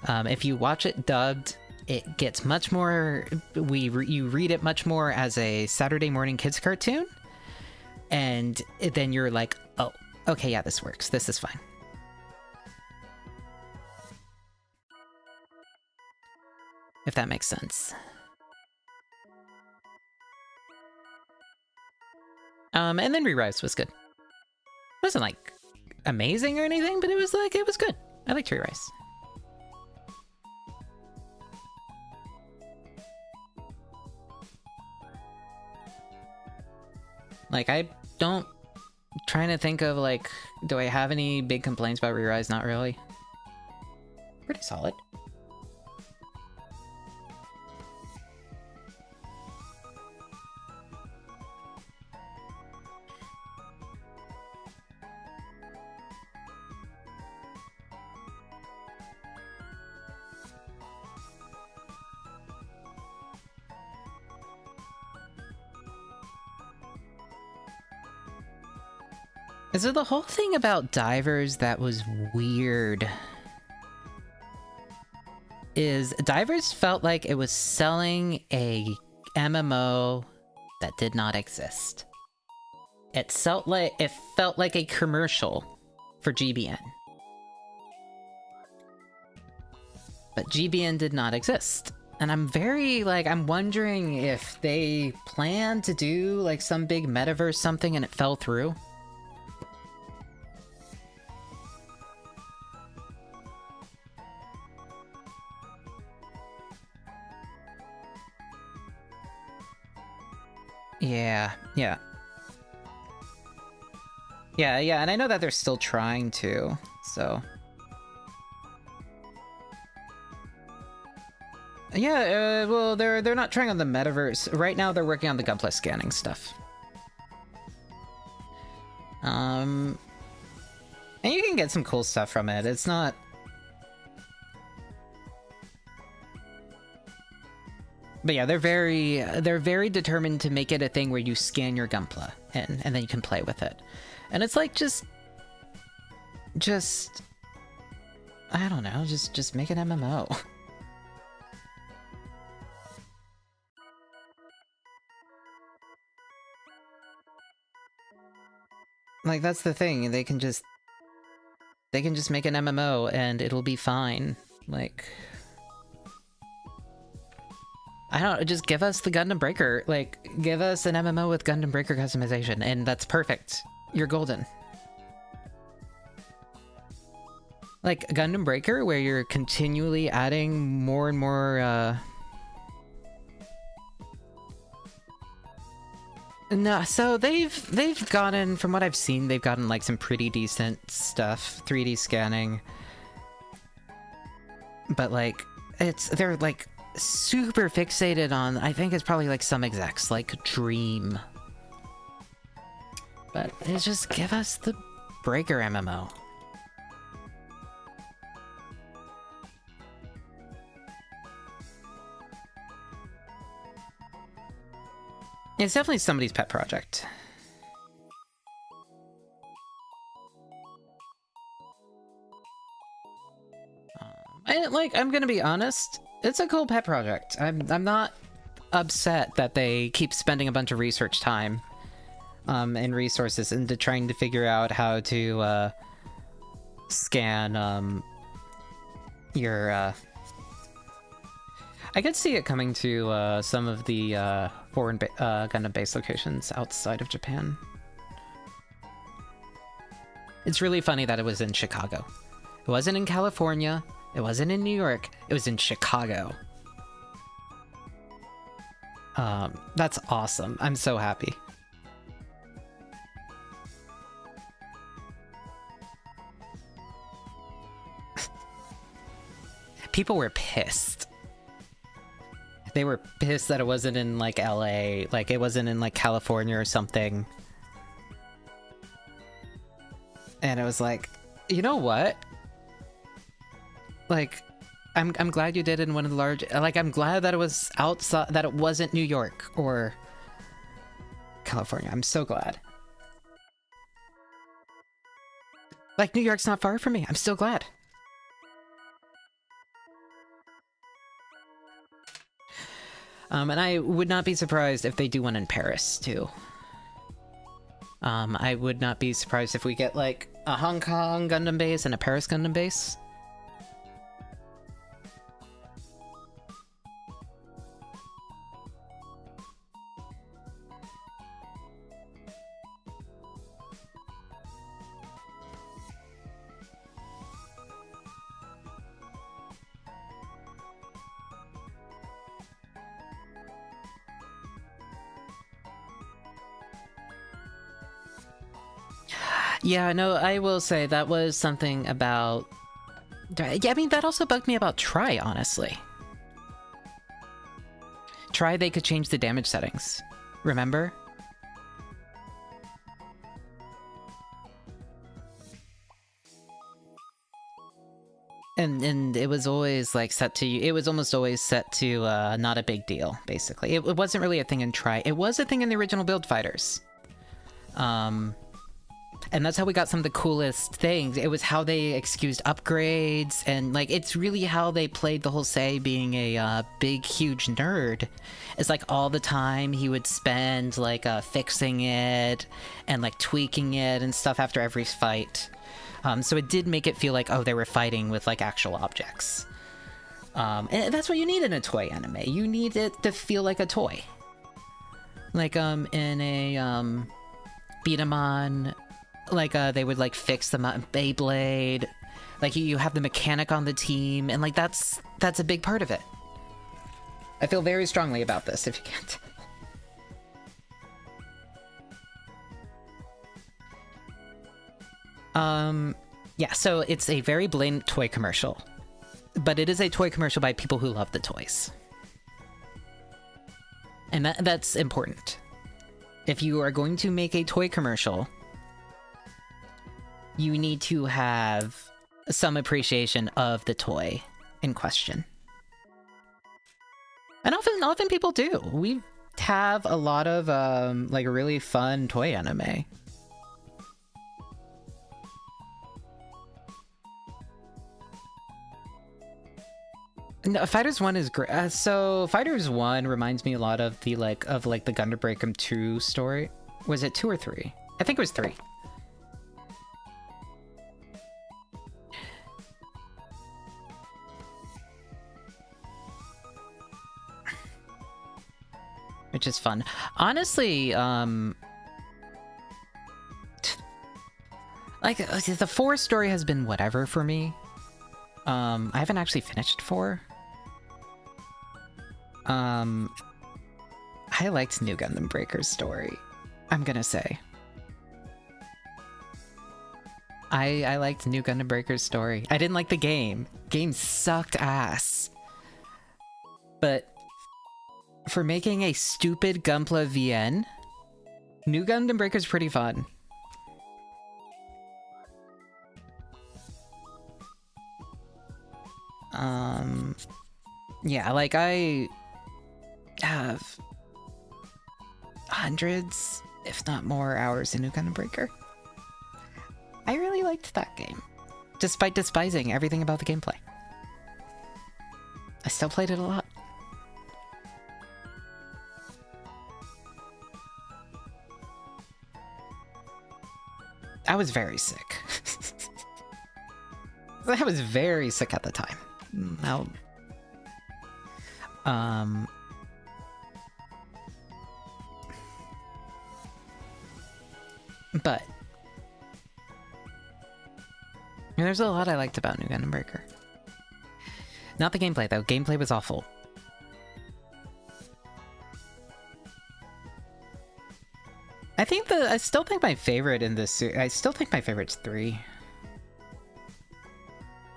If you watch it dubbed, it gets much more... You read it much more as a Saturday morning kids cartoon, and then you're like, oh, okay, yeah, this works. This is fine. If that makes sense. And then Re-Rise was good. It wasn't like amazing or anything, but it was good. I liked Re-Rise. Like, I don't... trying to think of, like, do I have any big complaints about Re-Rise? Not really. Pretty solid. So the whole thing about Divers that was weird is Divers felt like it was selling a MMO that did not exist. It felt like a commercial for GBN. but GBN did not exist. And I'm very, like, I'm wondering if they planned to do, like, some big metaverse something and it fell through. Yeah, yeah. Yeah, and I know that they're still trying to, so... Yeah, well, they're not trying on the metaverse. Right now, they're working on the GUNPLA scanning stuff. And you can get some cool stuff from it. It's not... But yeah, they're very determined to make it a thing where you scan your GUNPLA and then you can play with it. And it's like just I don't know, just make an MMO. Like, that's the thing, they can just make an MMO and it'll be fine. Like, I don't know, just give us the Gundam Breaker. Like, give us an MMO with Gundam Breaker customization, and that's perfect. You're golden. Like, Gundam Breaker, where you're continually adding more and more, No, so they've gotten, from what I've seen, they've gotten, like, some pretty decent stuff. 3D scanning. But, like, they're, like, super fixated on, I think it's probably, like, some execs, like, Dream. But it's just give us the Breaker MMO. It's definitely somebody's pet project. I'm gonna be honest, it's a cool pet project. I'm not upset that they keep spending a bunch of research time and resources into trying to figure out how to scan your I could see it coming to some of the foreign Gundam base locations outside of Japan. It's really funny that it was in Chicago. It wasn't in California. It wasn't in New York. It was in Chicago. That's awesome. I'm so happy. People were pissed. They were pissed that it wasn't in, like, LA, like, it wasn't in, like, California or something. And it was like, you know what? Like, I'm glad you did it in one of the large... Like, I'm glad that it was outside, that it wasn't New York or California. I'm so glad. Like, New York's not far from me. I'm still glad. And I would not be surprised if they do one in Paris, too. I would not be surprised if we get, like, a Hong Kong Gundam base and a Paris Gundam base. Yeah, no, I will say that was something about... Yeah, I mean, that also bugged me about Try, honestly. Try, they could change the damage settings. Remember? And it was always, like, set to... It was almost always set to not a big deal, basically. It wasn't really a thing in Try. It was a thing in the original Build Fighters. And that's how we got some of the coolest things. It was how they excused upgrades, and, like, it's really how they played the whole Sei being a big, huge nerd. It's like all the time he would spend, like, fixing it and, like, tweaking it and stuff after every fight. So it did make it feel like, oh, they were fighting with, like, actual objects. And that's what you need in a toy anime. You need it to feel like a toy. Like, in a, beat 'em on, like, they would, like, fix them on Beyblade. Like, you have the mechanic on the team, and, like, that's a big part of it. I feel very strongly about this, if you can't. Yeah, so it's a very blatant toy commercial. But it is a toy commercial by people who love the toys. And that's important. If you are going to make a toy commercial, you need to have some appreciation of the toy in question. And often people do. We have a lot of, like, really fun toy anime. No, Fighters 1 is great. So Fighters 1 reminds me a lot of the, like, the Gundam Breakum 2 story. Was it 2 or 3? I think it was 3. Which is fun. Honestly, like, the 4 story has been whatever for me. I haven't actually finished 4. I liked New Gundam Breaker's story, I'm gonna say. I liked New Gundam Breaker's story. I didn't like the game. Game sucked ass. But for making a stupid Gunpla VN, New Gundam Breaker's pretty fun. Yeah, like, I have hundreds, if not more, hours in New Gundam Breaker. I really liked that game, despite despising everything about the gameplay. I still played it a lot. I was very sick. I was very sick at the time. Now, but there's a lot I liked about New Gundam Breaker. Not the gameplay, though. Gameplay was awful. I still think my favorite in this series, I still think my favorite's 3.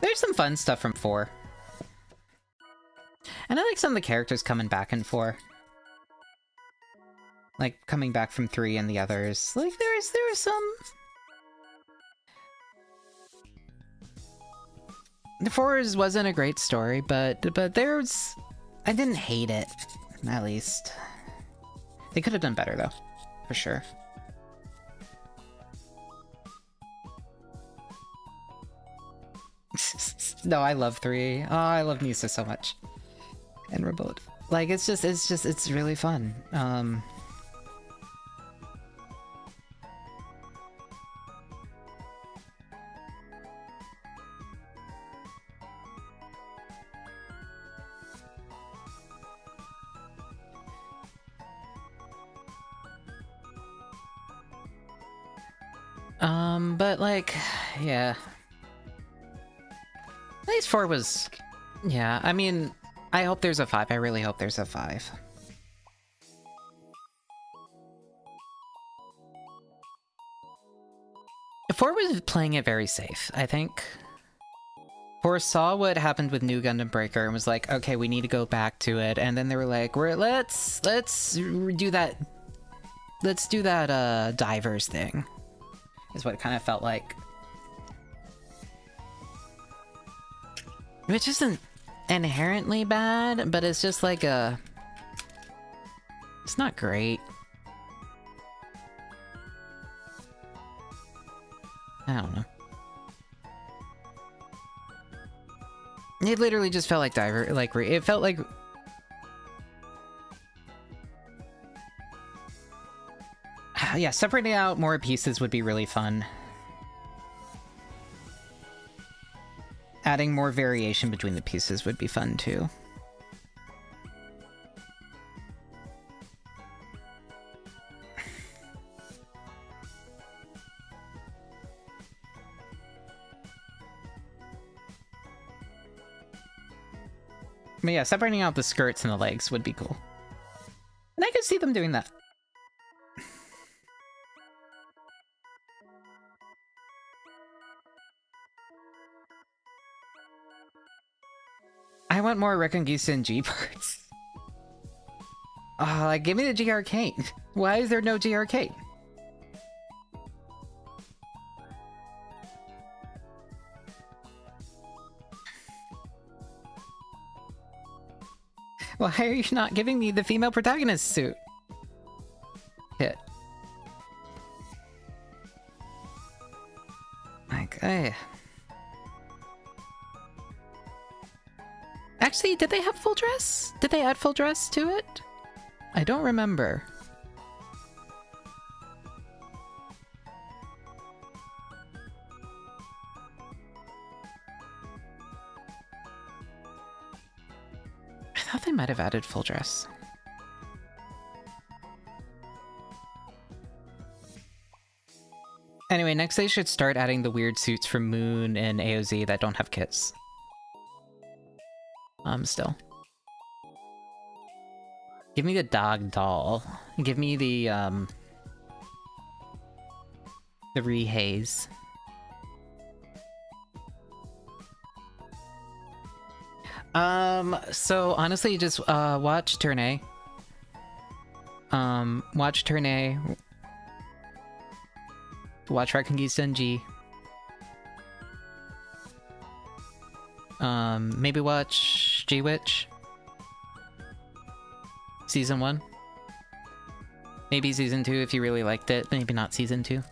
There's some fun stuff from 4. And I like some of the characters coming back in 4. Like, coming back from 3 and the others. Like, there was some... The 4's wasn't a great story, but there's... I didn't hate it, at least. They could have done better, though. For sure. No, I love 3. Oh, I love Misa so much. And Remote. Like, it's really fun. But, like, yeah. At least 4 was... Yeah, I mean, I hope there's a 5. I really hope there's a 5. Four was playing it very safe, I think. 4 saw what happened with New Gundam Breaker and was like, okay, we need to go back to it. And then they were like, let's do that divers thing. Is what it kind of felt like. Which isn't inherently bad, but it's just like a... It's not great. I don't know. It literally just felt like diver, like, it felt like... Yeah, separating out more pieces would be really fun. Adding more variation between the pieces would be fun too. But yeah, separating out the skirts and the legs would be cool. And I could see them doing that. I want more Reconguista G parts. Give me the G Arcade. Why is there no G Arcade? Why are you not giving me the female protagonist suit? Hit. Okay. Actually, did they have full dress? Did they add full dress to it? I don't remember. I thought they might have added full dress. Anyway, next they should start adding the weird suits from Moon and AOZ that don't have kits. Still. Give me the dog doll. Give me the rehaze. So honestly, just watch Turn A. Watch Turn A. Watch Reconguista G. Maybe watch G-Witch. Season 1. Maybe Season 2 if you really liked it. Maybe not Season 2.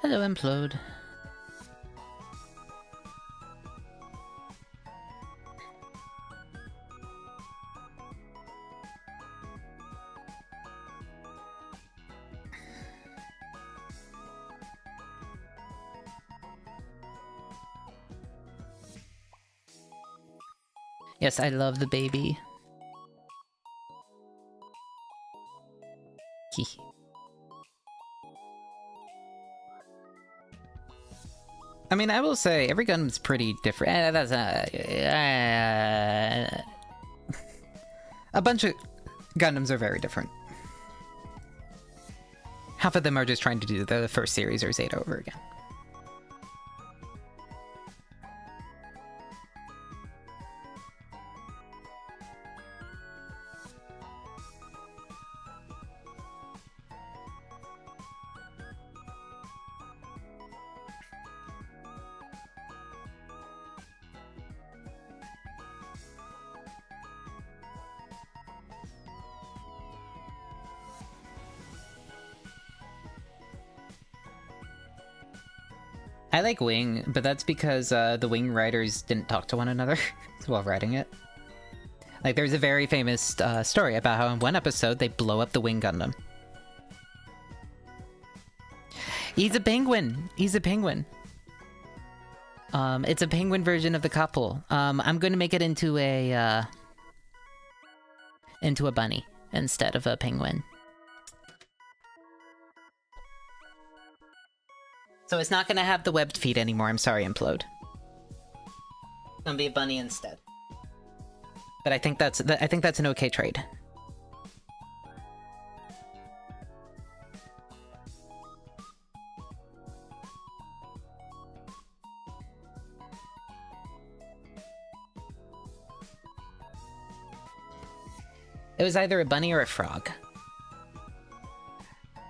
Hello, Implode. Yes, I love the baby. Hee. I mean, I will say every Gundam's pretty different. That's a bunch of Gundams are very different. Half of them are just trying to do the first series or Zeta over again. I like Wing, but that's because the Wing writers didn't talk to one another while writing it. Like, there's a very famous story about how in one episode they blow up the Wing Gundam. He's a penguin! He's a penguin! It's a penguin version of the Kapool. I'm going to make it into a bunny instead of a penguin. So it's not going to have the webbed feet anymore. I'm sorry, Implode. It's going to be a bunny instead. But I think that's an okay trade. It was either a bunny or a frog.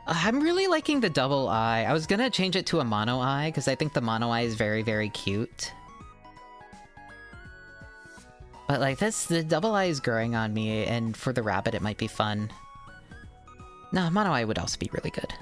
I'm really liking the double eye. I was gonna change it to a mono eye, because I think the mono eye is very, very cute. But like this, the double eye is growing on me, and for the rabbit it might be fun. No, mono eye would also be really good.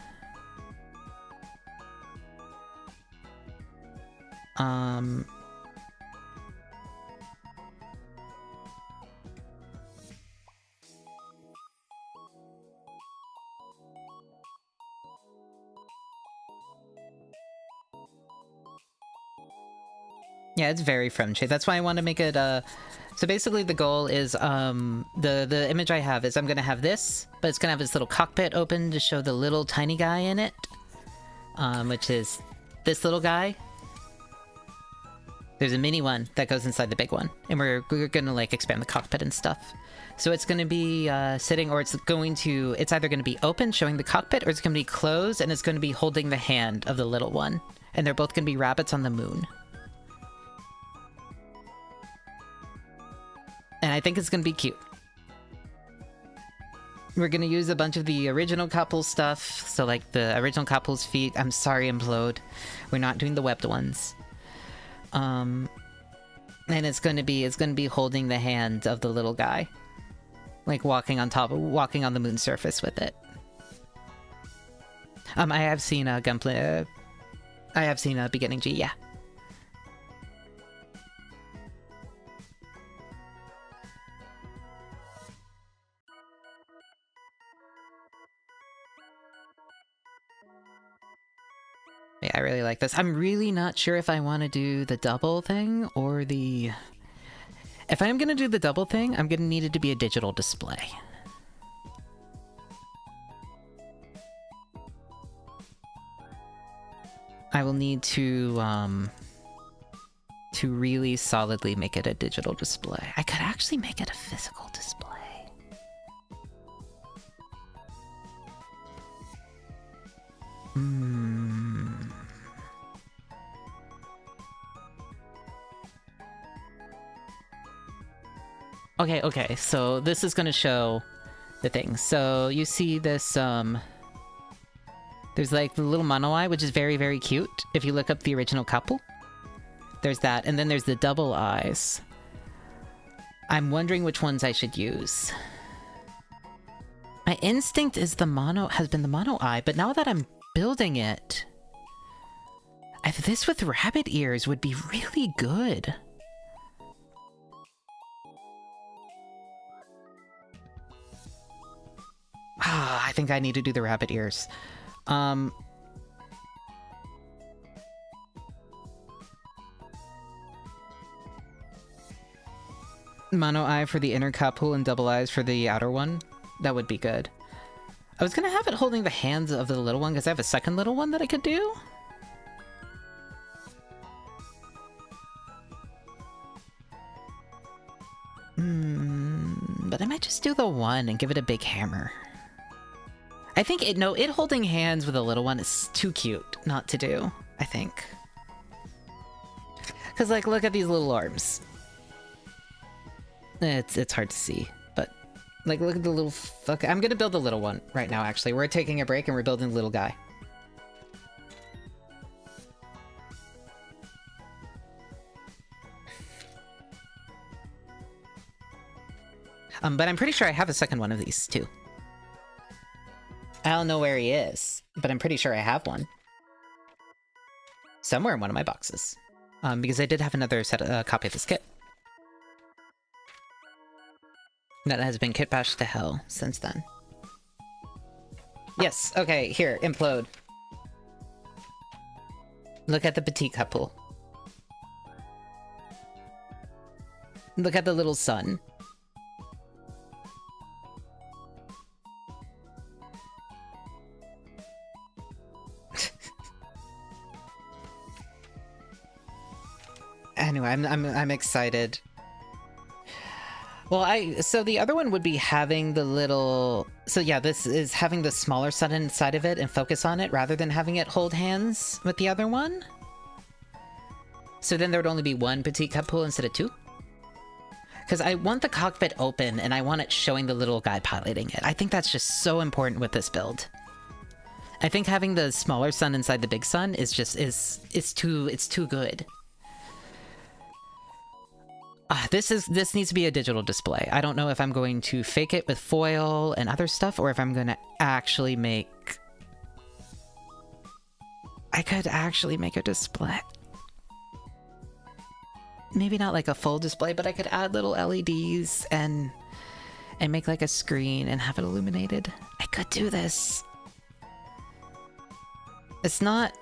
Yeah, it's very friendly. That's why I want to make it, so basically the goal is, the image I have is I'm gonna have this, but it's gonna have this little cockpit open to show the little tiny guy in it. Which is this little guy. There's a mini one that goes inside the big one, and we're gonna, like, expand the cockpit and stuff. So it's gonna be, sitting, or it's either gonna be open, showing the cockpit, or it's gonna be closed, and it's gonna be holding the hand of the little one. And they're both gonna be rabbits on the moon. And I think it's gonna be cute. We're gonna use a bunch of the original Kapool stuff, so like the original Kapool's feet. I'm sorry, Implode. We're not doing the webbed ones. And it's gonna be holding the hand of the little guy. Like walking on the moon surface with it. I have seen GUNPLA. I have seen Beginning G, yeah. Yeah, I really like this. I'm really not sure if I want to do the double thing or the... If I'm going to do the double thing, I'm going to need it to be a digital display. I will need to really solidly make it a digital display. I could actually make it a physical display. Okay, so this is gonna show the thing. So you see this, there's like the little mono eye, which is very, very cute. If you look up the original Kapool, there's that, and then there's the double eyes. I'm wondering which ones I should use. My instinct is has been the mono eye, but now that I'm building it, this with rabbit ears would be really good. I think I need to do the rabbit ears. Mono eye for the inner Kapool and double eyes for the outer one. That would be good. I was gonna have it holding the hands of the little one because I have a second little one that I could do. But I might just do the one and give it a big hammer. I think it holding hands with a little one is too cute not to do, I think. Because, like, look at these little arms. It's hard to see, but, like, look at the little I'm gonna build the little one right now, actually. We're taking a break and we're building the little guy. But I'm pretty sure I have a second one of these, too. I don't know where he is, but I'm pretty sure I have one. Somewhere in one of my boxes. Because I did have another copy of this kit. That has been kitbashed to hell since then. Yes, okay, here, Implode. Look at the petite Kapool. Look at the little sun. Anyway, I'm excited. Well, so the other one would be having the little... So yeah, this is having the smaller sun inside of it and focus on it rather than having it hold hands with the other one. So then there would only be one petite Kapool instead of two. Because I want the cockpit open and I want it showing the little guy piloting it. I think that's just so important with this build. I think having the smaller sun inside the big sun is just it's too good. This needs to be a digital display. I don't know if I'm going to fake it with foil and other stuff, or if I'm going to actually make... I could actually make a display. Maybe not like a full display, but I could add little LEDs and make like a screen and have it illuminated. I could do this. It's not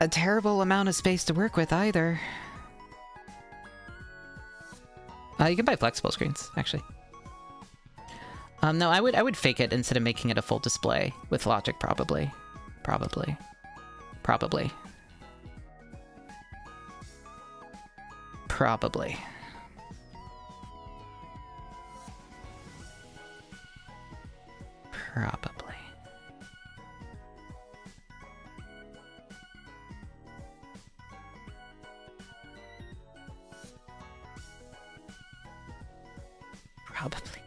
a terrible amount of space to work with either. You can buy flexible screens, actually. No, I would fake it instead of making it a full display with logic, probably. Probably. Probably. Probably. Probably. Probably.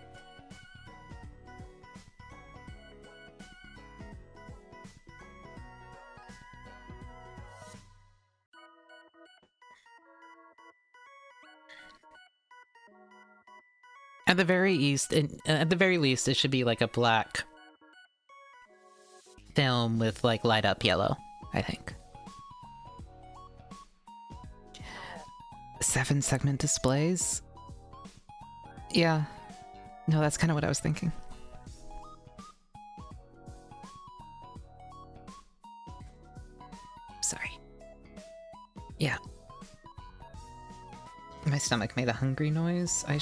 At the very least, it should be like a black film with like light up yellow, I think. 7-segment displays? Yeah. No, that's kind of what I was thinking. Sorry. Yeah. My stomach made a hungry noise. I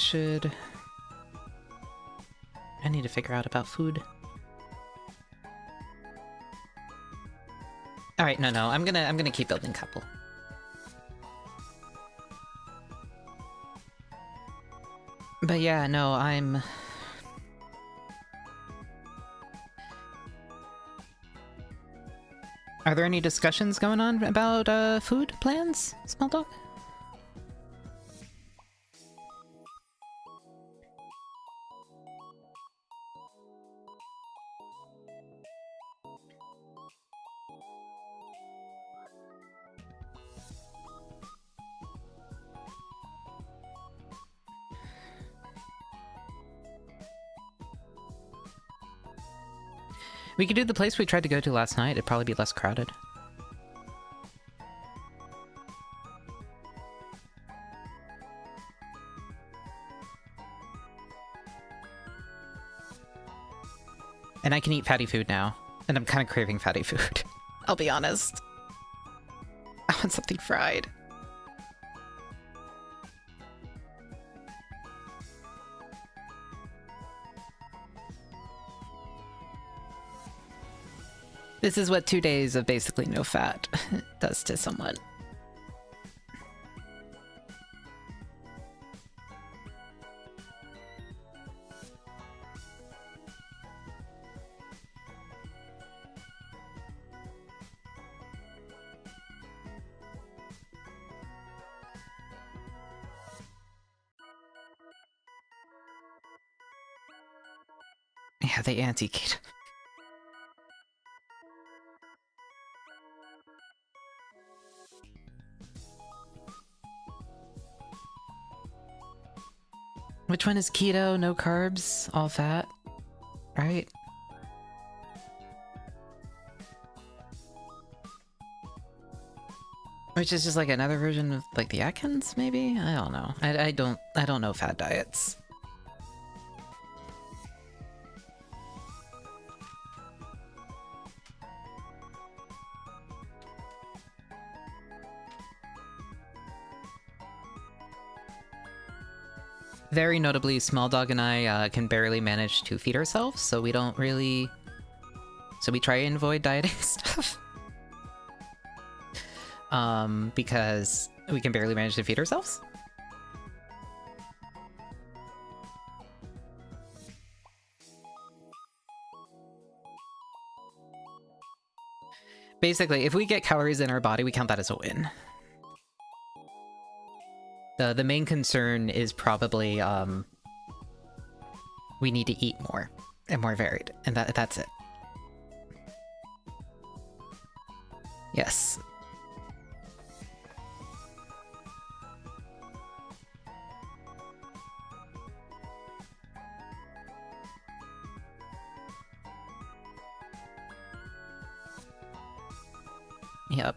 need to figure out about food. Alright, no, I'm gonna keep building Kapool. But yeah, no, I'm... Are there any discussions going on about food plans, Small Dog? We could do the place we tried to go to last night. It'd probably be less crowded. And I can eat fatty food now. And I'm kind of craving fatty food. I'll be honest. I want something fried. This is what 2 days of basically no fat does to someone. Yeah, the anti-keto. Which one is keto, no carbs, all fat, right? Which is just like another version of like the Atkins, maybe? I don't know. I don't know fat diets. very notably, Small Dog and I can barely manage to feed ourselves, so we don't really... So we try and avoid dieting stuff. Because we can barely manage to feed ourselves. Basically, if we get calories in our body, we count that as a win. The main concern is probably we need to eat more and more varied, and that's it. Yes. Yep.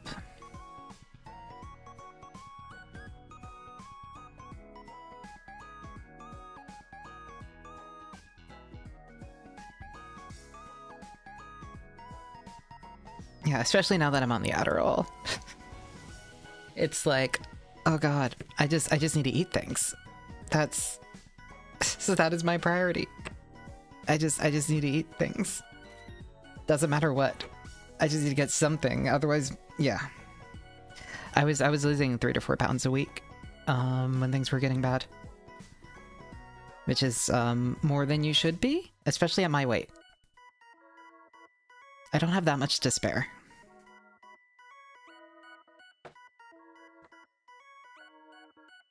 Yeah, especially now that I'm on the Adderall. It's like, oh god, I just need to eat things. That's... So that is my priority. I just need to eat things. Doesn't matter what. I just need to get something, otherwise, yeah. I was losing 3 to 4 pounds a week when things were getting bad. Which is more than you should be, especially at my weight. I don't have that much to spare.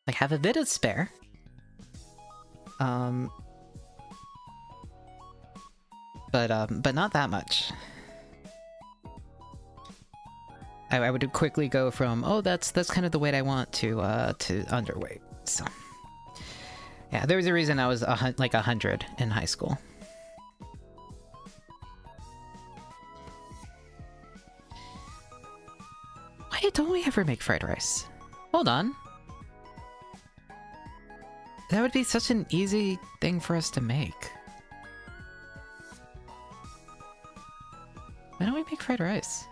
I have a bit of spare. But not that much. I would quickly go from, oh, that's kind of the weight I want, to underweight. So yeah, there was a reason I was like 100 in high school. Why don't we ever make fried rice? Hold on. That would be such an easy thing for us to make. Why don't we make fried rice?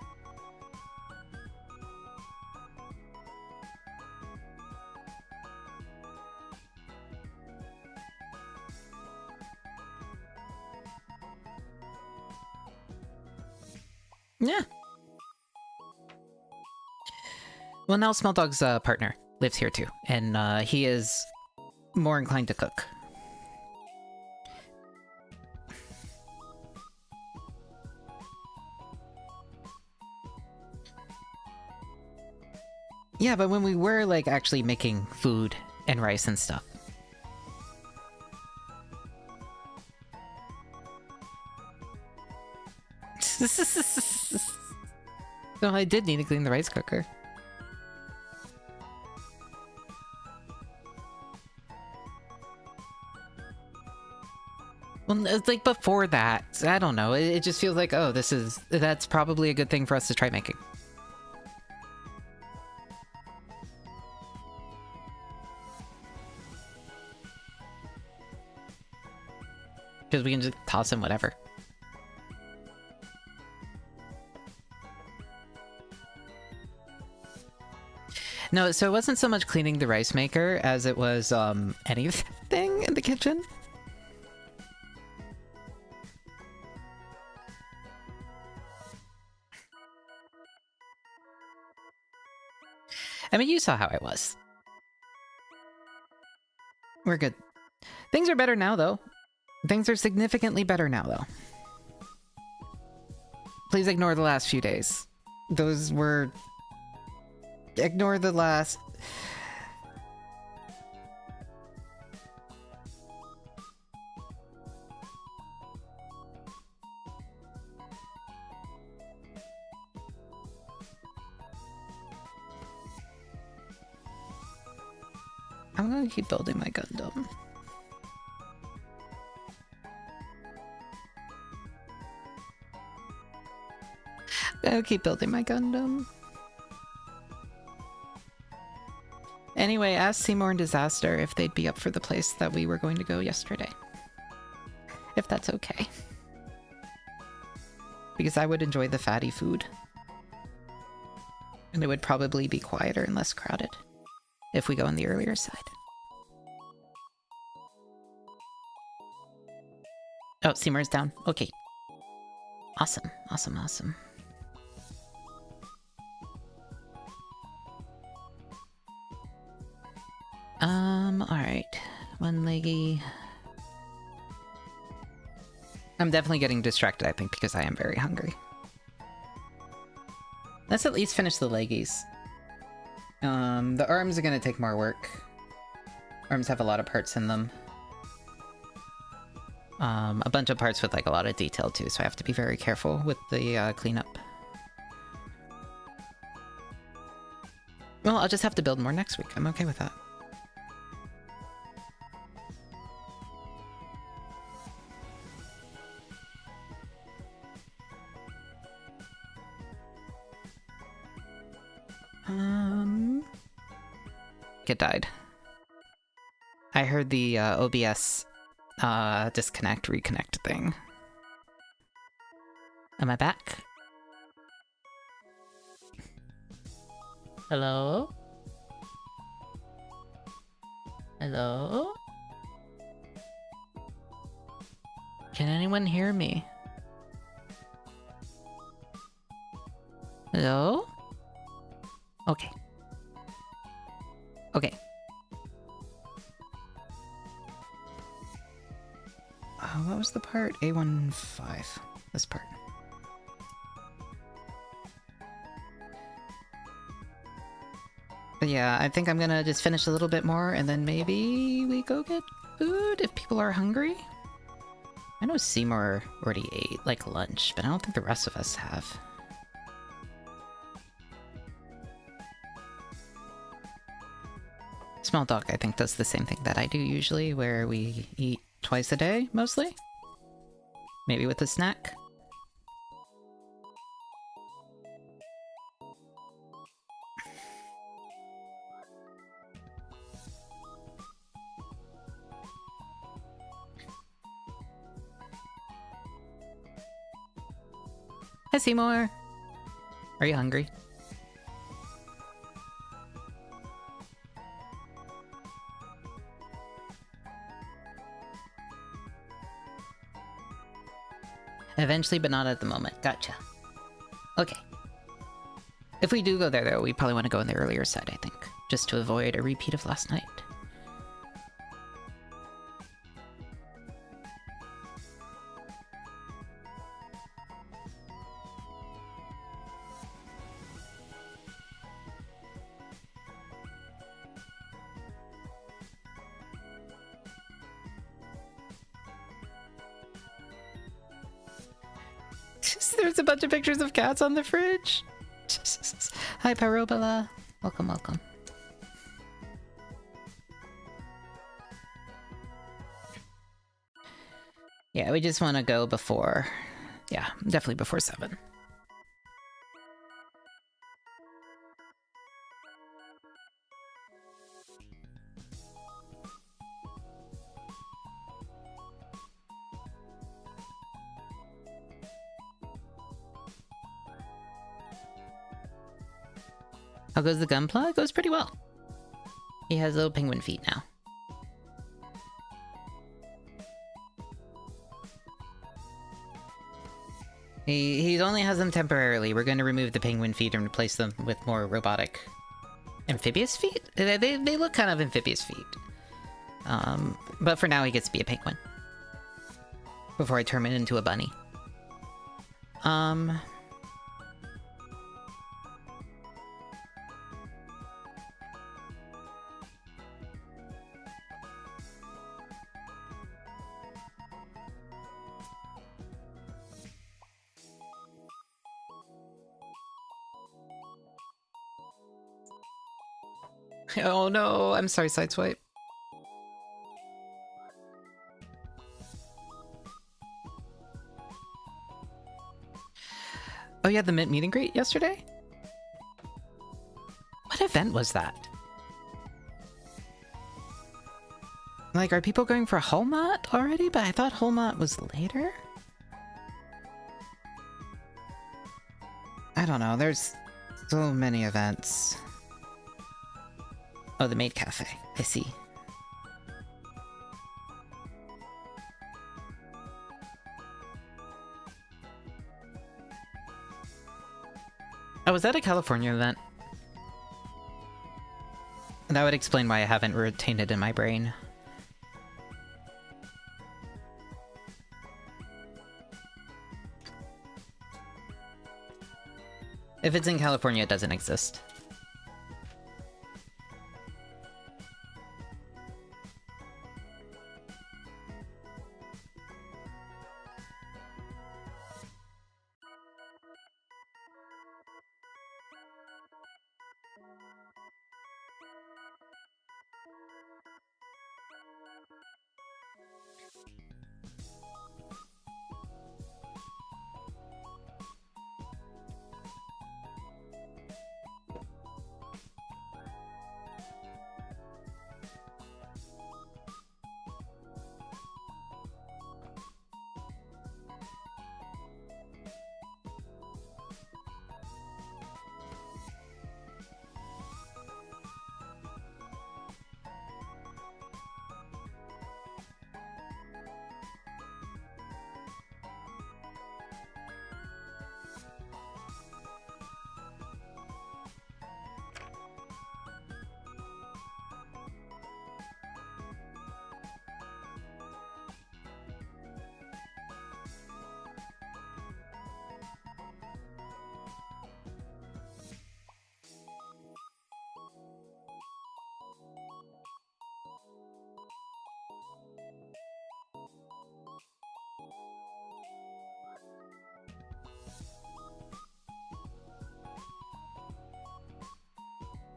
Yeah. Well, now Small Dog's partner lives here too, and he is more inclined to cook. Yeah, but when we were like actually making food and rice and stuff. No, I did need to clean the rice cooker. Well, it's like before that, I don't know, it just feels like, oh, that's probably a good thing for us to try making. Because we can just toss in whatever. No, so it wasn't so much cleaning the rice maker as it was anything in the kitchen. I mean, you saw how I was. We're good. Things are better now, though. Things are significantly better now, though. Please ignore the last few days. Those were... Ignore the last... I'm gonna keep building my Gundam. I'll keep building my Gundam. Anyway, ask Seymour and Disaster if they'd be up for the place that we were going to go yesterday. If that's okay. Because I would enjoy the fatty food. And it would probably be quieter and less crowded if we go on the earlier side. Oh, Seymour's down. Okay. Awesome, awesome, awesome. Alright. One leggy. I'm definitely getting distracted, I think, because I am very hungry. Let's at least finish the leggies. The arms are gonna take more work. Arms have a lot of parts in them. A bunch of parts with like a lot of detail too, so I have to be very careful with the cleanup. Well, I'll just have to build more next week. I'm okay with that. It died. I heard the OBS disconnect, reconnect thing. Am I back? Hello? Hello? Can anyone hear me? Hello? Okay. Okay. What was the part? A15. This part. But yeah, I think I'm gonna just finish a little bit more and then maybe we go get food if people are hungry. I know Seymour already ate, like, lunch, but I don't think the rest of us have. Small Dog, I think, does the same thing that I do usually, where we eat twice a day, mostly. Maybe with a snack. Hi, Seymour. Are you hungry? Eventually, but not at the moment. Gotcha. Okay. If we do go there, though, we probably want to go on the earlier side, I think. Just to avoid a repeat of last night. There's a bunch of pictures of cats on the fridge. Hi, Parabola. Welcome, welcome. Yeah, we just want to go before... Yeah, definitely before 7. How goes the Gunpla? It goes pretty well. He has little penguin feet now. He only has them temporarily. We're going to remove the penguin feet and replace them with more robotic amphibious feet? They look kind of amphibious feet. But for now he gets to be a penguin. Before I turn him into a bunny. Oh no, I'm sorry, Sideswipe. Oh yeah, the Mint meet and greet yesterday? What event was that? Like, are people going for Holmat already? But I thought Holmat was later? I don't know, there's so many events. Oh, the Maid Cafe. I see. Oh, was that a California event? That would explain why I haven't retained it in my brain. If it's in California, it doesn't exist.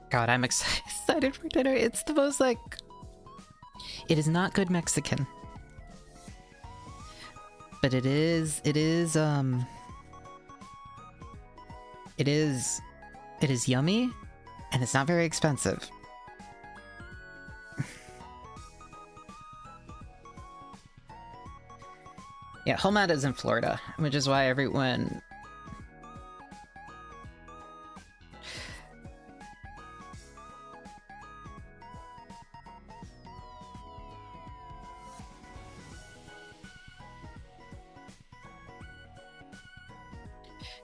God, I'm excited for dinner. It's the most, like... It is not good Mexican. But it is yummy, and it's not very expensive. Yeah, Homad is in Florida, which is why everyone...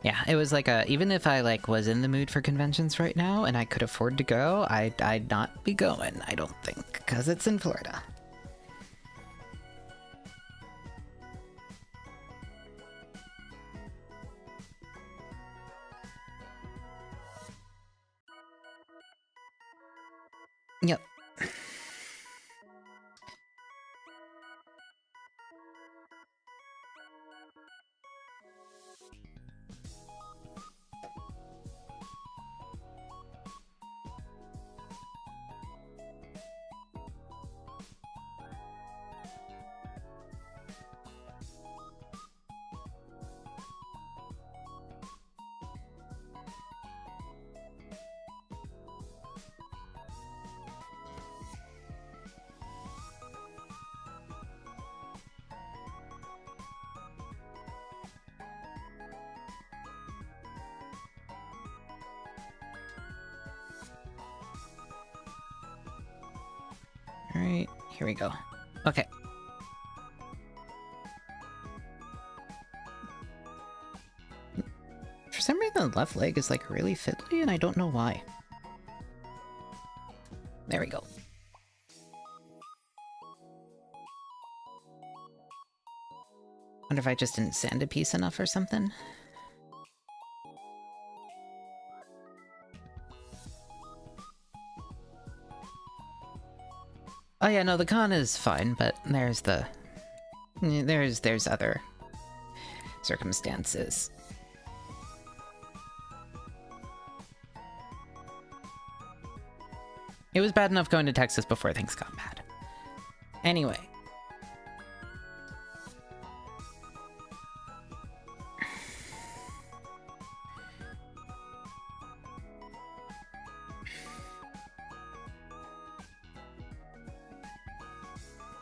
Yeah, it was like even if I like was in the mood for conventions right now and I could afford to go, I'd not be going, I don't think, because it's in Florida. Yep. Alright, here we go. Okay. For some reason the left leg is like really fiddly and I don't know why. There we go. Wonder if I just didn't sand a piece enough or something. Oh yeah, no, the con is fine, but there's the... There's other circumstances. It was bad enough going to Texas before things got bad. Anyway.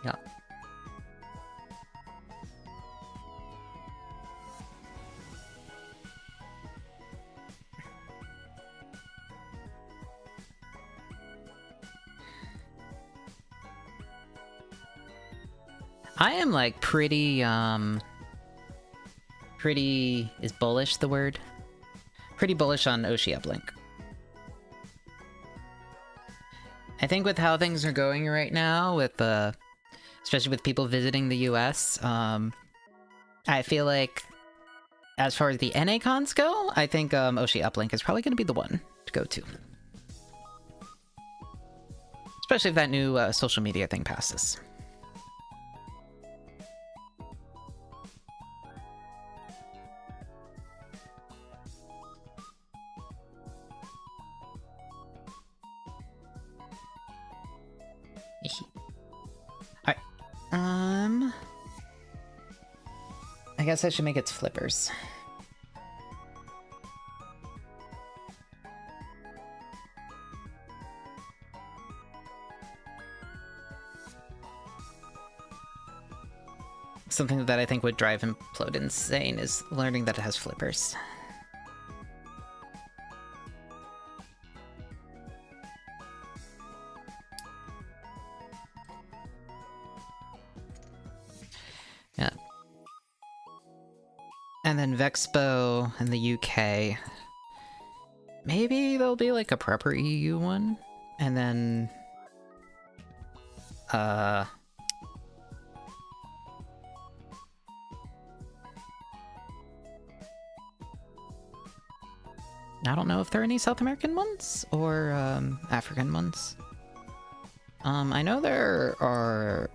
Yeah. I am like pretty, is bullish the word? pretty bullish on Oshi uplink. I think with how things are going right now, with especially with people visiting the US, I feel like as far as the NA cons go, I think Oshi uplink is probably going to be the one to go to. Especially if that new social media thing passes. Alright. I guess I should make its flippers. Something that I think would drive Implode insane is learning that it has flippers. Yeah. And then Vexpo in the UK. Maybe there'll be like a proper EU one. And then... I don't know if there are any South American ones or African ones. I know there are...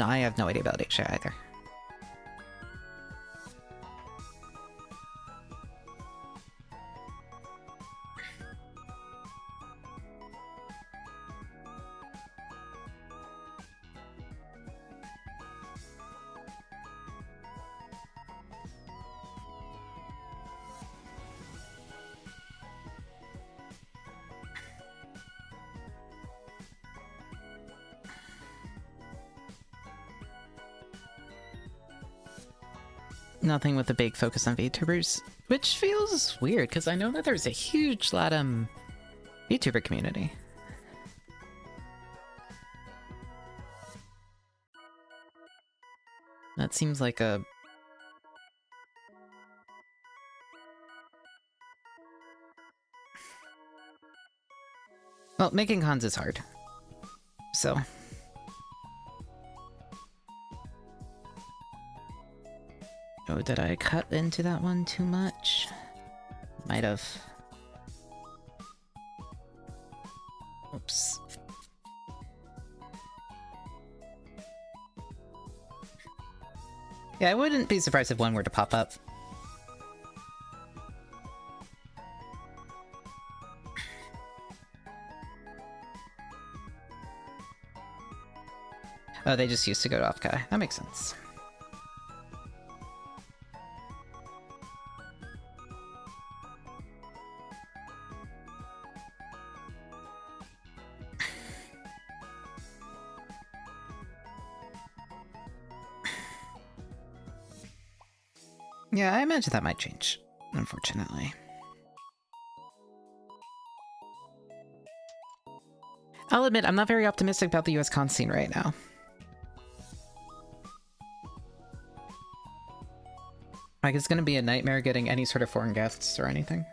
I have no idea about HGBD either. Nothing with a big focus on VTubers, which feels weird because I know that there's a huge LATAM VTuber community. That seems like a... Well, making cons is hard. So... Oh, did I cut into that one too much? Might have. Oops. Yeah, I wouldn't be surprised if one were to pop up. Oh, they just used to go to Offkai. That makes sense. Yeah, I imagine that might change, unfortunately. I'll admit, I'm not very optimistic about the US con scene right now. Like, it's gonna be a nightmare getting any sort of foreign guests or anything.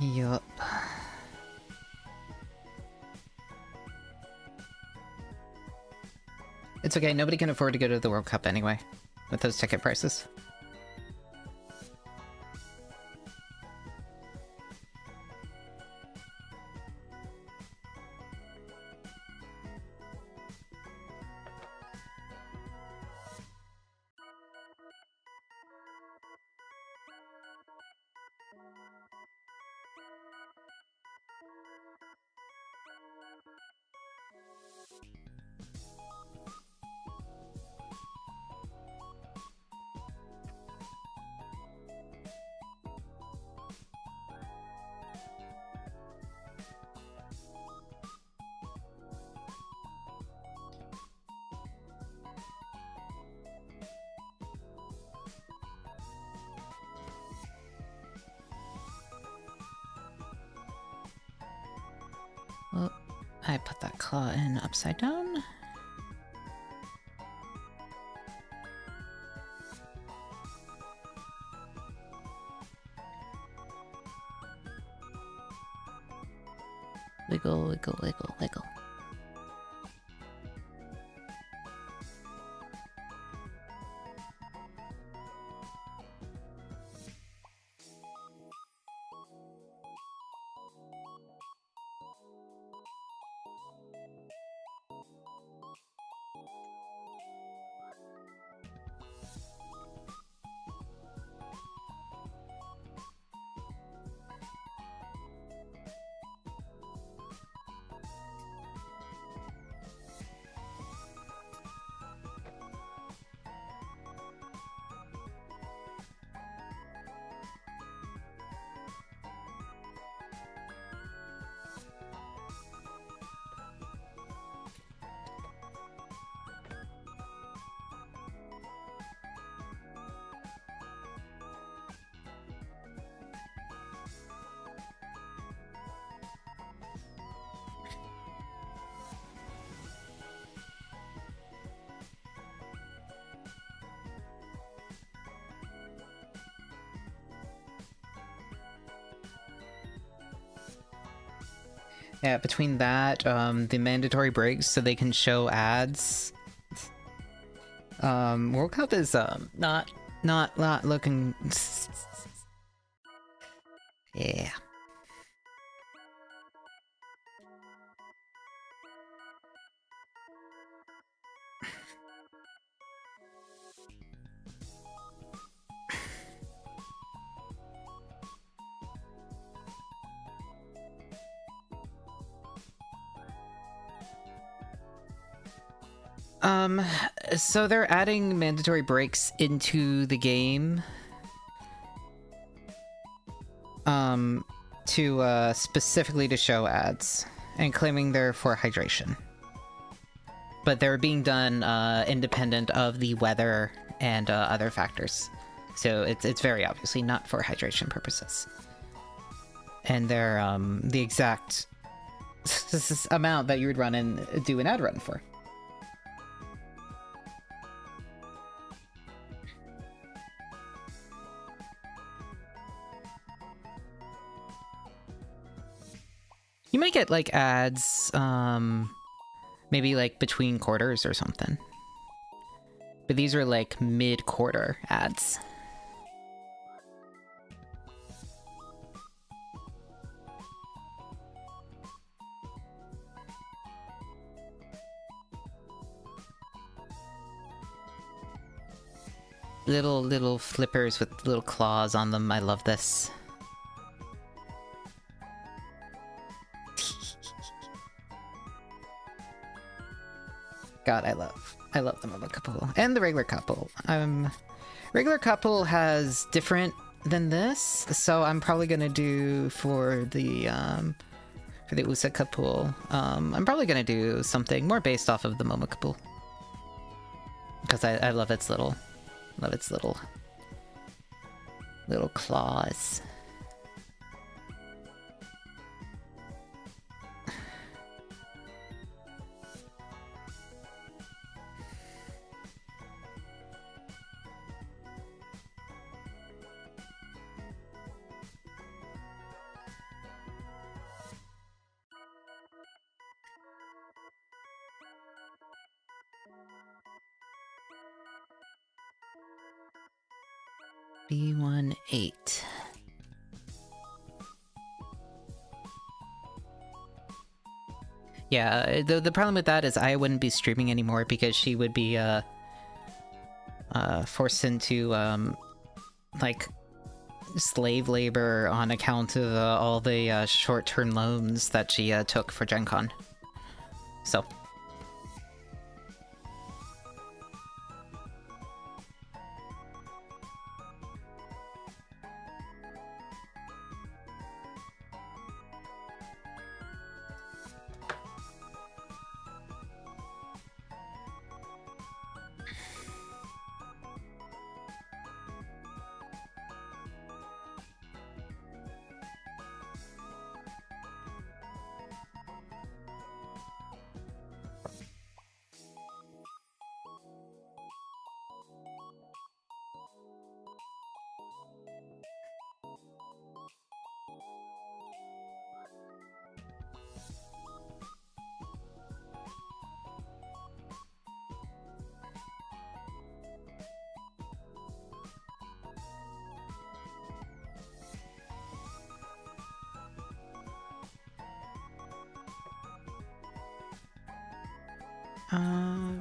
Yup. It's okay, nobody can afford to go to the World Cup anyway, with those ticket prices. I put that claw in upside down. Wiggle, wiggle, wiggle, wiggle. Yeah, between that, the mandatory breaks so they can show ads. World Cup is not looking. Yeah. So they're adding mandatory breaks into the game. To specifically to show ads and claiming they're for hydration. But they're being done independent of the weather and other factors. So it's very obviously not for hydration purposes. And they're the exact amount that you would run and do an ad run for. You might get, like, ads, maybe, like, between quarters or something. But these are, like, mid-quarter ads. Little flippers with little claws on them. I love this. God, I love the Momokapool and the regular Kapool. Regular Kapool has different than this, so I'm probably gonna do for the Usa Kapool. I'm probably gonna do something more based off of the Momokapool because I love its little claws. B18. Yeah, the problem with that is I wouldn't be streaming anymore because she would be forced into like slave labor on account of all the short-term loans that she took for Gen Con. So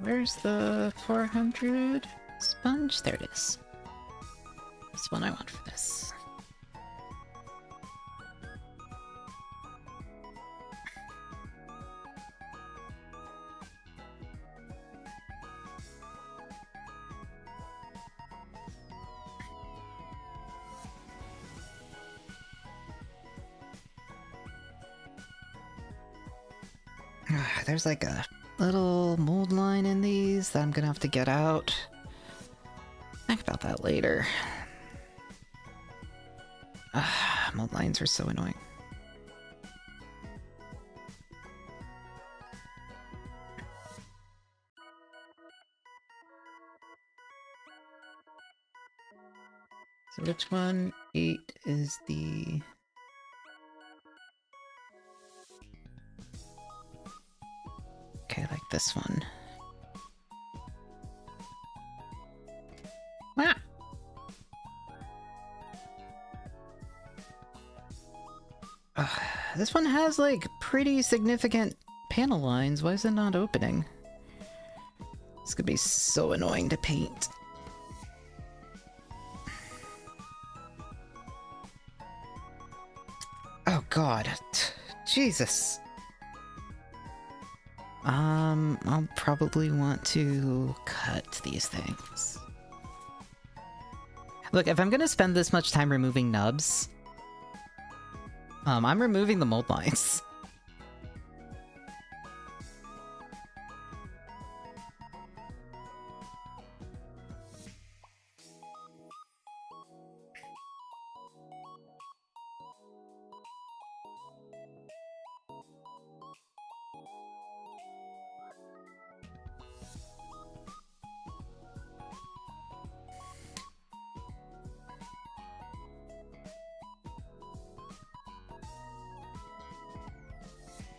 Where's the 400 sponge? There it is. That's what I want for this. There's like a little mold line in these that I'm gonna have to get out. Think about that later. Mold lines are so annoying. So which one? 8 is the... Okay, like this one. Ah! This one has like pretty significant panel lines. Why is it not opening? This could be so annoying to paint. Oh god. Jesus. I'll probably want to cut these things. Look, if I'm gonna spend this much time removing nubs, I'm removing the mold lines.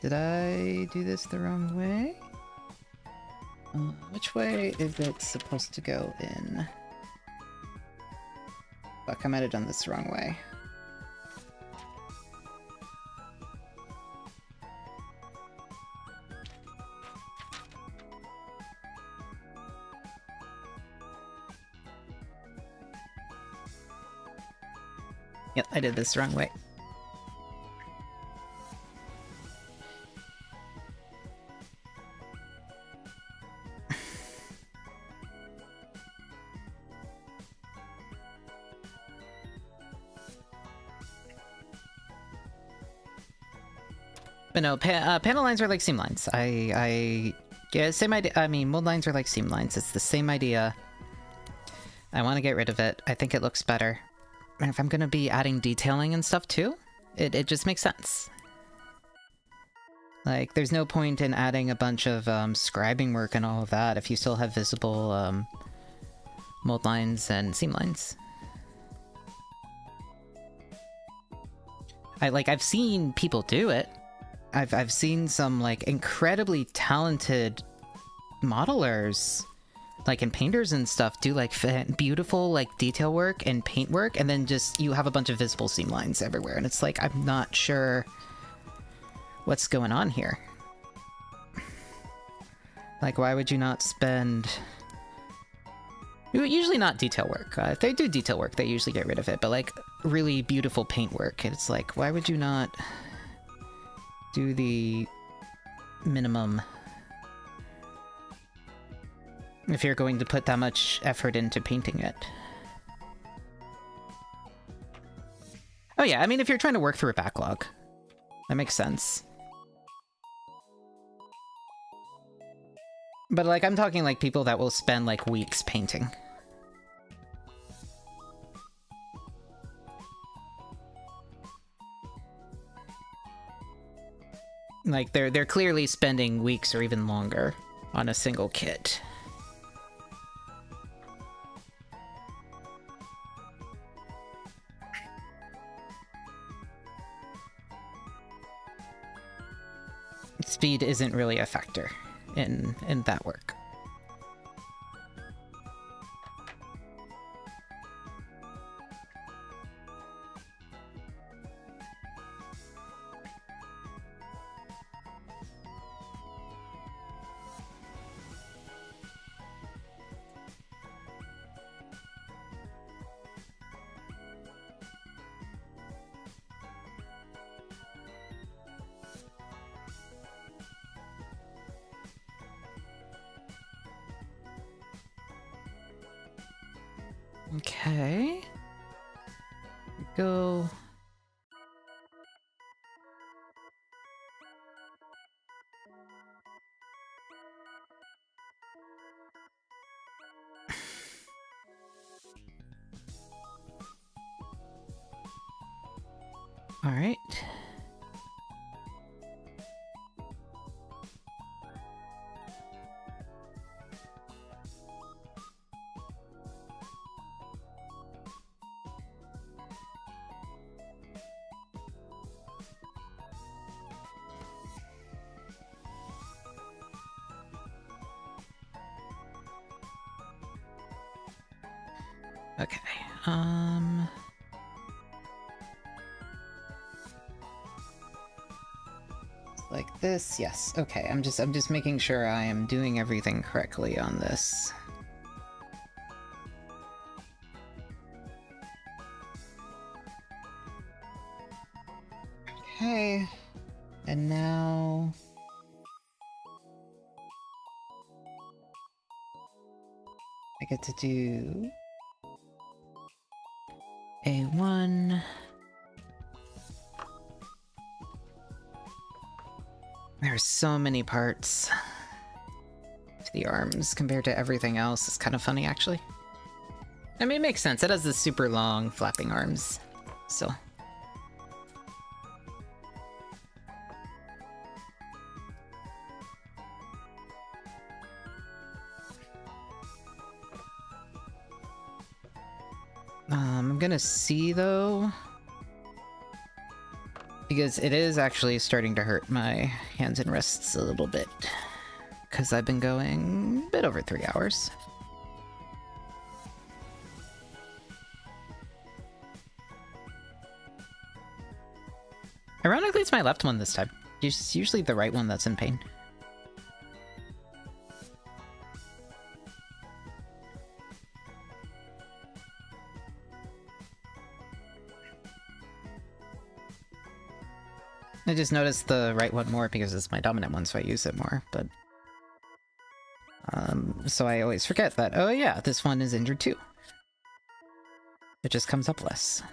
Did I do this the wrong way? Which way is it supposed to go in? Fuck, I might have done this the wrong way. Yep, I did this the wrong way. But no, panel lines are like seam lines. Yeah, same idea. I mean, mold lines are like seam lines. It's the same idea. I want to get rid of it. I think it looks better. And if I'm going to be adding detailing and stuff too, it just makes sense. Like, there's no point in adding a bunch of scribing work and all of that if you still have visible mold lines and seam lines. I've seen people do it. I've seen some, like, incredibly talented modelers, like, and painters and stuff, do, like, beautiful, like, detail work and paint work, and then just, you have a bunch of visible seam lines everywhere, and it's like, I'm not sure what's going on here. Like, why would you not spend... Usually not detail work. If they do detail work, they usually get rid of it, but, like, really beautiful paint work, it's like, why would you not... do the minimum if you're going to put that much effort into painting it. Oh yeah, I mean, if you're trying to work through a backlog, that makes sense. But, like, I'm talking, like, people that will spend, like, weeks painting. Like, they're clearly spending weeks or even longer on a single kit. Speed isn't really a factor in that work. Okay. Go. All right. Okay. Like this, yes. Okay, I'm just making sure I am doing everything correctly on this. Okay. And now I get to do A1. There are so many parts to the arms compared to everything else. It's kind of funny, actually. I mean, it makes sense. It has the super long flapping arms, so. I'm gonna see, though, because it is actually starting to hurt my hands and wrists a little bit, because I've been going a bit over 3 hours. Ironically, it's my left one this time. It's usually the right one that's in pain. I just noticed the right one more because it's my dominant one, so I use it more, but... so I always forget that, oh yeah, this one is injured too. It just comes up less.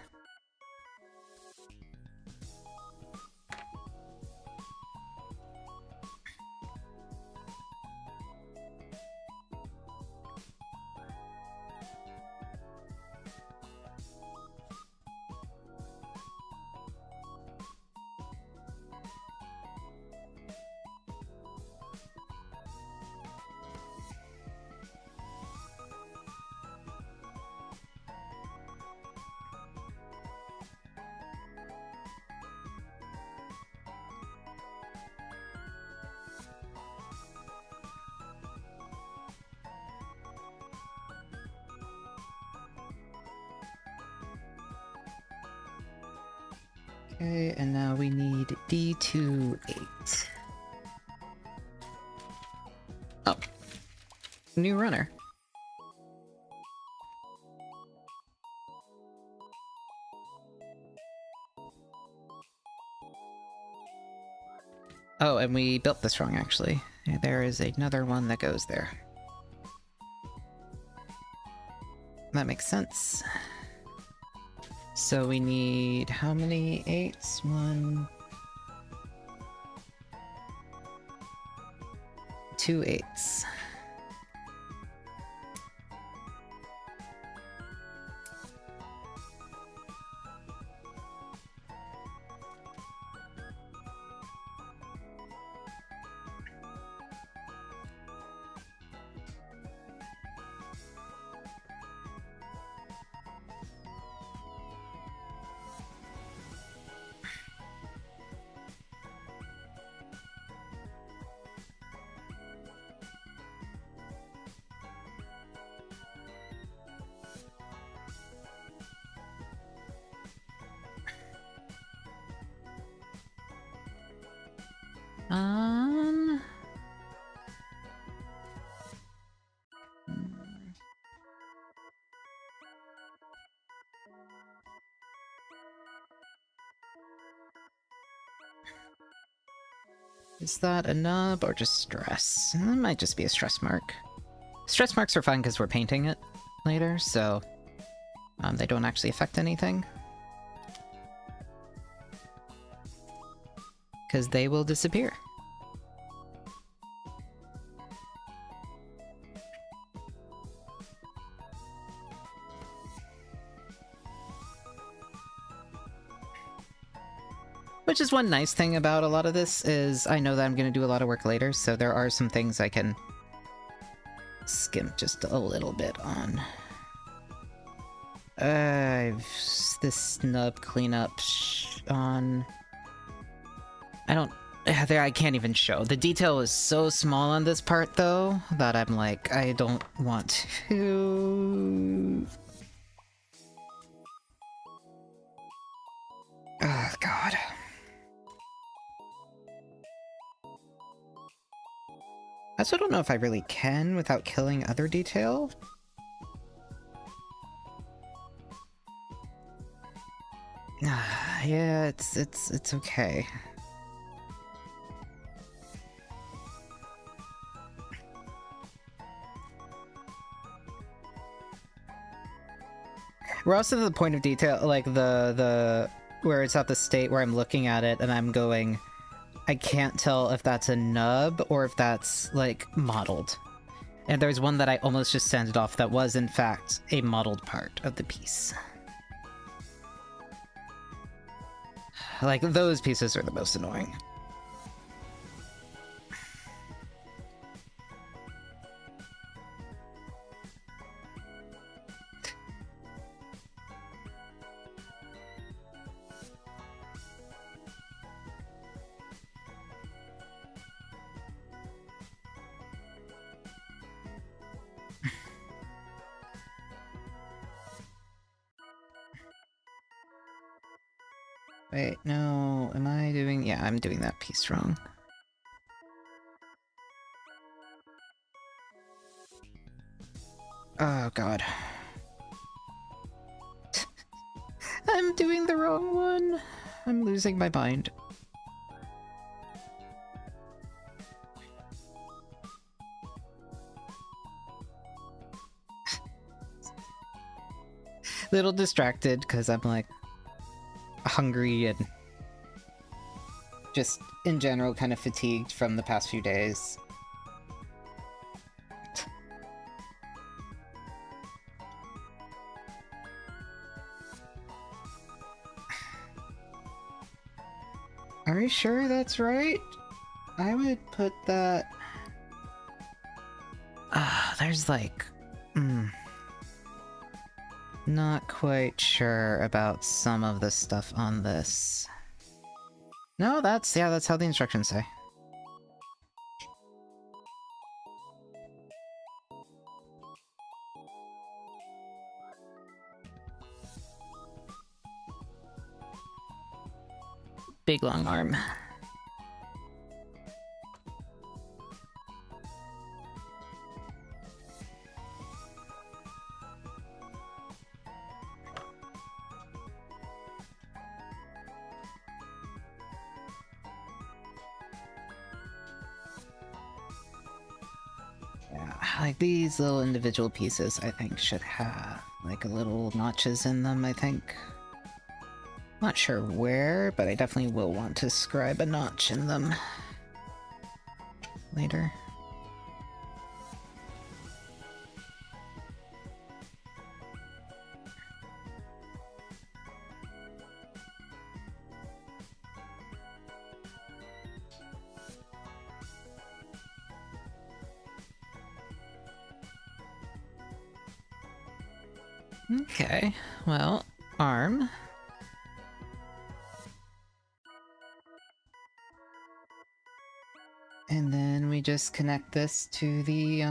Okay, and now we need D28. Oh. New runner. Oh, and we built this wrong, actually. There is another one that goes there. That makes sense. So we need how many 8s? 1... 2 8s. Is that a nub or just stress? It might just be a stress mark. Stress marks are fine because we're painting it later, so They don't actually affect anything. Because they will disappear. Which is one nice thing about a lot of this, is I know that I'm going to do a lot of work later, so there are some things I can skimp just a little bit on. This snub cleanup on... I can't even show. The detail is so small on this part, though, that I'm like, I don't want to... Oh, God. I also don't know if I really can without killing other detail. Yeah, it's okay. We're also to the point of detail, like the where it's at the state where I'm looking at it and I'm going, I can't tell if that's a nub or if that's, like, modeled. And there's one that I almost just sanded off that was, in fact, a modeled part of the piece. Like, those pieces are the most annoying. Wait, no, am I doing... Yeah, I'm doing that piece wrong. Oh, God. I'm doing the wrong one. I'm losing my mind. Little distracted, because I'm, like, hungry and just in general kind of fatigued from the past few days. Are you sure that's right? I would put that... there's like... Not quite sure about some of the stuff on this. No, that's how the instructions say. Big long arm. Like, these little individual pieces, I think, should have, like, a little notches in them, I think. Not sure where, but I definitely will want to scribe a notch in them later. Okay, well, arm. And then we just connect this to the,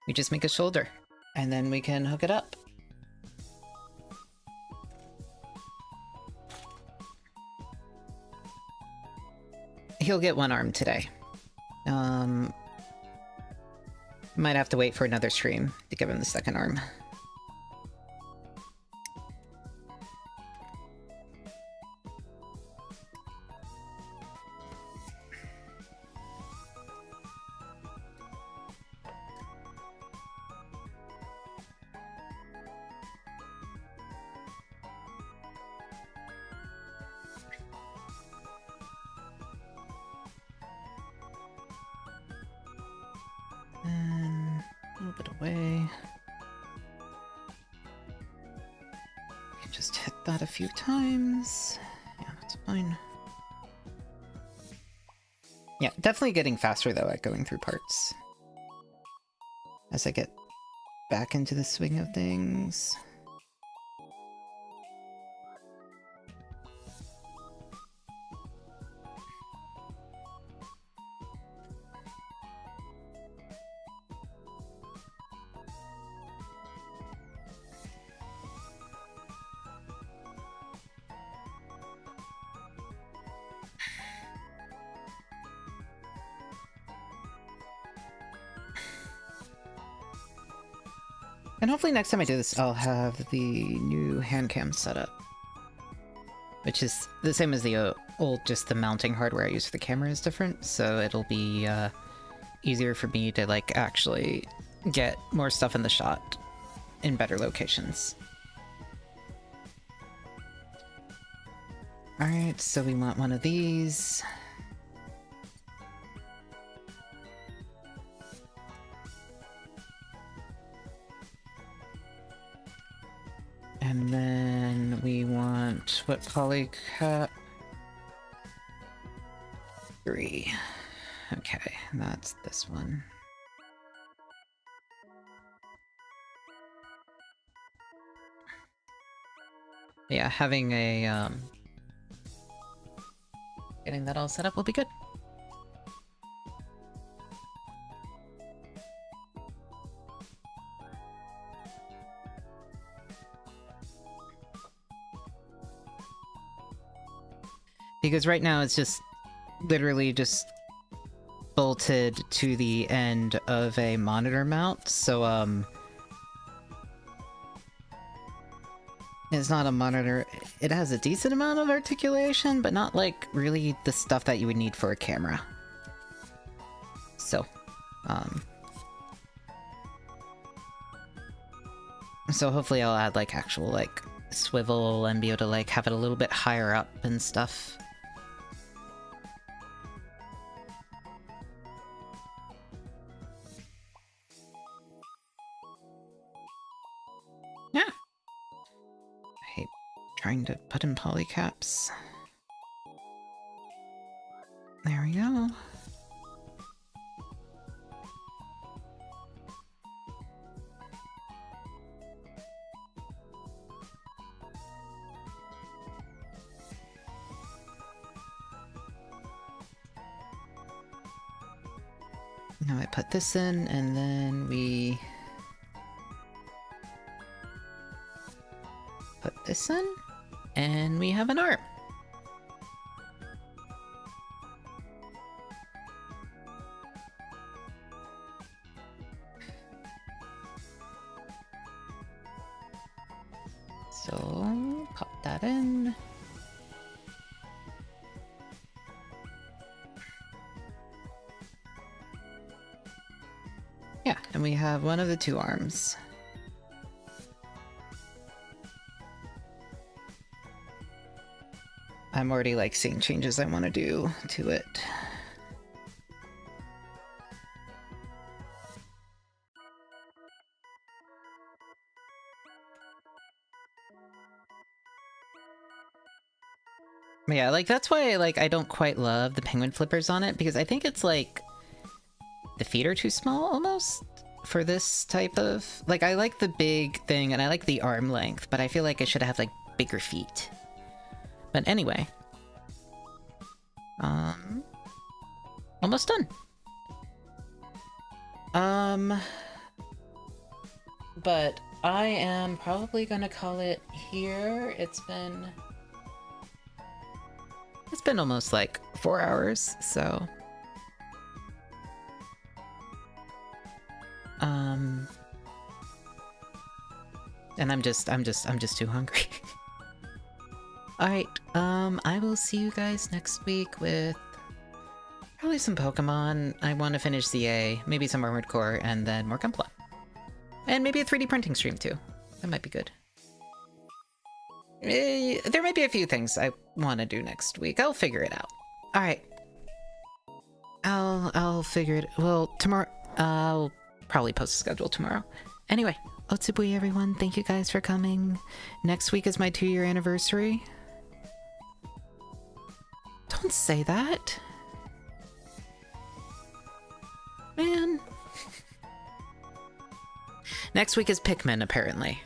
we just make a shoulder, and then we can hook it up. He'll get one arm today. Might have to wait for another stream to give him the second arm. And a little bit away. Just hit that a few times. Yeah, that's fine. Yeah, definitely getting faster though at going through parts. As I get back into the swing of things. And hopefully next time I do this, I'll have the new hand cam set up. Which is the same as the old, just the mounting hardware I use for the camera is different, so it'll be easier for me to like actually get more stuff in the shot in better locations. Alright, so we want one of these. And then we want what polycap? 3. Okay, that's this one. Yeah, having a getting that all set up will be good. Because right now it's just literally just bolted to the end of a monitor mount, so it's not a monitor. It has a decent amount of articulation, but not like really the stuff that you would need for a camera. So, so hopefully I'll add like actual like swivel and be able to like have it a little bit higher up and stuff. Yeah. I hate trying to put in polycaps. There we go. Now I put this in, and then we put this in, and we have an arm. So, pop that in. Yeah, and we have one of the two arms. I'm already like seeing changes I want to do to it. Yeah, like that's why like I don't quite love the penguin flippers on it, because I think it's like the feet are too small almost for this type of like, I like the big thing and I like the arm length, but I feel like it should have like bigger feet. But anyway, almost done. But I am probably gonna call it here. It's been almost like 4 hours, so and I'm just too hungry. All right, I will see you guys next week with probably some Pokemon. I want to finish ZA, maybe some Armored Core, and then more GUNPLA. And maybe a 3D printing stream too. That might be good. There might be a few things I want to do next week. I'll figure it out. All right. I'll figure it. Well, tomorrow I'll probably post a schedule tomorrow. Anyway, Otsubui everyone, thank you guys for coming. Next week is my 2-year anniversary. Don't say that. Man. Next week is Pikmin, apparently.